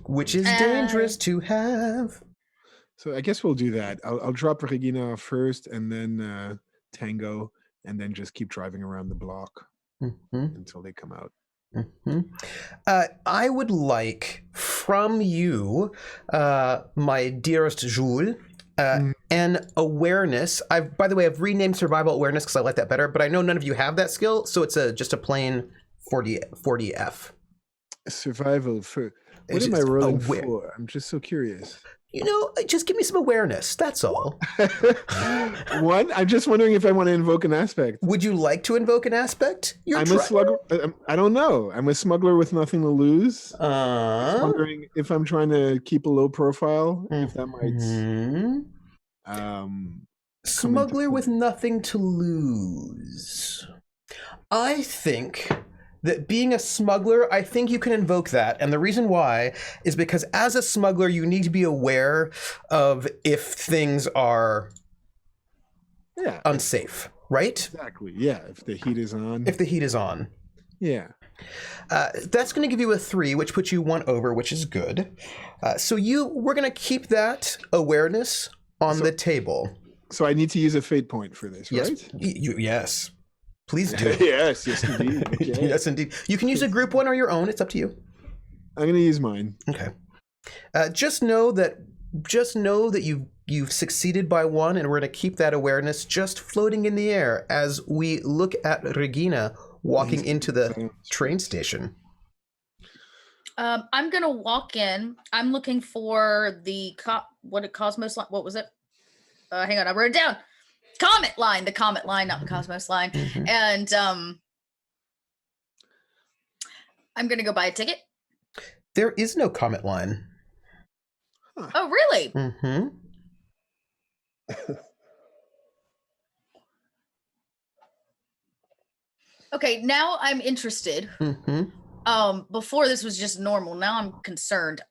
Which is dangerous to have.
So I guess we'll do that. I'll drop Regina off first, and then Tango, and then just keep driving around the block until they come out.
I would like from you, my dearest Jules, an awareness. By the way, I've renamed survival awareness because I like that better, but I know none of you have that skill, so it's just a plain 40F.
Survival for... What am I rolling for? I'm just so curious.
Just give me some awareness. That's all.
One, I'm just wondering if I want to invoke an aspect.
Would you like to invoke an aspect?
I'm a smuggler. I don't know. I'm a smuggler with nothing to lose.
I'm
wondering if I'm trying to keep a low profile, if that might.
Smuggler with nothing to lose. I think that being a smuggler, I think you can invoke that. And the reason why is because as a smuggler, you need to be aware of if things are unsafe, right?
Exactly. Yeah. If the heat is on.
If the heat is on.
Yeah.
That's going to give you a 3, which puts you 1 over, which is good. So we're going to keep that awareness on the table.
So I need to use a fate point for this, right?
Yes. Please do.
Yes, indeed. Okay.
Yes, indeed. You can use a group one or your own. It's up to you.
I'm going to use mine.
Okay. Just know that you've succeeded by 1, and we're going to keep that awareness just floating in the air as we look at Regina walking into the train station.
I'm gonna walk in. I'm looking for the Cosmos line. What was it? Hang on, I wrote it down. Comet Line, the Comet Line, not the Cosmos Line. And I'm gonna go buy a ticket.
There is no Comet Line.
Huh.
Oh, really? Okay, now I'm interested. Before this was just normal. Now I'm concerned.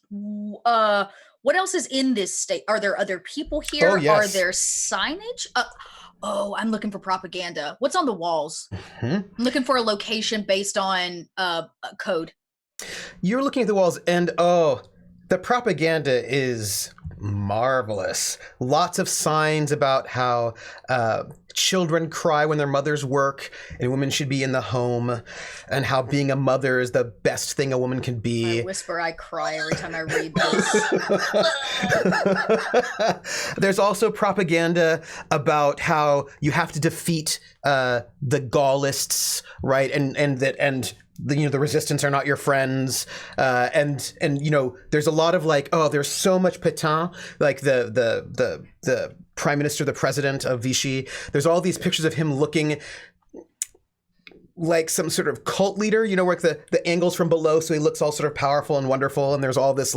What else is in this state? Are there other people here?
Oh, yes.
Are there signage? I'm looking for propaganda. What's on the walls? I'm looking for a location based on a code.
You're looking at the walls, and the propaganda is marvelous. Lots of signs about how children cry when their mothers work and women should be in the home, and how being a mother is the best thing a woman can be.
I whisper, I cry every time I read this.
There's also propaganda about how you have to defeat the Gaullists, right? And the resistance are not your friends, and there's a lot of there's so much Pétain, like the prime minister, the president of Vichy. There's all these pictures of him looking like some sort of cult leader, where the angles from below, so he looks all sort of powerful and wonderful. And there's all this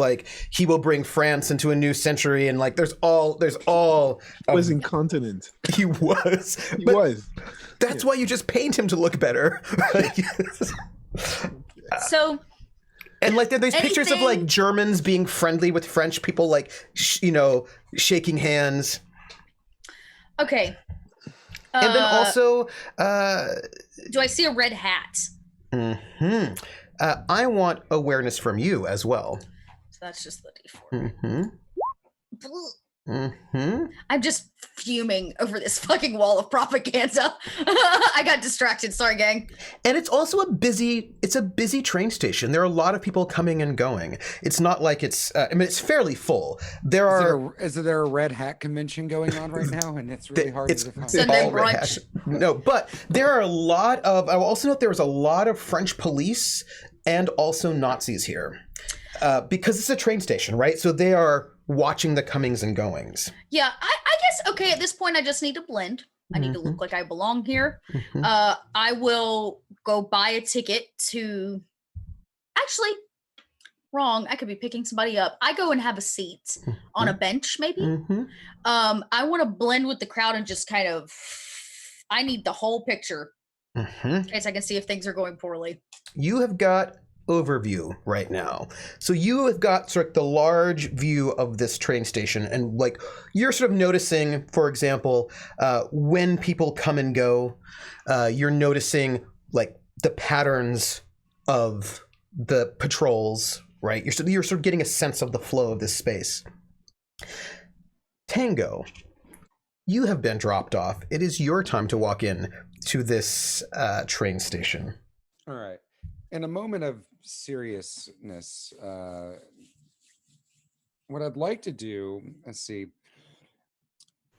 he will bring France into a new century, and there's all.
He was incontinent.
He was.
He was.
That's why you just paint him to look better.
So,
and there's pictures of Germans being friendly with French people, shaking hands.
Okay.
And then also,
do I see a red hat?
I want awareness from you as well.
So that's just the D4. I'm just fuming over this fucking wall of propaganda. I got distracted. Sorry, gang.
And it's also a busy train station. There are a lot of people coming and going. It's not like it's it's fairly full.
Is there a red hat convention going on right now? And it's really hard to define.
Sunday brunch.
No, but there are a lot of. I will also note there was a lot of French police and also Nazis here, because it's a train station, right? So they are watching the comings and goings.
Yeah, I guess, okay, at this point, I just need to blend. I need to look like I belong here. I will go buy a ticket to... Actually, wrong. I could be picking somebody up. I go and have a seat on a bench, maybe.
Mm-hmm.
I want to blend with the crowd and just kind of. I need the whole picture in case I can see if things are going poorly.
You have got overview right now. So you have got sort of the large view of this train station, and like you're sort of noticing, for example, when people come and go, you're noticing like the patterns of the patrols, right? You're sort of getting a sense of the flow of this space. Tango, you have been dropped off. It is your time to walk in to this train station.
All right. In a moment of seriousness, what I'd like to do, let's see,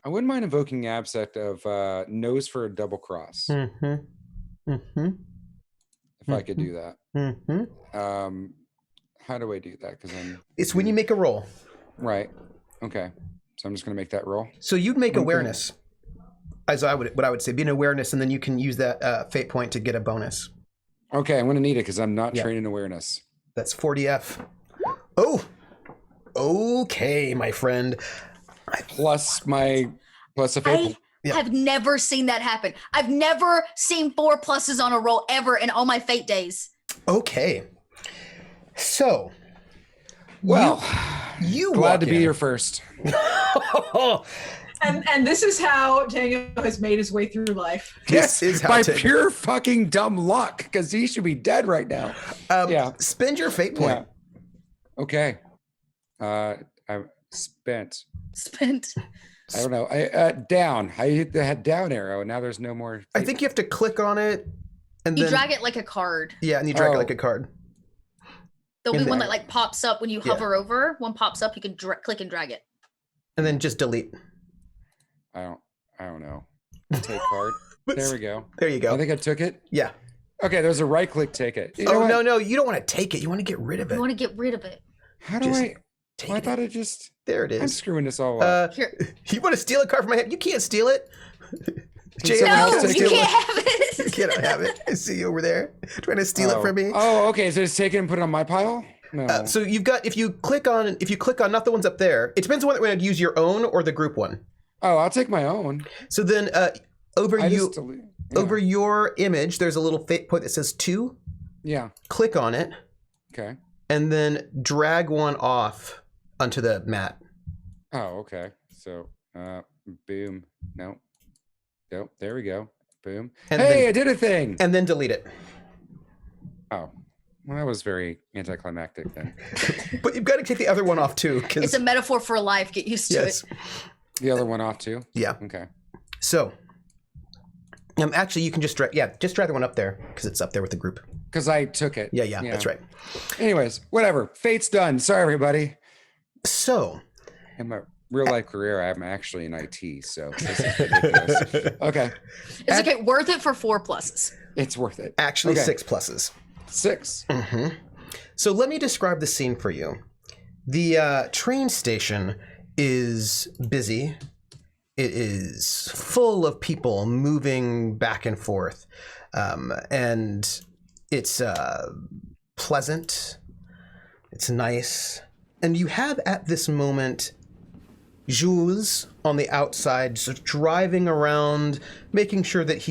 I wouldn't mind invoking abstract of nose for a double cross.
Mm-hmm. Mm-hmm.
If I could do that.
Mm-hmm.
How do I do that? Because
It's when you make a roll.
Right. Okay. So I'm just going to make that roll.
So you'd make awareness, as what I would say, be an awareness, and then you can use that fate point to get a bonus.
Okay, I'm going to need it because I'm not trained in awareness.
That's 40F. Oh, okay, my friend.
Plus a fate.
I have never seen that happen. I've never seen 4 pluses on a roll ever in all my fate days.
Okay. So,
well,
you
glad
walk
to be
in.
here first.
And this is how Tango has made his way through life.
This is how
by
to-
pure fucking dumb luck, because he should be dead right now.
Spend your fate point.
Yeah. Okay. I spent. I don't know. Down. I had down arrow, and now there's no more.
I think you have to click on it, and
You
then
drag it like a card.
yeah, and you drag it like a card.
There'll be
in
one
there.
that like pops up when you hover over. One pops up, you can click and drag it.
And then just delete.
I don't know. Take card. There we go.
There you go.
I think I took it.
Yeah.
Okay, there's a right click. Take it. You know what?
No, you don't want to take it. You want to get rid of it.
You want to get rid of it.
How do
Just
I?
take
Well, I
it.
thought it just.
There it
I'm
is.
screwing this all up.
Here.
You want to steal a card from my hand? You can't steal it.
Can someone
No,
else take
you
it?
can't have it.
You cannot have it. I see you over there trying to steal it from me.
Oh, okay. So just take it and put it on my pile. No.
So you've got if you click on not the ones up there, it depends on whether to use your own or the group one.
Oh, I'll take my own.
So then over
Yeah.
your image, there's a little fate point that says 2.
Yeah.
Click on it
Okay.
and then drag one off onto the mat.
Oh, okay. So, boom. No. Nope. There we go. Boom.
And
hey,
then-
I did a thing.
And then delete it.
Oh, well, that was very anticlimactic then.
But you've got to take the other one off too.
It's
Because
a metaphor for life. Get used to
yes.
it.
The other one off too.
Yeah.
Okay.
So actually you can just drag the one up there because it's up there with the group.
Because I took it.
Yeah, that's right.
Anyways, whatever. Fate's done. Sorry, everybody.
So
In my real life career, I'm actually in IT, so this is ridiculous. Okay.
It's okay. Worth it for 4 pluses.
It's worth it.
actually
Okay.
6 pluses.
6.
So let me describe the scene for you. The train station is busy. It is full of people moving back and forth. And it's pleasant. It's nice. And you have at this moment Jules on the outside, sort of driving around, making sure that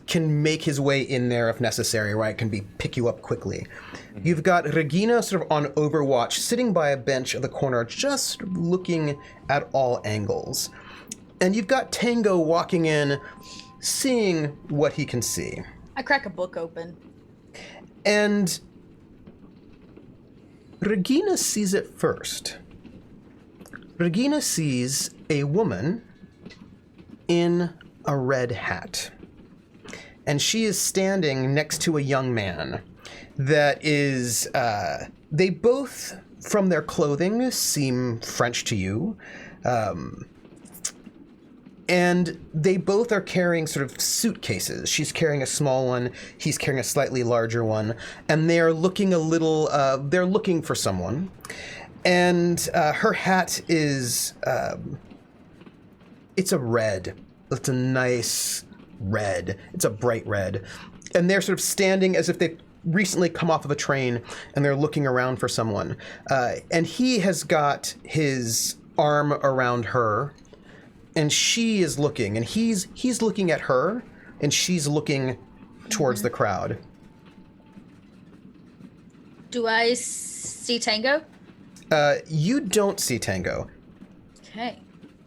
can make his way in there if necessary, right? Can pick you up quickly. You've got Regina sort of on overwatch, sitting by a bench at the corner, just looking at all angles. And you've got Tango walking in, seeing what he can see.
I crack a book open.
And Regina sees it first. Regina sees a woman in a red hat. And she is standing next to a young man that is, they both, from their clothing, seem French to you. And they both are carrying sort of suitcases. She's carrying a small one. He's carrying a slightly larger one. And they are looking they're looking for someone. And her hat is, it's a red. It's a nice red. It's a bright red. And they're sort of standing as if recently come off of a train and they're looking around for someone. And he has got his arm around her, and she is looking, and he's looking at her, and she's looking towards the crowd.
Do I see Tango?
You don't see Tango.
Okay.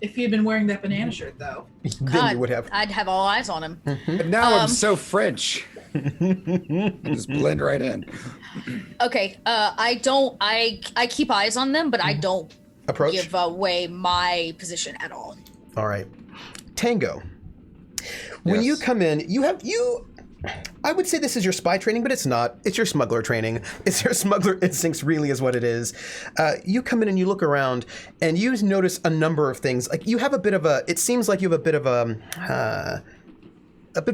If he had been wearing that banana shirt, though.
Then you would have.
I'd have all eyes on him.
But now I'm so French. Just blend right in.
Okay. I keep eyes on them, but I don't
Approach?
give away my position at all.
All right. Tango. When you come in, I would say this is your spy training, but it's not. It's your smuggler training. It's your smuggler instincts, really, is what it is. You come in and you look around, and you notice a number of things. Like you have a bit of a. It seems like you have a bit of a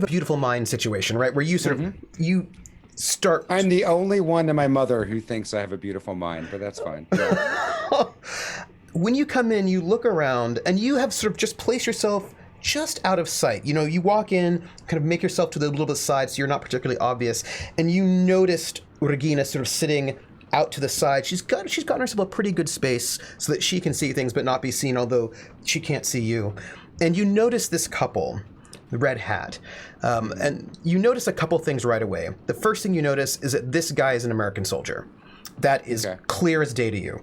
beautiful mind situation, right? Where you sort of you start.
I'm the only one in my mother who thinks I have a beautiful mind, but that's fine. Yeah.
When you come in, you look around, and you have sort of just placed yourself just out of sight. You know, you walk in, kind of make yourself to the little bit side so you're not particularly obvious, and you noticed Regina sort of sitting out to the side. She's gotten herself a pretty good space so that she can see things but not be seen, although she can't see you. And you notice this couple, the red hat, and you notice a couple things right away. The first thing you notice is that this guy is an American soldier. That is clear as day to you.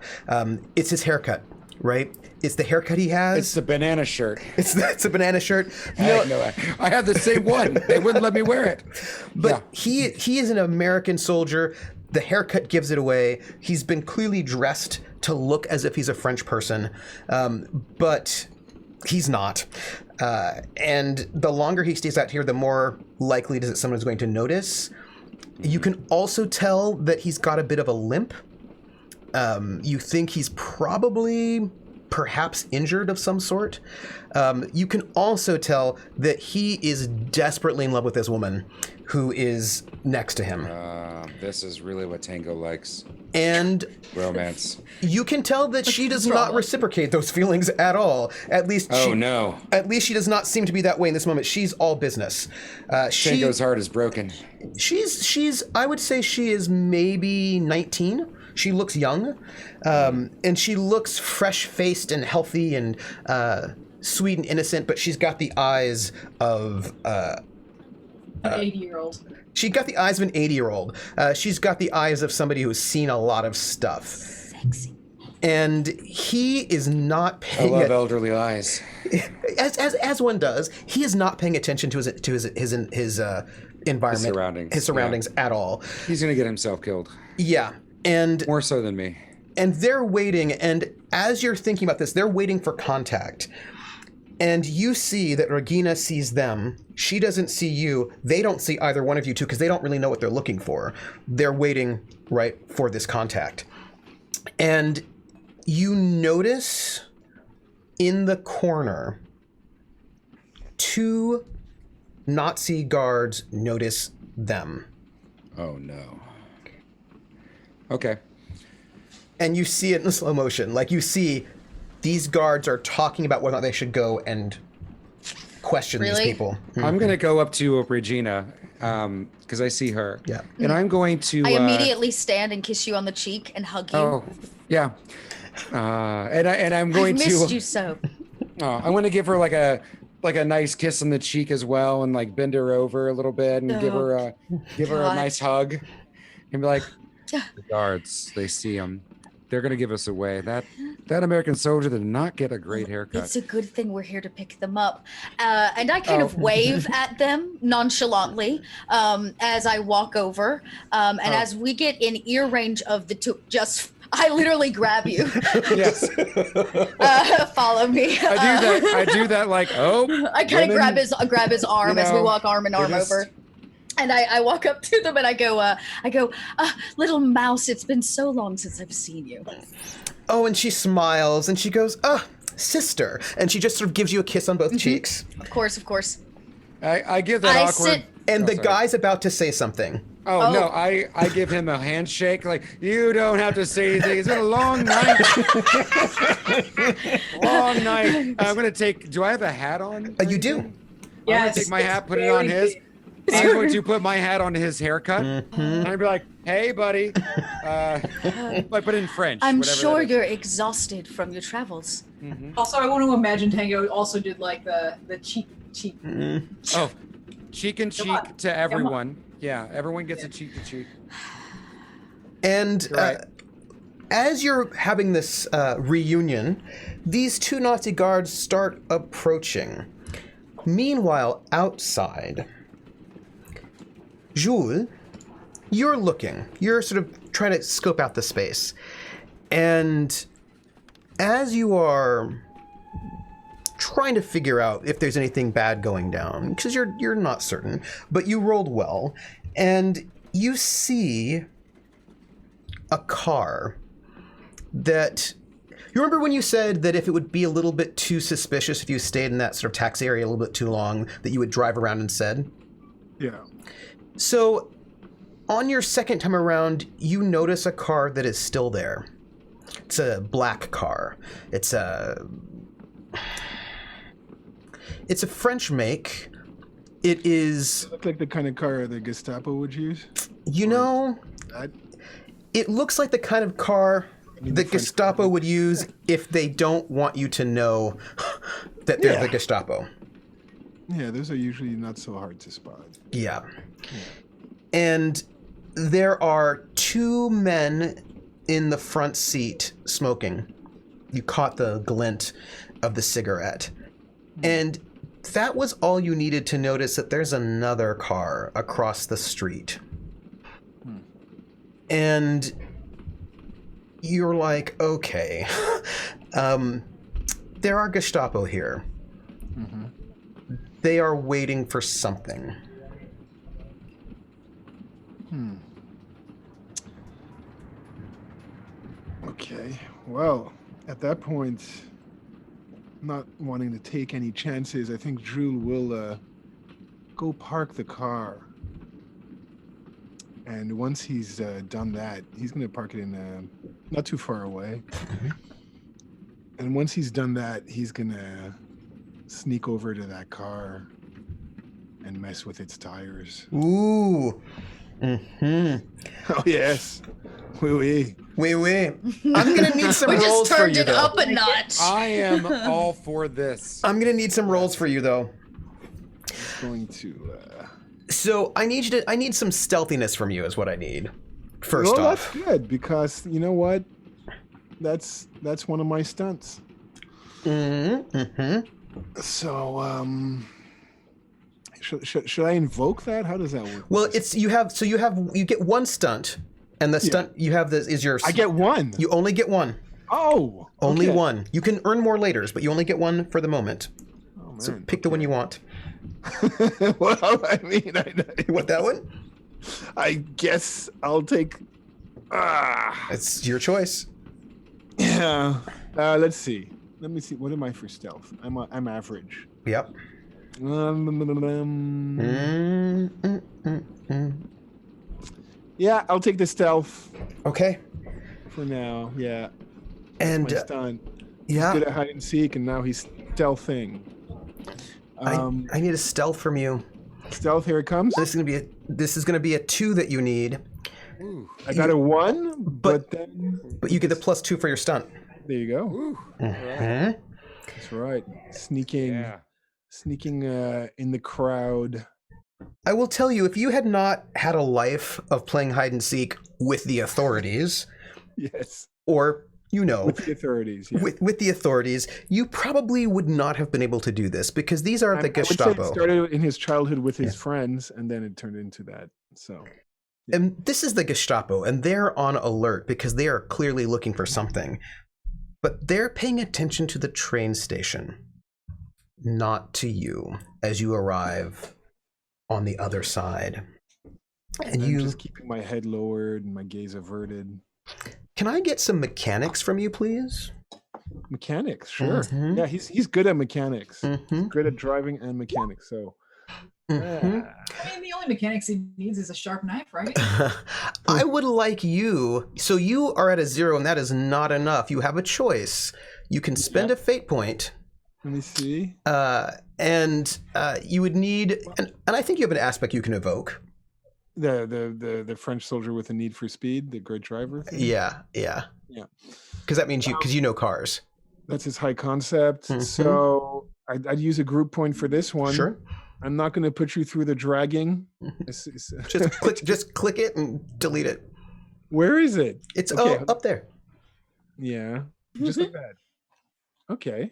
It's his haircut, right? It's the haircut he has.
It's the banana shirt.
It's a banana shirt.
I had the same one. They wouldn't let me wear it.
But he is an American soldier. The haircut gives it away. He's been clearly dressed to look as if he's a French person, but he's not. And the longer he stays out here, the more likely it is that someone's going to notice. You can also tell that he's got a bit of a limp. You think he's perhaps injured of some sort. You can also tell that he is desperately in love with this woman who is next to him.
This is really what Tango likes.
And
romance.
You can tell that she does not reciprocate those feelings at all. At least she does not seem to be that way in this moment. She's all business.
Tango's heart is broken.
I would say she is maybe 19. She looks young, and she looks fresh-faced and healthy and sweet and innocent, but she's got the eyes of
an 80-year-old.
She's got the eyes of an 80-year-old. She's got the eyes of somebody who's seen a lot of stuff.
Sexy.
And he is not paying.
I love elderly eyes.
As one does, he is not paying attention to his environment, his surroundings at all.
He's gonna get himself killed.
Yeah. And
more so than me.
And they're waiting, and as you're thinking about this, they're waiting for contact. And you see that Regina sees them. She doesn't see you. They don't see either one of you two because they don't really know what they're looking for. They're waiting, right, for this contact. And you notice in the corner, 2 Nazi guards notice them.
Oh, no. Okay.
And you see it in slow motion. Like, you see these guards are talking about whether or not they should go and question these people.
I'm going to go up to Regina because I see her.
Yeah.
And I'm going to...
I immediately stand and kiss you on the cheek and hug you.
Oh, yeah. And I'm going to...
I missed you so.
I'm going to give her like a nice kiss on the cheek as well, and like bend her over a little bit and give her a nice hug and be like, the guards, they see him. They're going to give us away. That American soldier did not get a great haircut.
It's a good thing we're here to pick them up. And I kind of wave at them nonchalantly as I walk over. And as we get in ear range of the two, I literally grab you.
Yes.
Follow me.
I do that like,
I kind of grab his arm as we walk arm in arm over. And I walk up to them and I go, little mouse, it's been so long since I've seen you.
Oh, and she smiles and she goes, sister. And she just sort of gives you a kiss on both cheeks.
Of course.
I give that awkward.
And the guy's about to say something.
Oh, no, I give him a handshake. Like, you don't have to say anything. It's been a long night. Long night. I'm going to do I have a hat on?
You do.
Yeah. I'm going to take my hat, put it on his. I'm going to put my hat on his haircut.
Mhm.
And I'd be like, hey, buddy. But in French.
I'm
whatever
sure
that is.
you're exhausted from your travels.
Mhm.
Also, I want to imagine Tango also did like the cheek.
Oh, cheek and cheek
on.
to everyone. Yeah, everyone gets a cheek to cheek.
And
Right.
as you're having this reunion, these two Nazi guards start approaching. Meanwhile, outside, Jules, you're looking. You're sort of trying to scope out the space. And as you are trying to figure out if there's anything bad going down, because you're not certain, but you rolled well, and you see a car that... You remember when you said that if it would be a little bit too suspicious if you stayed in that sort of taxi area a little bit too long, that you would drive around instead?
Yeah.
So, on your second time around, you notice a car that is still there. It's a black car. It's a French make. It is...
Does it look like the kind of car the Gestapo would use?
You know,
That,
it looks like the kind of car
mean,
the
the French
Gestapo
government.
would use if they don't want you to know that they're
Yeah.
the Gestapo.
yeah, those are usually not so hard to spot.
Yeah. And there are two men in the front seat smoking. You caught the glint of the cigarette. And that was all you needed to notice that there's another car across the street. And you're like, okay, there are Gestapo here. They are waiting for something.
Okay, well, at that point, not wanting to take any chances, I think Jules will go park the car. And once he's done that, he's going to park it in not too far away. And once he's done that, he's going to sneak over to that car and mess with its tires.
Ooh. Mm-hmm.
Oh, yes. Oui, oui.
Wait, wait. I'm gonna need some
We
rolls
just
for
turned
you,
it
though.
up a notch.
I am all for this.
I'm gonna need some rolls for you, though.
Going to...
So I need some stealthiness from you, is what I need. First
well,
off.
that's good, because you know what? That's one of my stunts.
Mm-hmm.
So, should I invoke that? How does that work?
Well, you get one stunt, and the stunt you have is your.
I get one.
You only get one.
Oh,
Only
okay.
one. You can earn more later, but you only get one for the moment.
Oh, man.
So pick the one you want.
Well, I mean,
You want that one?
I guess I'll take.
It's your choice.
Yeah. Let's see. Let me see. What am I for stealth? I'm average.
Yep.
Yeah, I'll take the stealth
Okay.
for now. Yeah.
And
My stunt.
yeah,
Good at hide and seek, and now he's stealthing.
I need a stealth from you.
Stealth, here it comes.
This is gonna be a 2 that you need,
Ooh.
I got a 1,
but-
but then
but you get the +2 for your stunt.
there you go.
Ooh.
Mhm.
That's right. Sneaking
Yeah.
in the crowd.
I will tell you, if you had not had a life of playing hide and seek with the authorities,
Yes.
or
With the authorities. Yeah.
with the authorities, you probably would not have been able to do this because these are the
I would say it
Gestapo.
started in his childhood with his friends, and then it turned into that. So
And this is the Gestapo, and they're on alert because they are clearly looking for something. But they're paying attention to the train station, not to you, as you arrive on the other side. And
I'm
you...
just keeping my head lowered and my gaze averted.
Can I get some mechanics from you, please?
Mechanics, sure.
Mhm.
Yeah, he's good at mechanics.
Mm-hmm.
Good at driving and mechanics. So
Mm-hmm.
I mean, the only mechanics he needs is a sharp knife, right?
I would like you... So you are at a 0, and that is not enough. You have a choice. You can spend a fate point,
let me see.
and you would need, and I think you have an aspect you can evoke.
The French soldier with a need for speed, the great driver thing?
Yeah. Because that means because you know cars.
That's his high concept. So I'd use a group point for this one.
Sure.
I'm not going to put you through the dragging.
Just click it and delete it.
Where is it?
It's up there.
Yeah, just like that. Okay.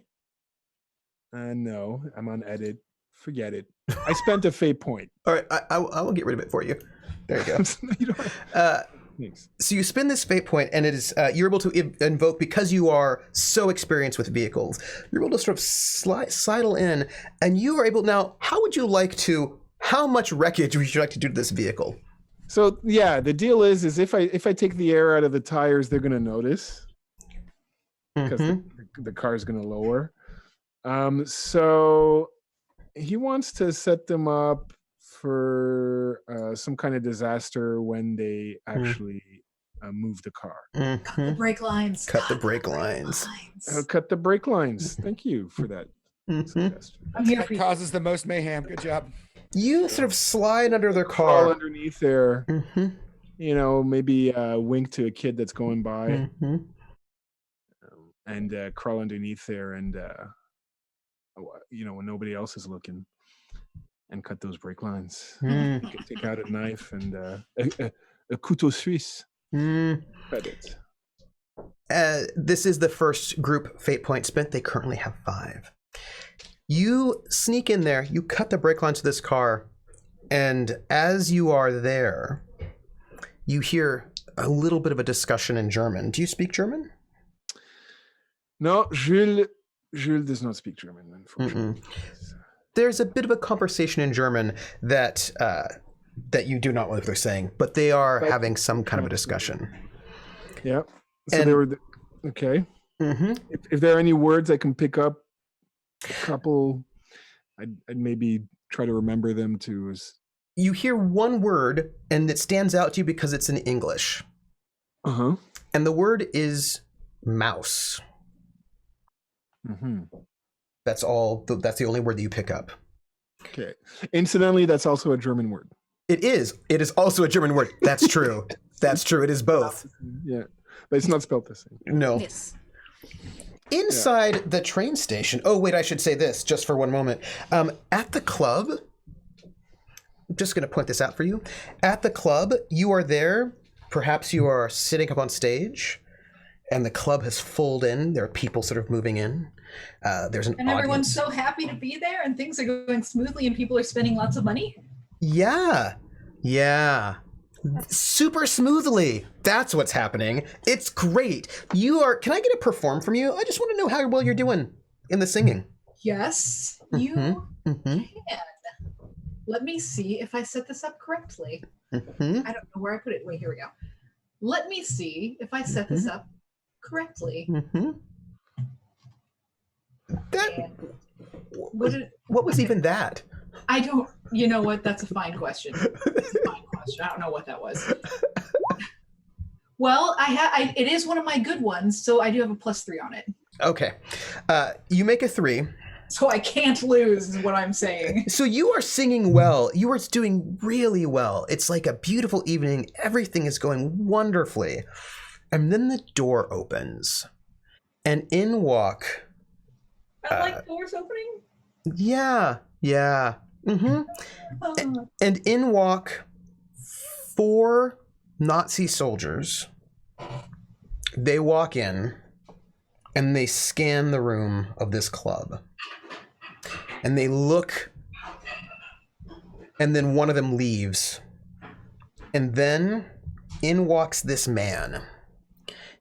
No, I'm on edit. Forget it. I spent a fate point.
All right, I will get rid of it for you. There you go.
You don't Thanks.
So you spin this fate point, and it is you're able to invoke, because you are so experienced with vehicles. You're able to sort of sidle in, and you are able now. How much wreckage would you like to do to this vehicle?
So yeah, the deal is if I take the air out of the tires, they're going to notice because the car is going to lower. So he wants to set them up for some kind of disaster when they actually move the car.
Cut the brake lines.
Cut the brake lines.
Cut the brake lines. Thank you for that suggestion.
I'm here for you.
Causes the most mayhem. Good job.
You sort of slide under their
Crawl
car.
underneath there. Maybe wink to a kid that's going by, and crawl underneath there, and when nobody else is looking, and cut those brake lines. You can take out a knife and a couteau suisse. Cut it.
This is the first group fate point spent. They currently have 5. You sneak in there, you cut the brake lines to this car, and as you are there, you hear a little bit of a discussion in German. Do you speak German?
No, Jules does not speak German, unfortunately.
There's a bit of a conversation in German that you do not know what they're saying, but they are having some kind of a discussion.
Yeah. So they were okay. If there are any words I can pick up, a couple, I'd maybe try to remember them too.
You hear one word, and it stands out to you because it's in English. And the word is mouse. That's all. That's the only word that you pick up.
Okay. Incidentally, that's also a German word.
It is. It is also a German word. That's true. That's true. It is both.
Yeah, but it's not spelled the same.
No.
Yes.
Inside the train station. Oh, wait, I should say this just for one moment. At the club, I'm just going to point this out for you. At the club, you are there. Perhaps you are sitting up on stage, and the club has fulled in. There are people sort of moving in. There's an
And everyone's
audience.
so happy to be there, and things are going smoothly, and people are spending lots of money.
Yeah. Super smoothly. That's what's happening. It's great. Can I get a perform from you? I just want to know how well you're doing in the singing.
Yes, you can. Let me see if I set this up correctly. I don't know where I put it. Wait, here we go. Let me see if I set this up correctly.
What was even that?
I don't. You know what? That's a fine question. That's a fine question. I don't know what that was. Well, it is one of my good ones, so I do have a +3 on it.
Okay. You make a 3.
So I can't lose, is what I'm saying.
So you are singing well. You are doing really well. It's like a beautiful evening. Everything is going wonderfully. And then the door opens. And in walk...
I like doors opening?
Yeah. And in walk 4 Nazi soldiers. They walk in and they scan the room of this club. And they look, and then one of them leaves. And then in walks this man.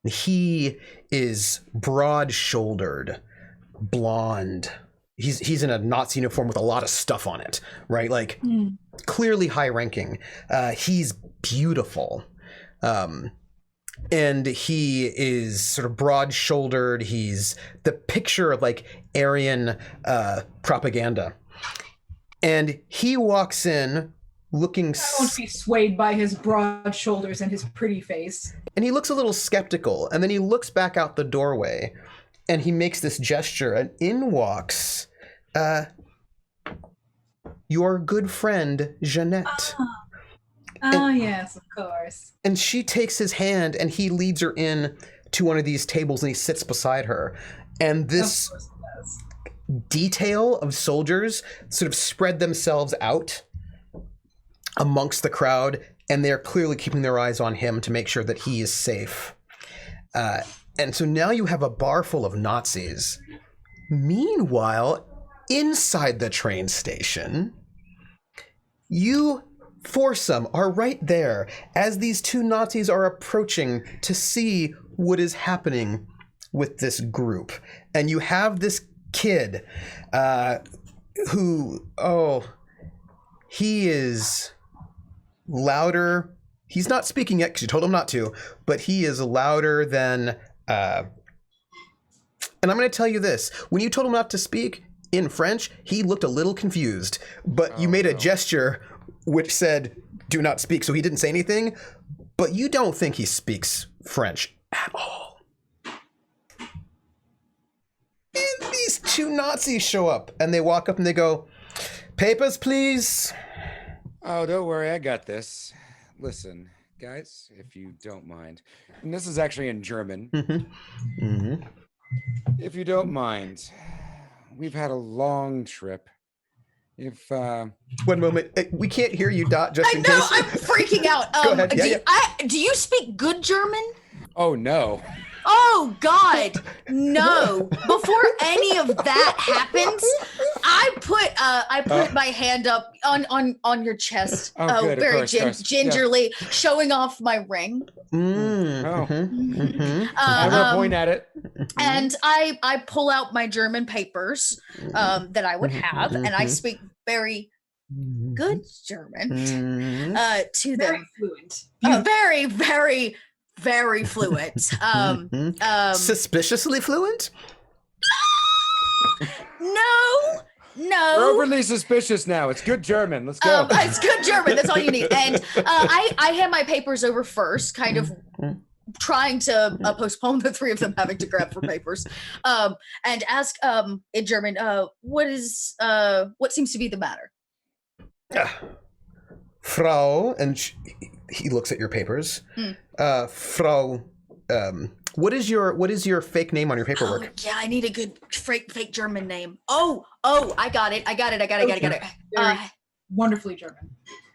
He is broad-shouldered, blonde. He's in a Nazi uniform with a lot of stuff on it, right? Like clearly high ranking. He's beautiful. And he is sort of broad-shouldered. He's the picture of like Aryan propaganda. And he walks in looking...
I won't be swayed by his broad shoulders and his pretty face.
And he looks a little skeptical. And then he looks back out the doorway and he makes this gesture, and in walks your good friend, Jeanette.
Yes, of course.
And she takes his hand and he leads her in to one of these tables and he sits beside her. And this
Of course it does.
detail of soldiers sort of spread themselves out amongst the crowd, and they're clearly keeping their eyes on him to make sure that he is safe. And so now you have a bar full of Nazis. Meanwhile, inside the train station, you foursome are right there as these two Nazis are approaching to see what is happening with this group. And you have this kid who, he is louder. He's not speaking yet because you told him not to, but he is louder than... and I'm going to tell you this. When you told him not to speak in French, he looked a little confused, but you made a gesture which said, do not speak. So he didn't say anything, but you don't think he speaks French at all. And these two Nazis show up and they walk up and they go, papers, please.
Oh, don't worry. I got this. Listen, guys, if you don't mind. And this is actually in German. If you don't mind, we've had a long trip. If
One moment, we can't hear you, Dot. Just
I
in
know,
case.
I'm freaking out.
Go ahead. Yeah,
Do you speak good German?
oh no.
Oh God, no! Before any of that happens, I put my hand up on your chest,
Oh, good, of
very
course, of course.
gingerly, showing off my ring.
I'm gonna point at it.
And I pull out my German papers that I would have, and I speak very good German to
Very
them.
fluent.
Very, very, very fluent.
Suspiciously fluent?
No.
We're overly suspicious now. It's good German. Let's go.
It's good German. That's all you need. And I hand my papers over first, kind of trying to postpone the three of them having to grab for papers, and ask in German, what seems to be the matter?
Frau, and he looks at your papers. Frau, what is your fake name on your paperwork?
Oh, yeah, I need a good fake German name. Oh, I got it. I got it.
Wonderfully German.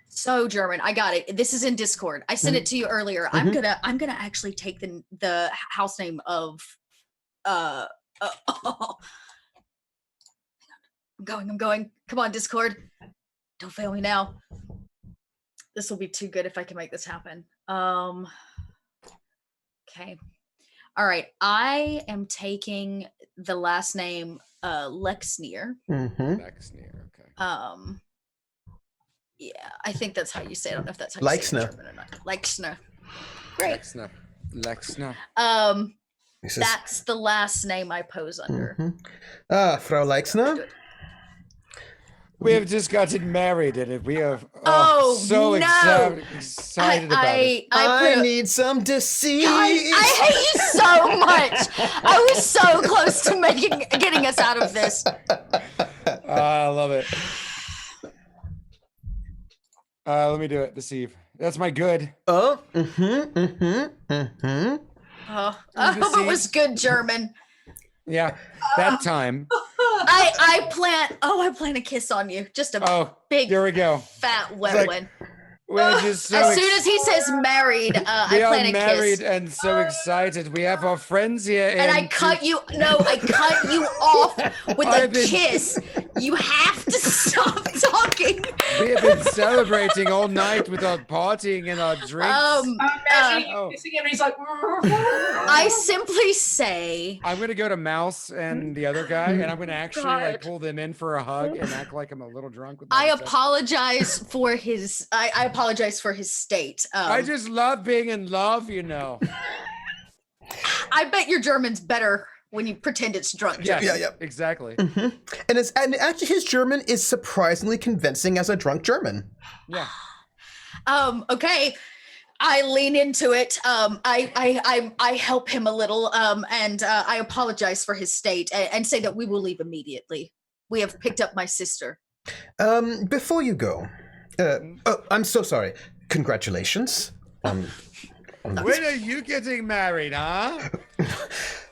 So German. I got it. This is in Discord. I sent it to you earlier. I'm gonna actually take the house name of I'm going. Come on, Discord. Don't fail me now. This will be too good if I can make this happen. Okay. All right. I am taking the last name Lexnier.
Lexnier, okay.
Yeah, I think that's how you say it. I don't know if that's how you say it in German or not. Lexner. Great.
Lexner.
That's the last name I pose under.
Frau Leixner?
We have just gotten married, and we are
no.
excited about it.
I need some deceit.
I hate you so much. I was so close to getting us out of this.
I love it. Let me do it. Deceive. That's my good.
I hope it was good German.
Yeah, that time.
I plan a kiss on you. Just a big,
here we go.
Fat wet one.
We're just so
as soon as he says married, I plan a kiss.
We are married and so excited. We have our friends here.
And I cut you off with a kiss. You have to stop talking.
We have been celebrating all night with our partying and our drinks.
Kissing him and he's like,
I simply say,
I'm gonna go to Mouse and the other guy, and I'm gonna actually pull them in for a hug and act like I'm a little drunk with them.
I apologize for his. I apologize for his state.
I just love being in love, you know.
I bet your German's better when you pretend it's drunk.
Yes,
German.
yeah, exactly.
And actually, his German is surprisingly convincing as a drunk German.
Yeah.
Okay. I lean into it. I help him a little, and I apologize for his state and say that we will leave immediately. We have picked up my sister.
Before you go, I'm so sorry. Congratulations. On that.
When are you getting married, huh?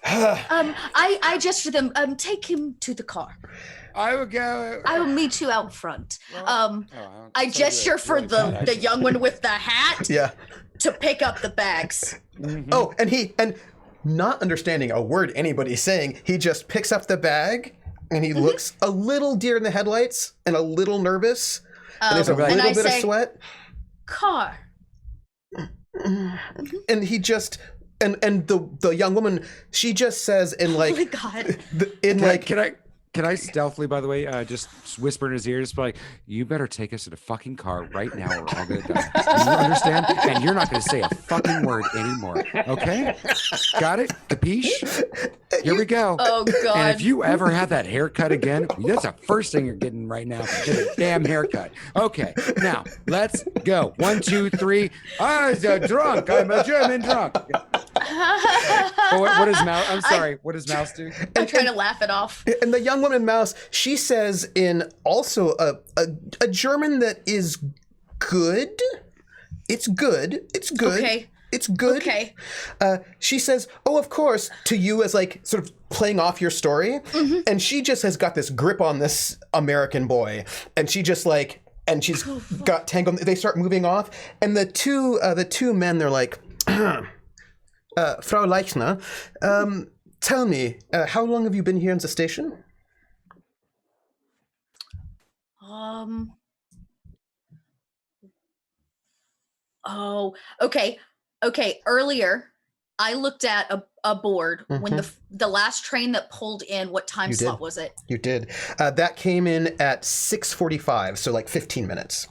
I gesture them. Take him to the car.
I will go.
I will meet you out front.
Oh,
I
so
gesture
you're
for
really bad,
the young one with the hat
Yeah.
to pick up the bags.
Oh, and not understanding a word anybody's saying, he just picks up the bag and he looks a little deer in the headlights and a little nervous. And there's a
and
little
I
bit of
say,
sweat.
Car.
And he just and the young woman, she just says in like
Oh my God.
Can I stealthily, by the way, just whisper in his ear, just be like, you better take us to the fucking car right now or I'll get it done. You understand? And you're not going to say a fucking word anymore. Okay? Got it? Capiche? Here we go.
Oh God.
And if you ever have that haircut again, that's the first thing you're getting right now. Is a damn haircut. Okay, now let's go. 1, 2, 3. I'm a drunk. I'm a German drunk. What does Mouse? I'm sorry. What does Mouse do?
I'm trying to laugh it off.
And the young woman Mouse, she says in also a German that is good. It's good. It's good.
Okay.
It's good.
Okay.
She says, "Oh, of course," to you as like sort of playing off your story, and she just has got this grip on this American boy, and she just like, and she's got Tango. They start moving off, and the two men, they're like, Frau Leichner, tell me, how long have you been here in the station?
Oh, okay. Okay. Earlier, I looked at a board when the last train that pulled in. What time slot was it?
You did. That came in at 6:45, so like 15 minutes,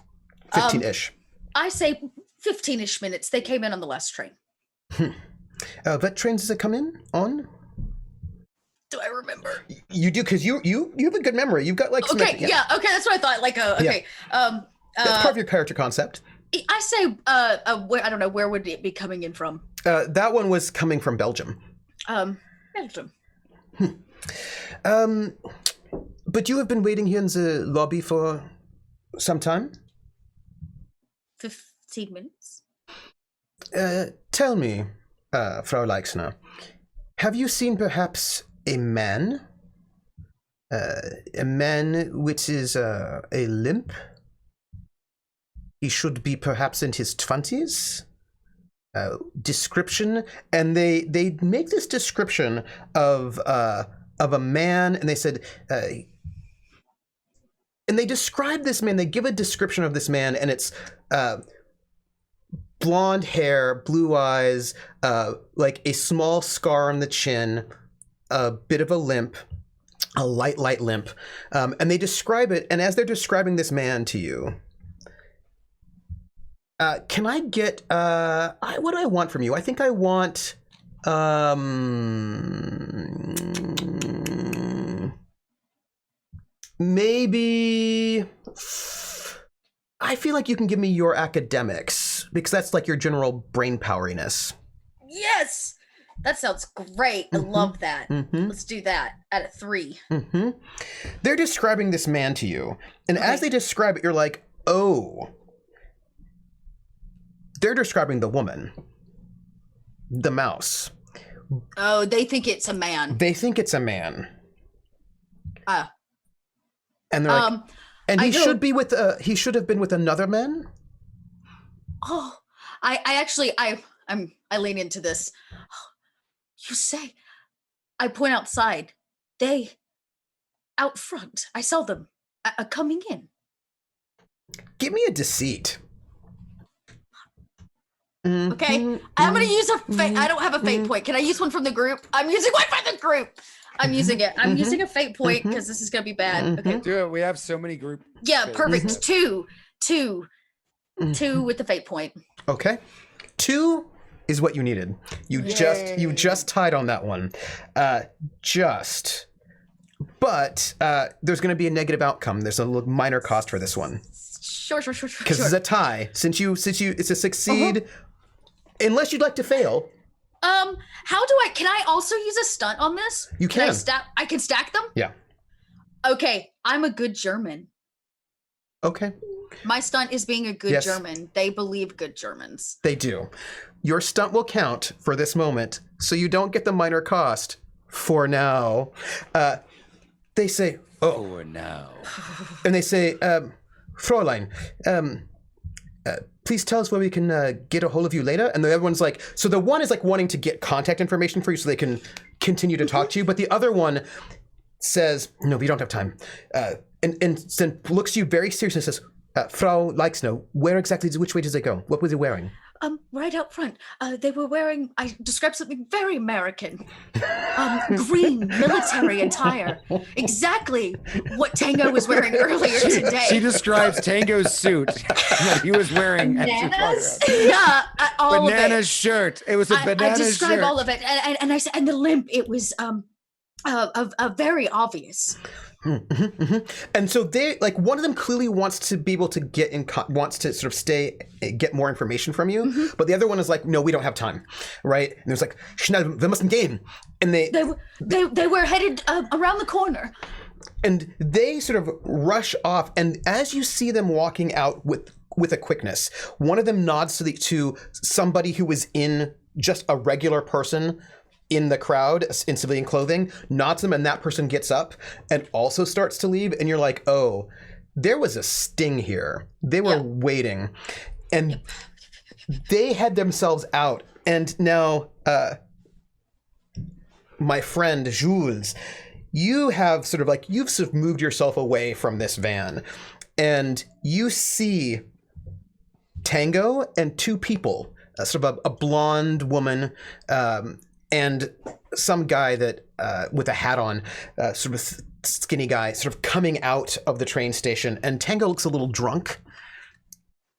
15-ish.
I say 15-ish minutes. They came in on the last train.
What trains does it come in on?
Do I remember?
You do, because you have a good memory. You've got like some,
Okay, yeah. Okay, that's what I thought. Like, okay.
That's part of your character concept.
I say, where, I don't know, where would it be coming in from?
That one was coming from Belgium.
Belgium.
But you have been waiting here in the lobby for some time?
15 minutes.
Tell me, Frau Leixner, have you seen perhaps a man? A man which is a limp? He should be perhaps in his 20s. Description, and they make this description of a man, and they said, and they describe this man. They give a description of this man, and it's blonde hair, blue eyes, like a small scar on the chin, a bit of a limp, a light limp, and they describe it. And as they're describing this man to you, can I get what do I want from you? I think I want maybe, I feel like you can give me your academics, because that's like your general brain poweriness.
Yes, that sounds great. I love that. Let's do that at a 3.
They're describing this man to you, and as they describe it, you're like, oh. They're describing the woman, the mouse.
Oh, they think it's a man.
They think it's a man. And they're like, and he should be with he should have been with another man.
Oh, I actually I lean into this. You say, I point outside. They out front. I saw them coming in.
Give me a deceit.
Okay, I'm gonna use a fate. I don't have a fate point. Can I use one from the group? I'm using one from the group. I'm using it. I'm using a fate point because this is gonna be bad. Okay.
Do it. We have so many group.
Yeah, perfect. Two with the fate point.
Okay, 2 is what you needed. You just tied on that one. But there's going to be a negative outcome. There's a little minor cost for this one.
Sure.
Because it's a tie. Since you it's a succeed. Unless you'd like to fail.
How do I? Can I also use a stunt on this?
You can.
I can stack them.
Yeah.
Okay, I'm a good German.
Okay.
My stunt is being a good
Yes.
German. They believe good Germans.
They do. Your stunt will count for this moment, so you don't get the minor cost for now. They say,
Oh, no.
and they say, Fräulein, please tell us where we can get a hold of you later. And the other one's like, so the one is like wanting to get contact information for you so they can continue to talk to you. But the other one says, no, we don't have time. And then looks at you very seriously and says, Frau Leixner, which way does it go? What was he wearing?
Right out front. They were wearing, I described something very American. Green military attire. Exactly what Tango was wearing earlier today.
She describes Tango's suit that he was wearing.
Bananas?
Yeah, all
Banana
of it.
shirt. It was a banana
I described
shirt.
all of it, and I said, and the limp. It was very obvious.
And so they like one of them clearly wants to be able to get in wants to sort of get more information from you, but the other one is like, no, we don't have time, right? And there's like, schnell, wir müssen gehen, and
They were headed around the corner.
and they sort of rush off, and as you see them walking out with a quickness, one of them nods to somebody who was in just a regular person in the crowd in civilian clothing, nods them, and that person gets up and also starts to leave, and you're like, oh, there was a sting here. They were waiting, and they had themselves out, and now my friend Jules, you've sort of moved yourself away from this van, and you see Tango and two people, sort of a blonde woman, and some guy that with a hat on, sort of skinny guy, sort of coming out of the train station. And Tango looks a little drunk.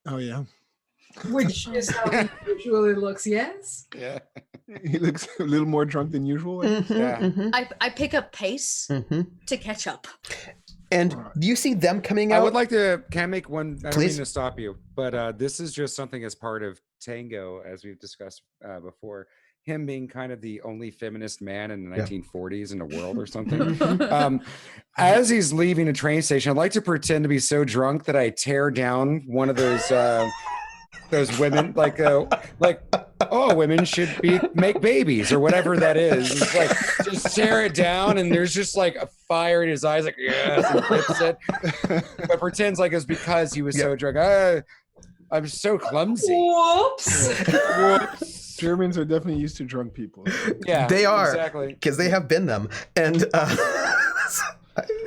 Oh yeah,
Which is how he usually looks, yes?
Yeah.
he looks a little more drunk than usual.
Yeah.
I pick up pace to catch up.
And you see them coming out.
I would like to, can I make one, I don't
Please.
mean to stop you, but this is just something as part of Tango, as we've discussed before, him being kind of the only feminist man in the 1940s in the world or something. As he's leaving a train station, I'd like to pretend to be so drunk that I tear down one of those women, like oh, women should make babies or whatever that is. It's like just tear it down, and there's just like a fire in his eyes, like yes, and flips it, but pretends like it's because he was so drunk. I'm so clumsy.
Whoops.
Germans are definitely used to drunk people.
Yeah,
They are,
exactly.
because they have been them. And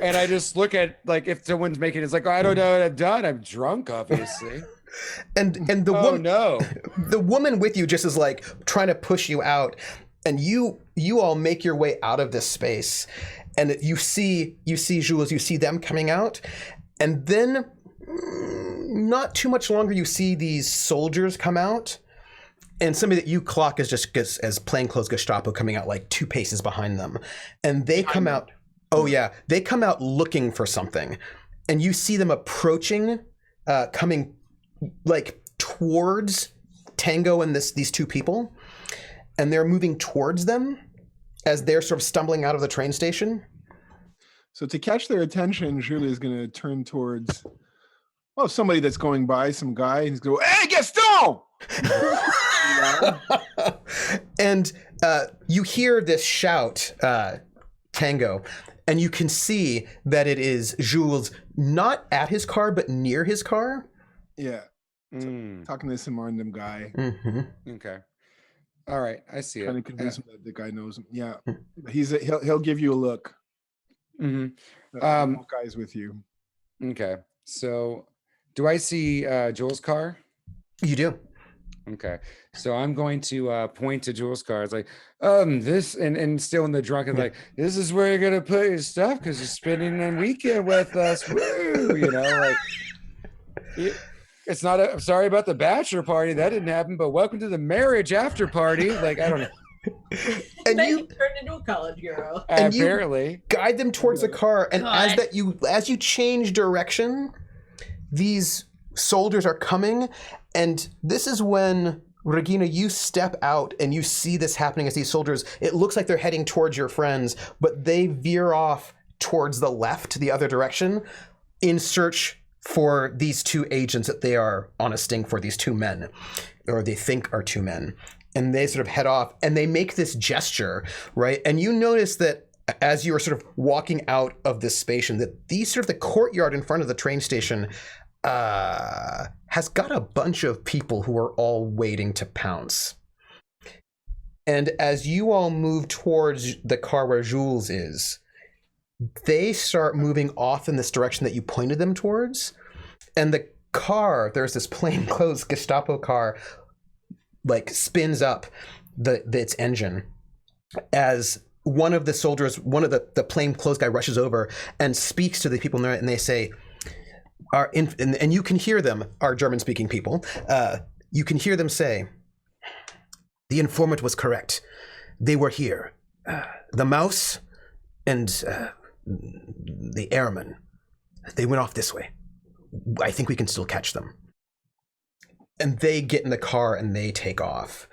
And I just look at, like, if someone's making it's like, oh, I don't know what I've done. I'm drunk, obviously.
and the
Oh
woman,
no.
the woman with you just is like trying to push you out, and you all make your way out of this space, and you see Jules, you see them coming out, and then not too much longer you see these soldiers come out, and somebody that you clock is just as plainclothes Gestapo coming out like 2 paces behind them, and they come out. Oh yeah, they come out looking for something, and you see them approaching, coming like towards Tango and these 2 people, and they're moving towards them as they're sort of stumbling out of the train station.
So to catch their attention, Julie is going to turn towards somebody that's going by, some guy, and he's going, "Hey, Gaston!"
And you hear this shout, Tango, and you can see that it is Jules, not at his car, but near his car.
Yeah. Talking to some random guy.
Okay. All right. I see
Trying to
it.
convince him that the guy knows him. Yeah. He'll give you a look. That guy's with you.
Okay. So do I see Jules' car?
You do.
Okay. So I'm going to point to Jules' car. It's like, this, and still in the drunken, like, this is where you're going to put your stuff because you're spending a weekend with us. Woo! You know, like, it's not I'm sorry about the bachelor party. That didn't happen, but welcome to the marriage after party. Like, I don't know.
And
Then
you
you turned into a college girl.
And you-
Apparently.
guide them towards the car, and
God.
as you change direction, these soldiers are coming, and this is when, Regina, you step out and you see this happening as these soldiers, it looks like they're heading towards your friends, but they veer off towards the left, the other direction, in search for these two agents that they are on a sting for, these two men, or they think are two men. And they sort of head off and they make this gesture, right? And you notice that as you are sort of walking out of this station, that the courtyard in front of the train station has got a bunch of people who are all waiting to pounce. And as you all move towards the car where Jules is, they start moving off in this direction that you pointed them towards. And the car, there's this plainclothes Gestapo car, like spins up its engine as one of the soldiers, one of the plainclothes guy rushes over and speaks to the people in there, and they say, and you can hear them, our German-speaking people, you can hear them say, the informant was correct. They were here. The mouse and the airmen, they went off this way. I think we can still catch them. And they get in the car and they take off.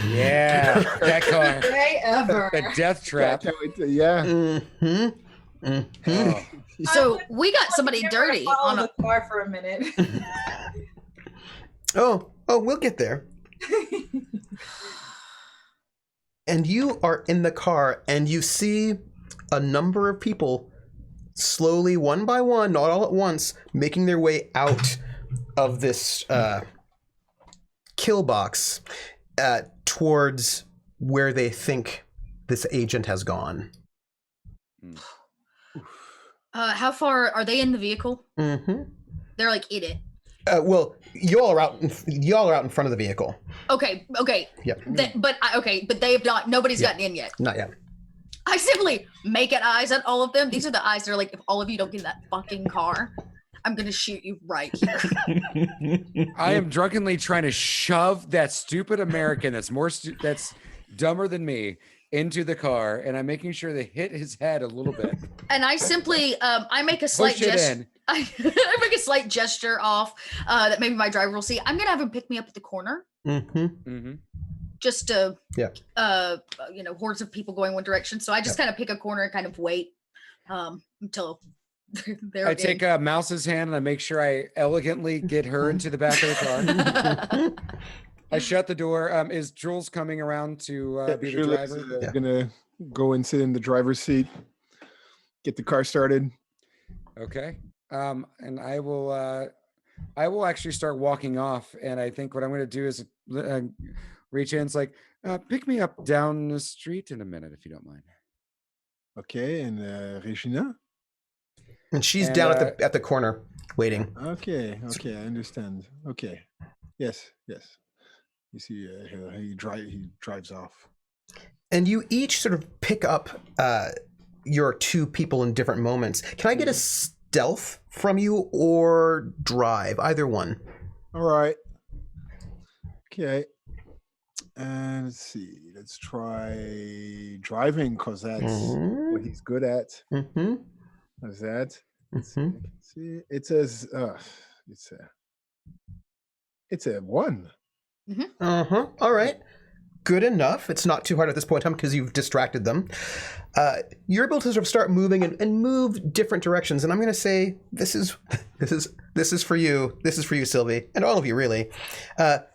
Yeah, that car.
Day ever.
The death trap.
Yeah.
Mm-hmm. Mm-hmm.
Oh.
So we got somebody dirty on
the car for a minute.
Oh, we'll get there. And you are in the car and you see a number of people slowly, one by one, not all at once, making their way out of this kill box towards where they think this agent has gone.
How far are they in the vehicle?
Mm-hmm.
They're like in it.
Well, y'all are out in front of the vehicle.
Okay.
Yep.
But they have not. Nobody's gotten in yet.
Not yet.
I simply make eyes at all of them. These are the eyes that are like, if all of you don't get in that fucking car, I'm gonna shoot you right here.
I am drunkenly trying to shove that stupid American that's dumber than me into the car, and I'm making sure they hit his head a little bit.
And I simply, I make a slight gesture. I make a slight gesture off that maybe my driver will see. I'm gonna have him pick me up at the corner.
Mm-hmm.
Mm-hmm.
Just hordes of people going one direction. So I just kind of pick a corner and kind of wait until they're
I take Mouse's hand and I make sure I elegantly get her into the back of the car. I shut the door. Is Jules coming around to be the driver?
Gonna go and sit in the driver's seat, get the car started.
Okay. And I will actually start walking off. And I think what I'm going to do is reach in. It's like, pick me up down the street in a minute, if you don't mind.
Okay. And Regina?
And she's down at the corner waiting.
Okay. I understand. Okay. Yes. You see, he drives off.
And you each sort of pick up your two people in different moments. Can I get a stealth from you or drive? Either one.
All right. Okay. And let's see. Let's try driving because that's what he's good at.
Mm-hmm.
How's that?
Mm-hmm.
See, it says it's a 1.
Mm-hmm.
Uh-huh. All right. Good enough. It's not too hard at this point in time because you've distracted them. You're able to sort of start moving and move different directions. And I'm going to say this is for you. This is for you, Sylvie, and all of you, really.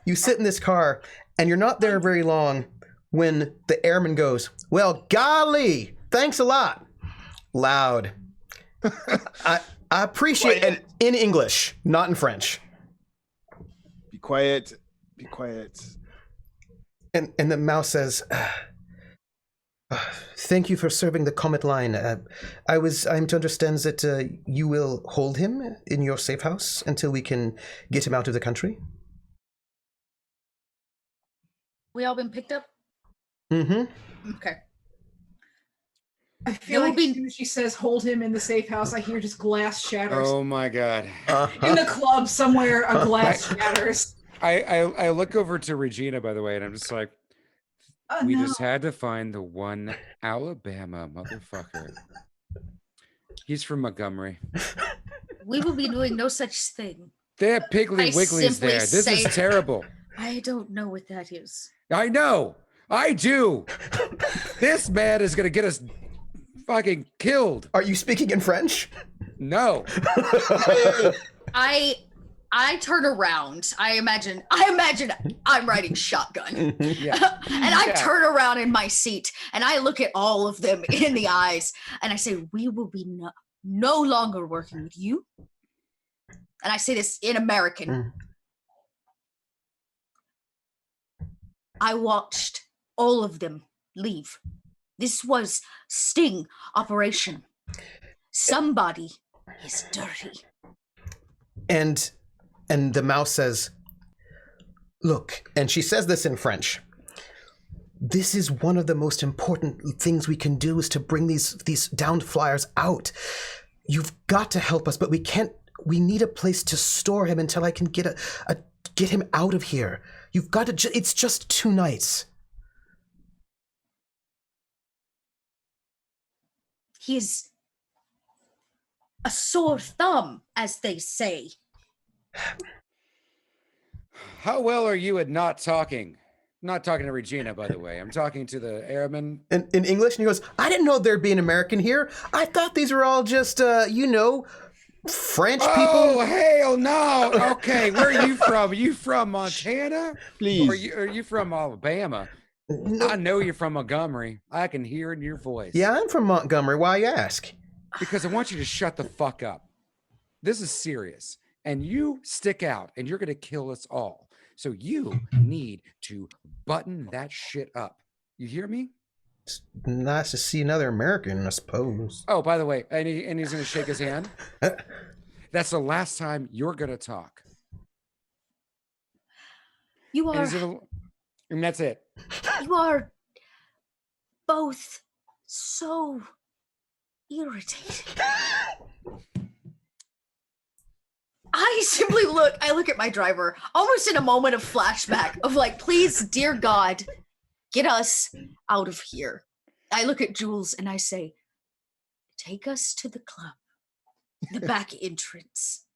You sit in this car, and you're not there very long when the airman goes, "Well, golly, thanks a lot." Loud. I appreciate it in English, not in French.
Be quiet. Be quiet.
And the mouse says, "Thank you for serving the Comet Line. I'm to understand that you will hold him in your safe house until we can get him out of the country."
We all been picked up?
Mm-hmm.
Okay.
I feel like as soon as she says hold him in the safe house, I hear just glass shatters.
Oh my God.
In the club somewhere, a glass shatters.
I look over to Regina, by the way, and I'm just like, we just had to find the one Alabama motherfucker. He's from Montgomery.
We will be doing no such thing.
They have Piggly Wigglies there. This is terrible.
I don't know what that is.
I know. I do. This man is going to get us fucking killed.
Are you speaking in French?
No.
I turn around. I imagine I'm riding shotgun.
Yeah.
And I turn around in my seat and I look at all of them in the eyes and I say, we will be no longer working with you. And I say this in American. I watched all of them leave. This was sting operation. Somebody is dirty.
And the mouse says, look, and she says this in French. This is one of the most important things we can do is to bring these downed flyers out. You've got to help us, but we need a place to store him until I can get him out of here. You've got to, it's just 2 nights.
He's a sore thumb, as they say.
How well are you at not talking? I'm not talking to Regina, by the way. I'm talking to the airmen.
In English, and he goes, I didn't know there'd be an American here. I thought these were all just, French people.
Oh, hell no. Okay, where are you from? Are you from Montana?
Please.
Or are you from Alabama? I know you're from Montgomery. I can hear it in your voice.
Yeah, I'm from Montgomery. Why you ask?
Because I want you to shut the fuck up. This is serious. And you stick out and you're going to kill us all. So you need to button that shit up. You hear me?
It's nice to see another American, I suppose.
Oh, by the way, and he's going to shake his hand. That's the last time you're going to talk.
You are.
And that's it.
You are both so irritating. I look at my driver almost in a moment of flashback of like, please, dear God, get us out of here. I look at Jules and I say, take us to the club, the back entrance.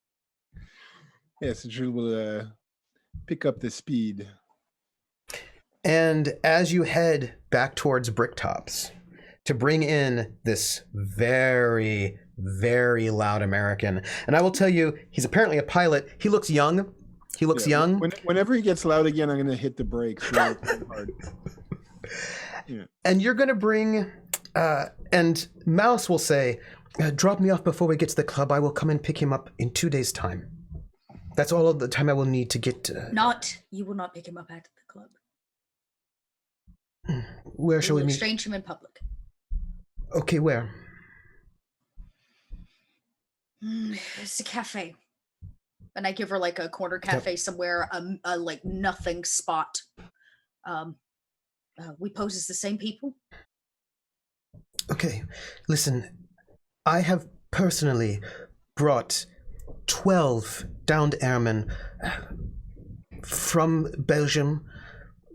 Yes, Jules will pick up the speed.
And as you head back towards Bricktops to bring in this very, very loud American, and I will tell you, he's apparently a pilot. He looks young. Young.
Whenever he gets loud again, I'm going to hit the brakes really hard. Yeah.
And you're going to bring, and Mouse will say, drop me off before we get to the club. I will come and pick him up in 2 days' time. That's all of the time I will need to get.
You will not pick him up at the club.
Where shall we meet?
Exchange him in public.
Okay, where?
It's a cafe. And I give her like a corner cafe somewhere, a like nothing spot. We pose as the same people.
Okay, listen, I have personally brought 12 downed airmen from Belgium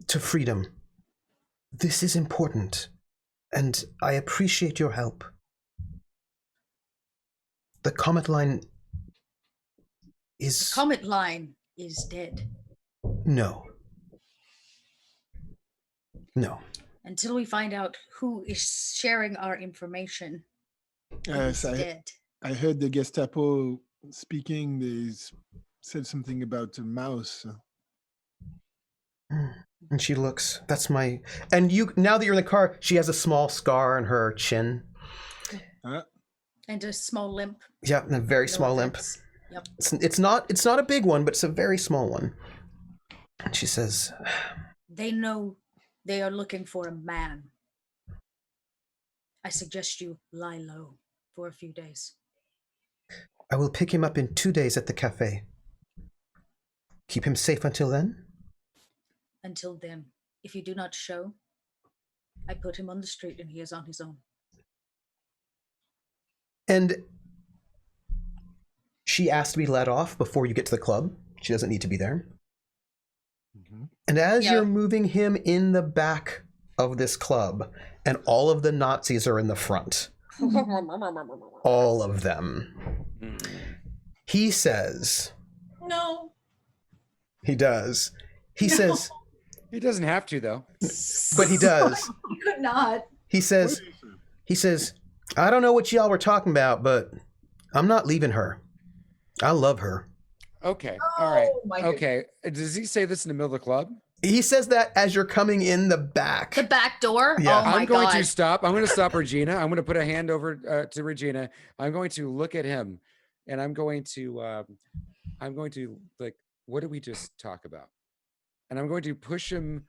to freedom. This is important, and I appreciate your help. The Comet Line is...
Comet Line is dead.
No.
Until we find out who is sharing our information,
Yes,
it's dead.
I heard the Gestapo speaking. They said something about a mouse.
And she looks, that's my... And you, now that you're in the car, she has a small scar on her chin.
And a small limp.
Yeah, and a very small limp.
Yep.
It's not a big one, but it's a very small one. And she says...
They know they are looking for a man. I suggest you lie low for a few days.
I will pick him up in 2 days at the cafe. Keep him safe until then?
Until then, if you do not show, I put him on the street and he is on his own.
And she asked to be let off before you get to the club. She doesn't need to be there. Mm-hmm. And as you're moving him in the back of this club, and all of the Nazis are in the front. All of them. He says...
No.
He does. He says...
He doesn't have to, though.
But he does.
He could not.
He says, I don't know what y'all were talking about, but I'm not leaving her. I love her.
Okay. All right.
my
Okay. Does he say this in the middle of the club?
He says that as you're coming in the back.
The back door?
Yeah.
Oh my
I'm going
God.
to stop. I'm going to stop Regina. I'm going to put a hand over to Regina. I'm going to look at him, and I'm going to like, what did we just talk about? And I'm going to push him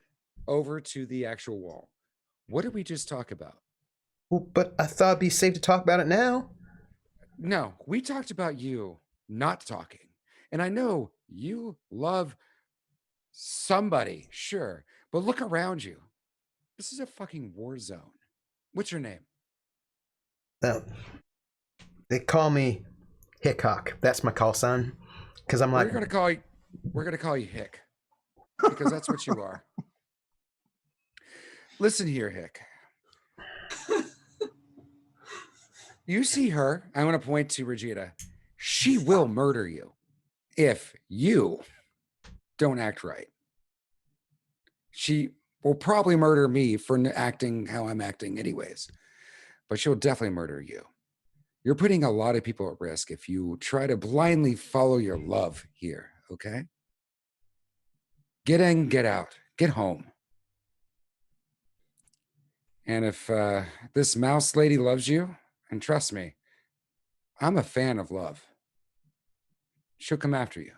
over to the actual wall. What did we just talk about?
Well, but I thought it'd be safe to talk about it now.
No, we talked about you not talking. And I know you love somebody, sure, but look around you. This is a fucking war zone. What's your name?
They call me Hickok. That's my call sign. Because I'm like,
We're gonna call you Hick. Because that's what you are. Listen here, Hick. You see her, I want to point to Regina. She will murder you if you don't act right. She will probably murder me for acting how I'm acting anyways, but she'll definitely murder you. You're putting a lot of people at risk if you try to blindly follow your love here, okay? Get in, get out, get home. And if this mouse lady loves you, and trust me, I'm a fan of love. She'll come after you.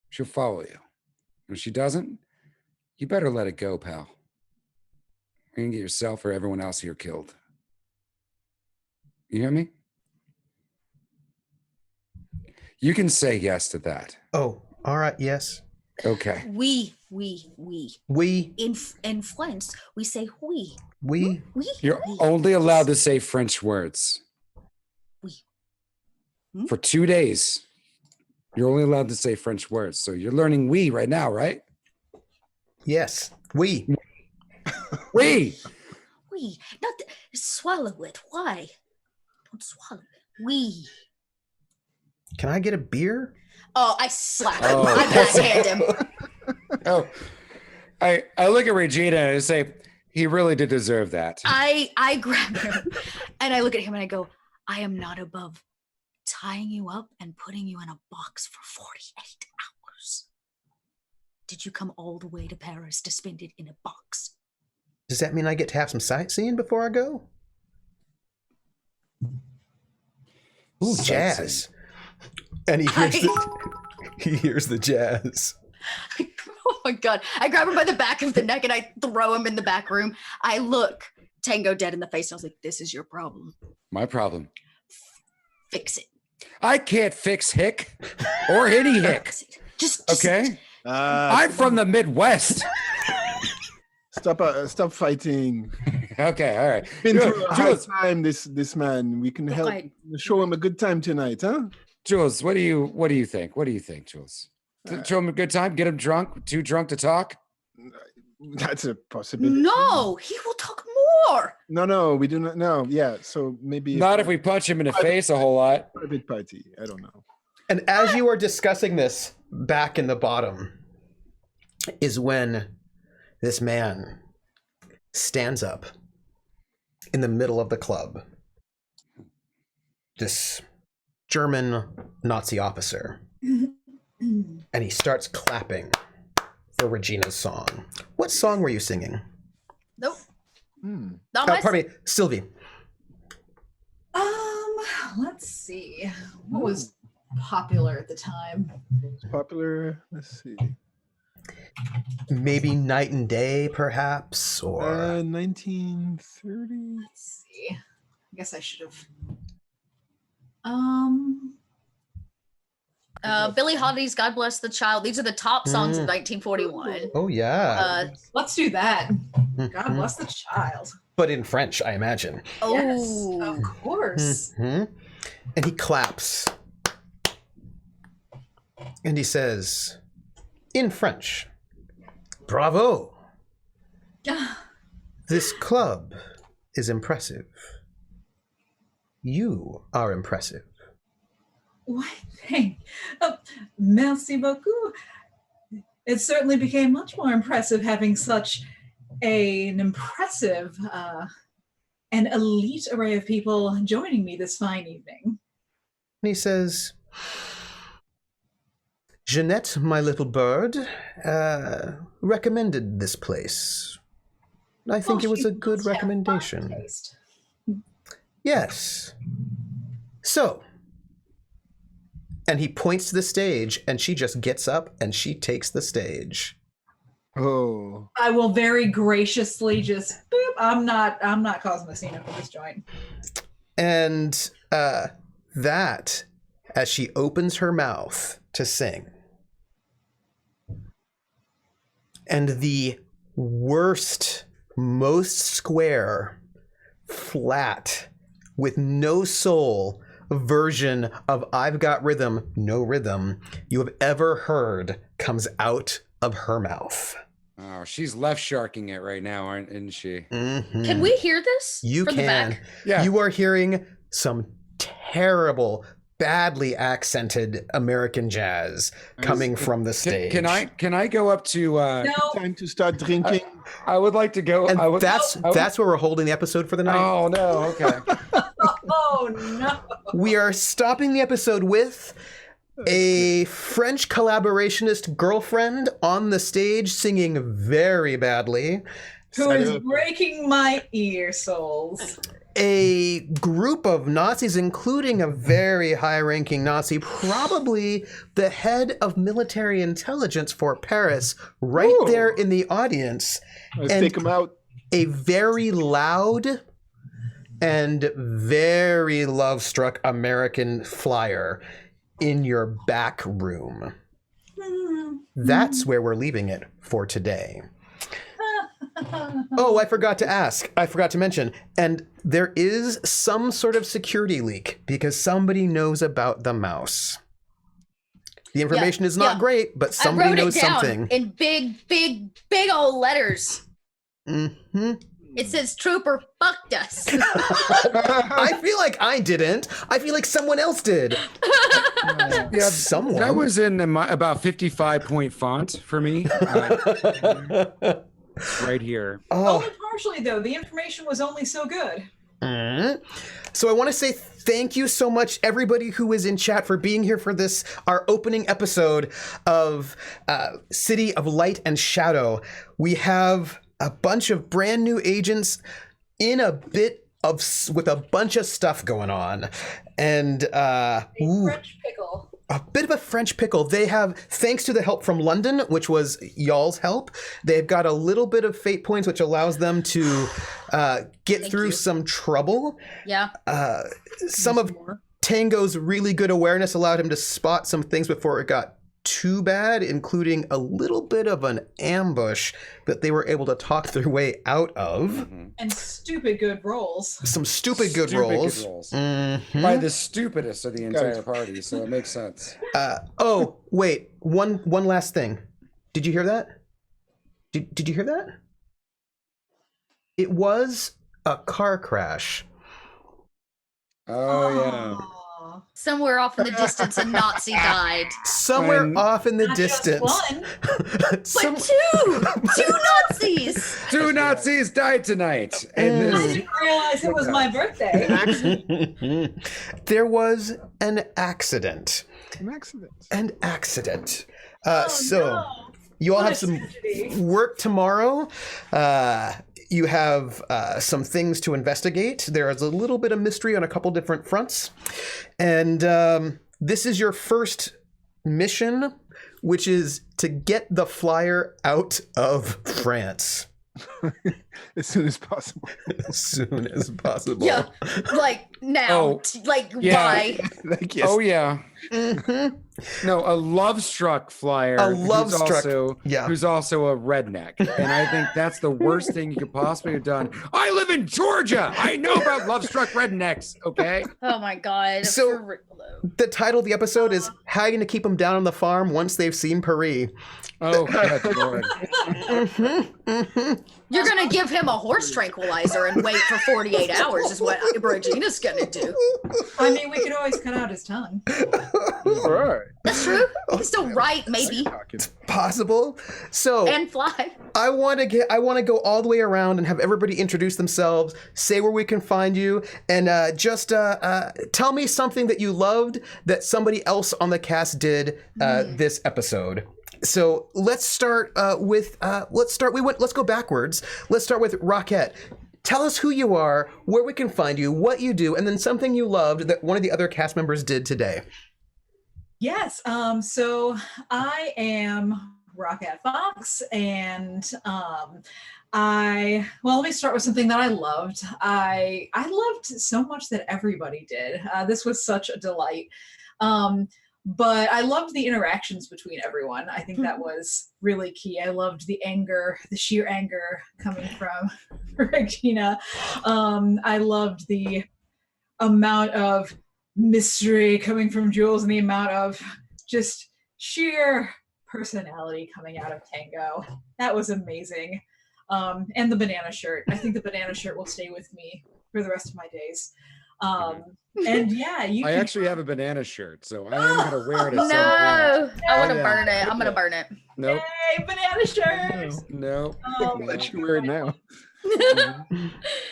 She'll follow you. If she doesn't, you better let it go, pal. You can get yourself or everyone else here killed. You hear me? You can say yes to that.
oh, all right, yes.
Okay.
We.
We,
In French, we say we.
we,
You're
we.
only allowed to say French words.
We.
For 2 days. You're only allowed to say French words. So you're learning we right now, right?
yes, we.
We.
We. Not swallow it. Why? Don't swallow it. We.
Can I get a beer?
Oh, I slap him.
Oh.
I backhand him.
Oh, I look at Regina and I say, he really did deserve that.
I grab him and I look at him and I go, I am not above tying you up and putting you in a box for 48 hours. Did you come all the way to Paris to spend it in a box?
Does that mean I get to have some sightseeing before I go? Ooh, jazz. And he hears the jazz.
Oh my God. I grab him by the back of the neck and I throw him in the back room. I look Tango dead in the face and I was like, this is your problem.
My problem.
Fix it.
I can't fix Hick or any Hick.
Fix it. Just
Okay? I'm from the Midwest.
Stop fighting.
Okay, all right.
Been
Good.
through a hard
Jules,
time. This man. We can help
Right.
show him a good time tonight, huh?
Jules, what do you think? What do you think, Jules? Show him a good time, get him drunk, too drunk to talk?
That's a possibility.
No, he will talk more.
No, we do not know. Yeah, so maybe
Not if we punch him in the face a whole lot.
private party. I don't know.
And as you are discussing this, back in the bottom is when this man stands up in the middle of the club. This German Nazi officer. And he starts clapping for Regina's song. What song were you singing?
Nope.
Hmm.
Not my
Pardon me, Sylvie.
Let's see. What was popular at the time?
It's popular. Let's see.
Maybe Night and Day, perhaps, or
1930.
Let's see. I guess I should have.
Billie Holiday's God Bless the Child. These are the top songs of 1941.
oh yeah,
Let's do that. God bless the child.
but in French, I imagine.
Yes,
Oh,
of course.
Mhm. And he claps, and he says, in French, "Bravo! This club is impressive. You are impressive."
Why, thank. Merci beaucoup. It certainly became much more impressive having such an impressive an elite array of people joining me this fine evening.
And he says, Jeanette, my little bird, recommended this place. I think it was a good recommendation. Yes. So, and he points to the stage, and she just gets up and she takes the stage.
Oh.
I will very graciously just boop. I'm not causing a scene up for this joint.
And that, as she opens her mouth to sing, and the worst, most square, flat, with no soul version of I've Got Rhythm, No Rhythm you have ever heard comes out of her mouth.
Oh, she's left sharking it right now, isn't she?
Mm-hmm.
Can we hear this?
You
from
can.
The back?
Yeah.
You are hearing some terrible, badly accented American jazz coming from the stage.
Can I go up to?
No.
Time to start drinking.
I would like to go.
And
I would,
that's where we're holding the episode for the night.
Oh no! Okay.
Oh no.
We are stopping the episode with a French collaborationist girlfriend on the stage singing very badly.
Who is breaking my ear soles?
A group of Nazis, including a very high-ranking Nazi, probably the head of military intelligence for Paris, right
Ooh.
there in the audience.
Let's
And
take him out.
a very loud and very love-struck American flyer in your back room. That's where we're leaving it for today. Oh, I forgot to mention, and there is some sort of security leak because somebody knows about the mouse. The information is not great, but somebody
I wrote
knows
it down
something.
in big old letters.
Mm-hmm.
It says Trooper fucked us.
I feel like I didn't. I feel like someone else did.
Yeah,
Someone.
that was in about 55-point font for me. Right here.
Oh.
Only partially though. The information was only so good.
So I want to say thank you so much, everybody who is in chat, for being here for this, our opening episode of City of Light and Shadow. We have a bunch of brand new agents in a bit of with a bunch of stuff going on, and
French pickle.
a bit of a French pickle. They have, thanks to the help from London, which was y'all's help, they've got a little bit of fate points, which allows them to get through some trouble.
Yeah.
Some of Tango's really good awareness allowed him to spot some things before it got too bad, including a little bit of an ambush that they were able to talk their way out of.
And stupid good rolls.
Some stupid good rolls. Mhm.
By the stupidest of the entire party, so it makes sense.
Oh, wait. One last thing. Did you hear that? Did you hear that? It was a car crash.
Oh yeah.
Aw.
Somewhere off in the distance, a Nazi died.
Somewhere
And
off in the
Not just
distance.
one.
But two Nazis.
Two Nazis died tonight.
I
And
didn't realize it was my birthday.
There was an accident.
An accident.
An accident.
Oh,
So
no.
you all
What
have
a
some
tragedy.
work tomorrow. You have some things to investigate. There is a little bit of mystery on a couple different fronts. And this is your first mission, which is to get the flyer out of France.
As soon as possible.
As soon as possible.
Yeah, like now.
Oh,
Like
yeah.
why?
Like, yes.
oh yeah.
Mhm.
No, a love-struck flyer.
A love-struck-
Who's also a redneck, and I think that's the worst thing you could possibly have done. I live in Georgia. I know about love-struck rednecks. Okay.
Oh my god.
So-
for real, though.
The title of the episode is How You Gonna Keep Them Down on the Farm Once They've Seen Paris.
Oh, good Lord.
You're gonna give him a horse tranquilizer and wait for 48 hours is what Regina's gonna do.
I mean, we could always cut out his tongue.
All right.
That's true. You can still write, maybe,
Possible. So
and fly.
I want to go all the way around and have everybody introduce themselves, say where we can find you, and just tell me something that you loved that somebody else on the cast did this episode. So let's start let's go backwards. Let's start with Rockette. Tell us who you are, where we can find you, what you do, and then something you loved that one of the other cast members did today.
Yes. So I am Rockette Fox, and let me start with something that I loved. I loved so much that everybody did. This was such a delight. But I loved the interactions between everyone. I think that was really key. I loved the anger, the sheer anger coming from Regina. I loved the amount of mystery coming from Jules and the amount of just sheer personality coming out of Tango. That was amazing. And the banana shirt. I think the banana shirt will stay with me for the rest of my days. And yeah, I
actually have a banana shirt, so I am gonna wear it. At some point.
I want to burn it. I'm gonna burn it.
Nope.
Yay, banana shirt.
No.
Let you wear it now.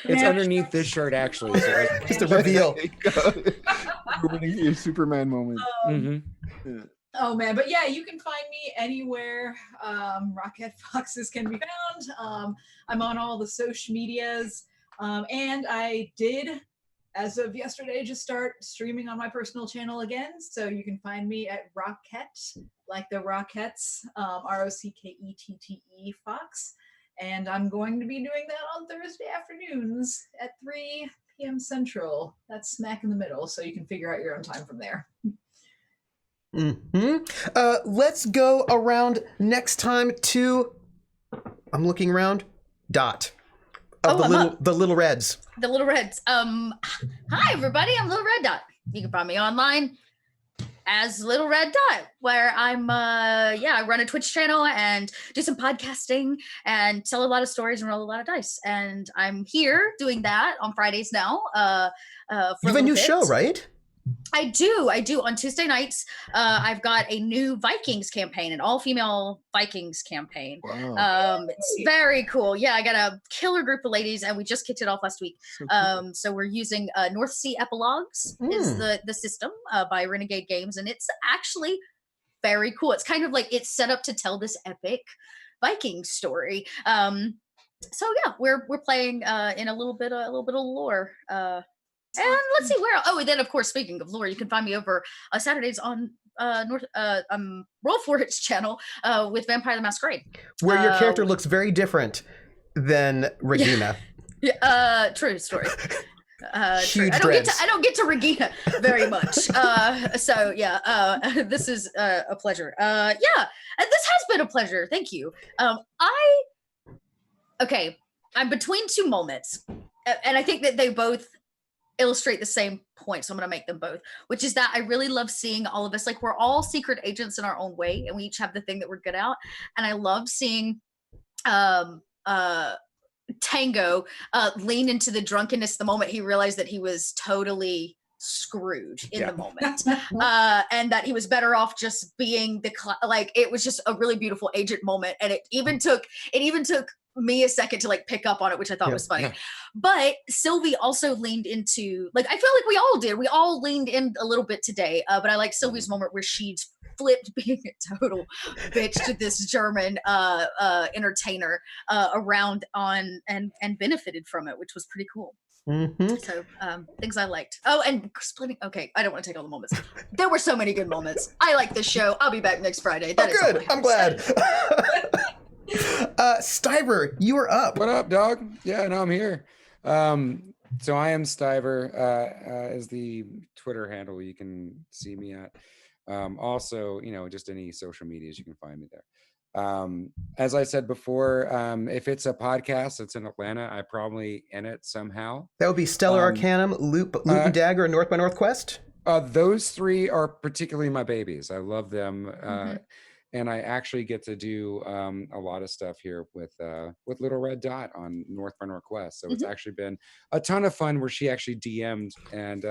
It's underneath this shirt, actually. So
Just a reveal.
Your Superman moment.
Oh man, but yeah, you can find me anywhere. Rockette Foxes can be found. I'm on all the social medias, and I did, as of yesterday, just start streaming on my personal channel again. So you can find me at Rockette, like the Rockettes, Rockette Fox. And I'm going to be doing that on Thursday afternoons at 3 p.m. Central. That's smack in the middle, so you can figure out your own time from there.
Let's go around next time to, I'm looking around, Dot. The Little Reds.
The Little Reds. Hi everybody, I'm Little Red Dot. You can find me online as Little Red Dot, where I'm I run a Twitch channel and do some podcasting and tell a lot of stories and roll a lot of dice. And I'm here doing that on Fridays now. You
have a new show, right?
I do on Tuesday nights. I've got a new Vikings campaign, an all-female Vikings campaign.
Wow.
It's very cool. Yeah, I got a killer group of ladies, and we just kicked it off last week.
So cool.
So we're using North Sea Epilogues is the system by Renegade Games, and it's actually very cool. It's kind of like it's set up to tell this epic Viking story. So yeah, we're playing in a little bit of lore. And let's see where. Oh, and then of course, speaking of lore, you can find me over Saturdays on Roll For It's channel with Vampire the Masquerade,
where your character looks very different than Regina.
Yeah, true story.
Huge
I
dreads.
don't get to Regina very much. So yeah, this is a pleasure. Yeah, and this has been a pleasure. Thank you. I'm between two moments, and I think that they both illustrate the same point, so I'm going to make them both, which is that I really love seeing all of us, like we're all secret agents in our own way, and we each have the thing that we're good at, and I love seeing Tango lean into the drunkenness the moment he realized that he was totally screwed in the moment, and that he was better off just being like, it was just a really beautiful agent moment, and it even took me a second to like pick up on it, which I thought was funny. But Sylvie also leaned into, like, I feel like we all leaned in a little bit today, but I like Sylvie's moment where she flipped being a total bitch to this German entertainer around on and benefited from it, which was pretty cool. So things I liked. Oh, and splitting. Okay, I don't want to take all the moments. There were so many good moments. I like this show. I'll be back next Friday. That is
good. I'm glad. Stiver, you are up.
What up, dog? Yeah, no, I'm here. So I am Stiver, is the Twitter handle you can see me at. Also, just any social medias, you can find me there. As I said before, if it's a podcast that's in Atlanta, I'm probably in it somehow.
That would be Stellar Arcanum, Loot and Dagger, and North by Northwest?
Those three are particularly my babies. I love them. And I actually get to do a lot of stuff here with Little Red Dot on North by Northwest. So it's actually been a ton of fun, where she actually DM'd, and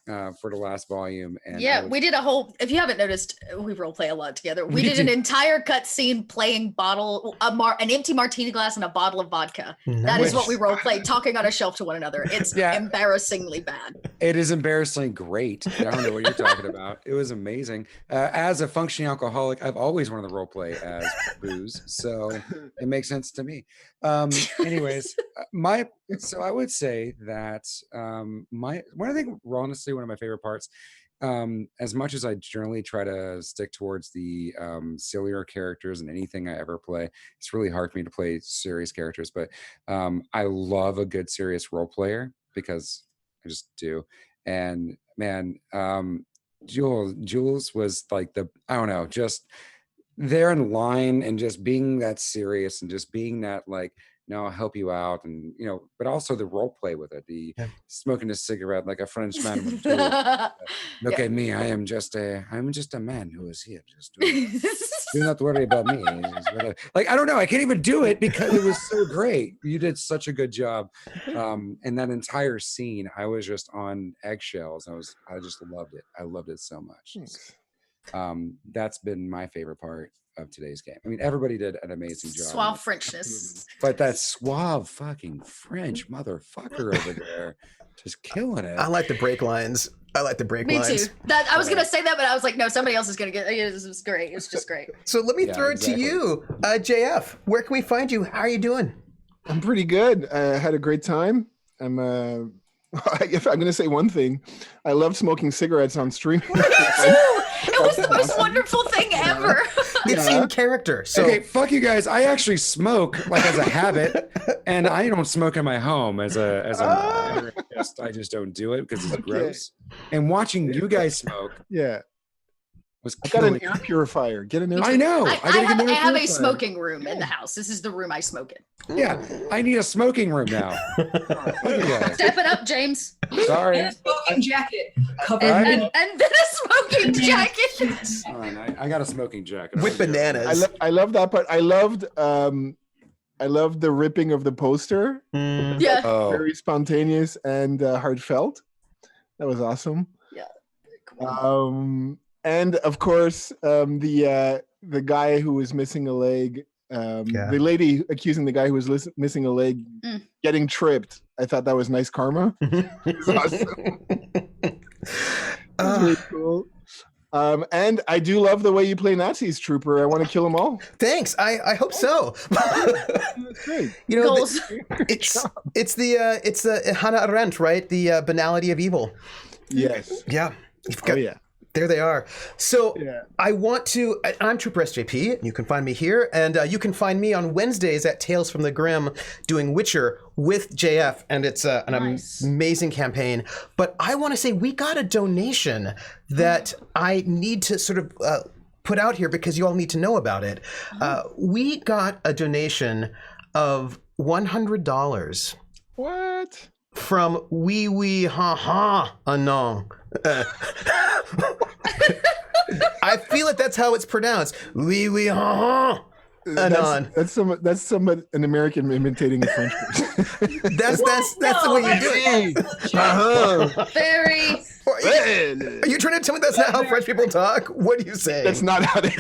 for the last volume. And
yeah, we did a whole. If you haven't noticed, we role play a lot together. We did an entire cutscene playing an empty martini glass and a bottle of vodka. That is what we role play, talking on a shelf to one another. It's embarrassingly bad.
It is embarrassingly great. I don't know what you're talking about. It was amazing. As a functioning alcoholic, I've always wanted to role play as booze, so it makes sense to me. Anyways, so I would say that honestly, one of my favorite parts, as much as I generally try to stick towards the sillier characters in anything I ever play, it's really hard for me to play serious characters, but I love a good serious role player because I just do. And man, Jules was like I don't know, just there in line and just being that serious and just being that like, no, I'll help you out, and but also the role play with it, the smoking a cigarette like a Frenchman would do. Look at me, I'm just a man who is here. Just do not worry about me. Like, I don't know, I can't even do it because it was so great. You did such a good job. And that entire scene, I was just on eggshells. I just loved it. I loved it so much. That's been my favorite part of today's game. I mean, everybody did an amazing job.
Suave Frenchness.
But that suave fucking French motherfucker over there just killing it.
I like the break lines. Me
too. That I was gonna say that, but I was like, no, somebody else is gonna get it. This was great. It's just great.
So let me throw it to you, JF. Where can we find you? How are you doing?
I'm pretty good. I had a great time. If I'm going to say one thing, I loved smoking cigarettes on stream.
Me too. It was the most wonderful thing ever.
It's in character. So
okay, fuck you guys. I actually smoke like as a habit, and I don't smoke in my home I just don't do it because it's gross. And watching you guys smoke, was
I got an air purifier. Get an air purifier.
I know.
I have a smoking room in the house. This is the room I smoke in.
Yeah, I need a smoking room now.
Step it up, James.
Sorry.
And a smoking jacket.
And then a smoking jacket.
I got a smoking jacket.
With bananas.
I love that part. I loved the ripping of the poster.
Yeah.
Oh.
Very spontaneous and heartfelt. That was awesome.
Yeah. Cool.
And of course, the guy who was missing a leg, the lady accusing the guy who was missing a leg getting tripped. I thought that was nice karma. It was awesome. It was really cool. And I do love the way you play Nazis, Trooper. I want to kill them all.
Thanks. I hope so.
That's great.
Goals.
It's the Hannah Arendt, right? The banality of evil.
Yes.
Yeah.
Yeah.
There they are. So I'm troopersjp. You can find me here, and you can find me on Wednesdays at Tales from the Grim doing Witcher with JF, and it's an amazing campaign. But I want to say we got a donation that I need to sort of put out here because you all need to know about it. We got a donation of $100.
What?
From Wee Wee Ha Ha Anon. I feel like that's how it's pronounced. Wee Wee Ha Ha Anon.
That's an American imitating a French person.
That's the way you do it.
Very.
Are you trying to tell me that's not how French people talk? What do you say?
That's not how they.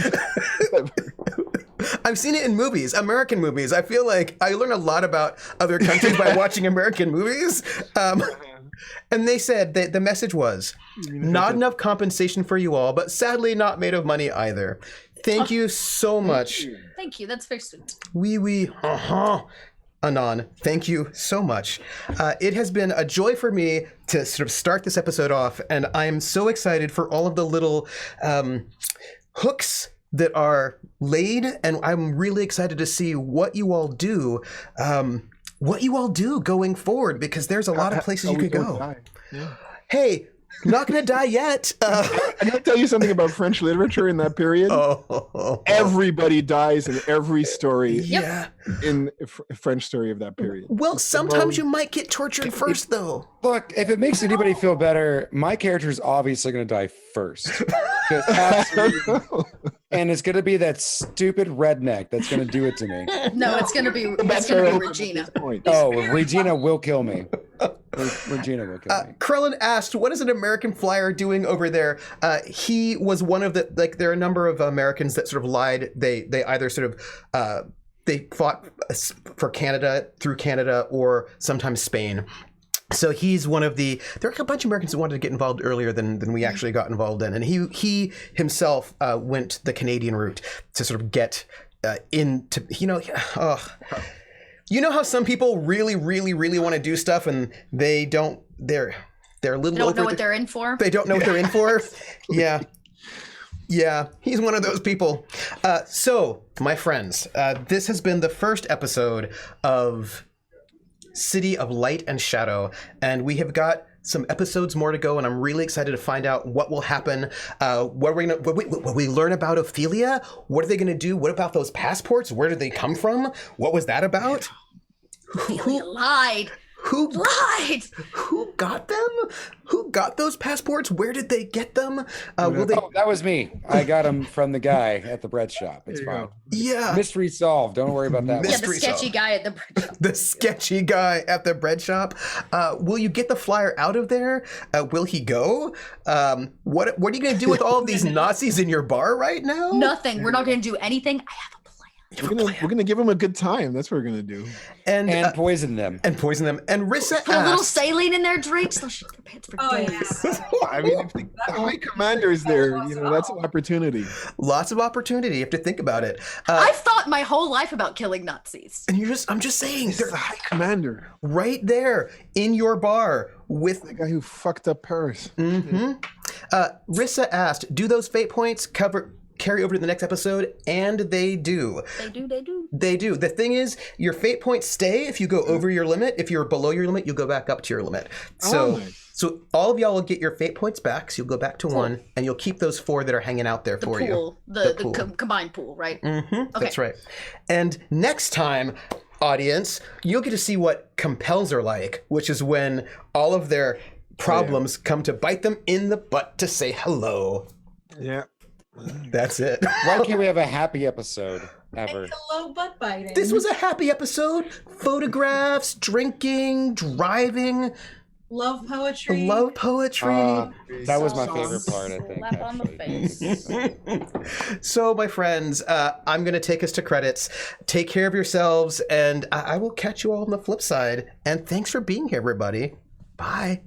I've seen it in movies, American movies. I feel like I learn a lot about other countries by watching American movies. And they said that the message was, not enough compensation for you all, but sadly not made of money either. Thank you so much.
Thank you. That's very sweet.
Wee Anon, thank you so much. It has been a joy for me to sort of start this episode off, and I'm so excited for all of the little hooks that are laid, and I'm really excited to see what you all do going forward, because there's a lot of places you could go.
Yeah.
Hey, not gonna die yet.
I'm gonna tell you something about French literature in that period. Everybody dies in every story.
Yeah.
In French story of that period.
Well, sometimes you might get tortured first, though.
Look, if it makes anybody feel better, my character is obviously going to die first. And it's going to be that stupid redneck that's going to do it to me.
No, it's going to be Regina.
Oh, Regina will kill me. Regina will kill me.
Krellin asked, what is an American flyer doing over there? He was one of the, like, there are a number of Americans that sort of lied. They either sort of, they fought for Canada, through Canada, or sometimes Spain. So he's one of the, there are a bunch of Americans who wanted to get involved earlier than we actually got involved in. And he himself went the Canadian route to sort of get into, you know how some people really, really, really want to do stuff and they don't, they're a little
They don't know what they're in for.
They don't know what they're in for. Yeah. Yeah, he's one of those people. So, my friends, this has been the first episode of City of Light and Shadow, and we have got some episodes more to go, and I'm really excited to find out what will happen. What we learn about Ophelia? What are they going to do? What about those passports? Where did they come from? What was that about?
Ophelia lied.
Who
lied?
Who got them? Who got those passports? Where did they get them? Will they?
Oh, that was me. I got them from the guy at the bread shop. It's fine.
Yeah.
Mystery solved. Don't worry about that.
Yeah,
one.
the sketchy guy at the bread shop.
The sketchy guy at the bread shop. Will you get the flyer out of there? Will he go? What are you going to do with all of these Nazis in your bar right now?
Nothing. We're not going to do anything. I have a plan.
We're gonna give them a good time. That's what we're gonna do.
And
poison them.
And poison them. And Rissa
Put a little
asked,
saline in their drinks. They'll shit their pants for days.
I mean, if the high commander is there, that's an opportunity.
Lots of opportunity. You have to think about it.
I've thought my whole life about killing Nazis.
And I'm just saying,
They're the high commander,
right there in your bar with
the guy who fucked up Paris.
Mm-hmm. Rissa asked, do those fate points carry over to the next episode? And they do. They do. The thing is, your fate points stay if you go over your limit. If you're below your limit, you'll go back up to your limit. So all of y'all will get your fate points back. So you'll go back to 1, and you'll keep those 4 that are hanging out there for you.
The combined pool, right?
Mm-hmm.
Okay.
That's right. And next time, audience, you'll get to see what compels are like, which is when all of their problems come to bite them in the butt to say hello.
Yeah.
That's it.
Why can't we have a happy episode ever?
Hello, butt biting.
This was a happy episode. Photographs, drinking, driving.
Love poetry.
Love poetry.
That was my favorite part, I think.
Slap on the face.
So, my friends, I'm going to take us to credits. Take care of yourselves, and I will catch you all on the flip side. And thanks for being here, everybody. Bye.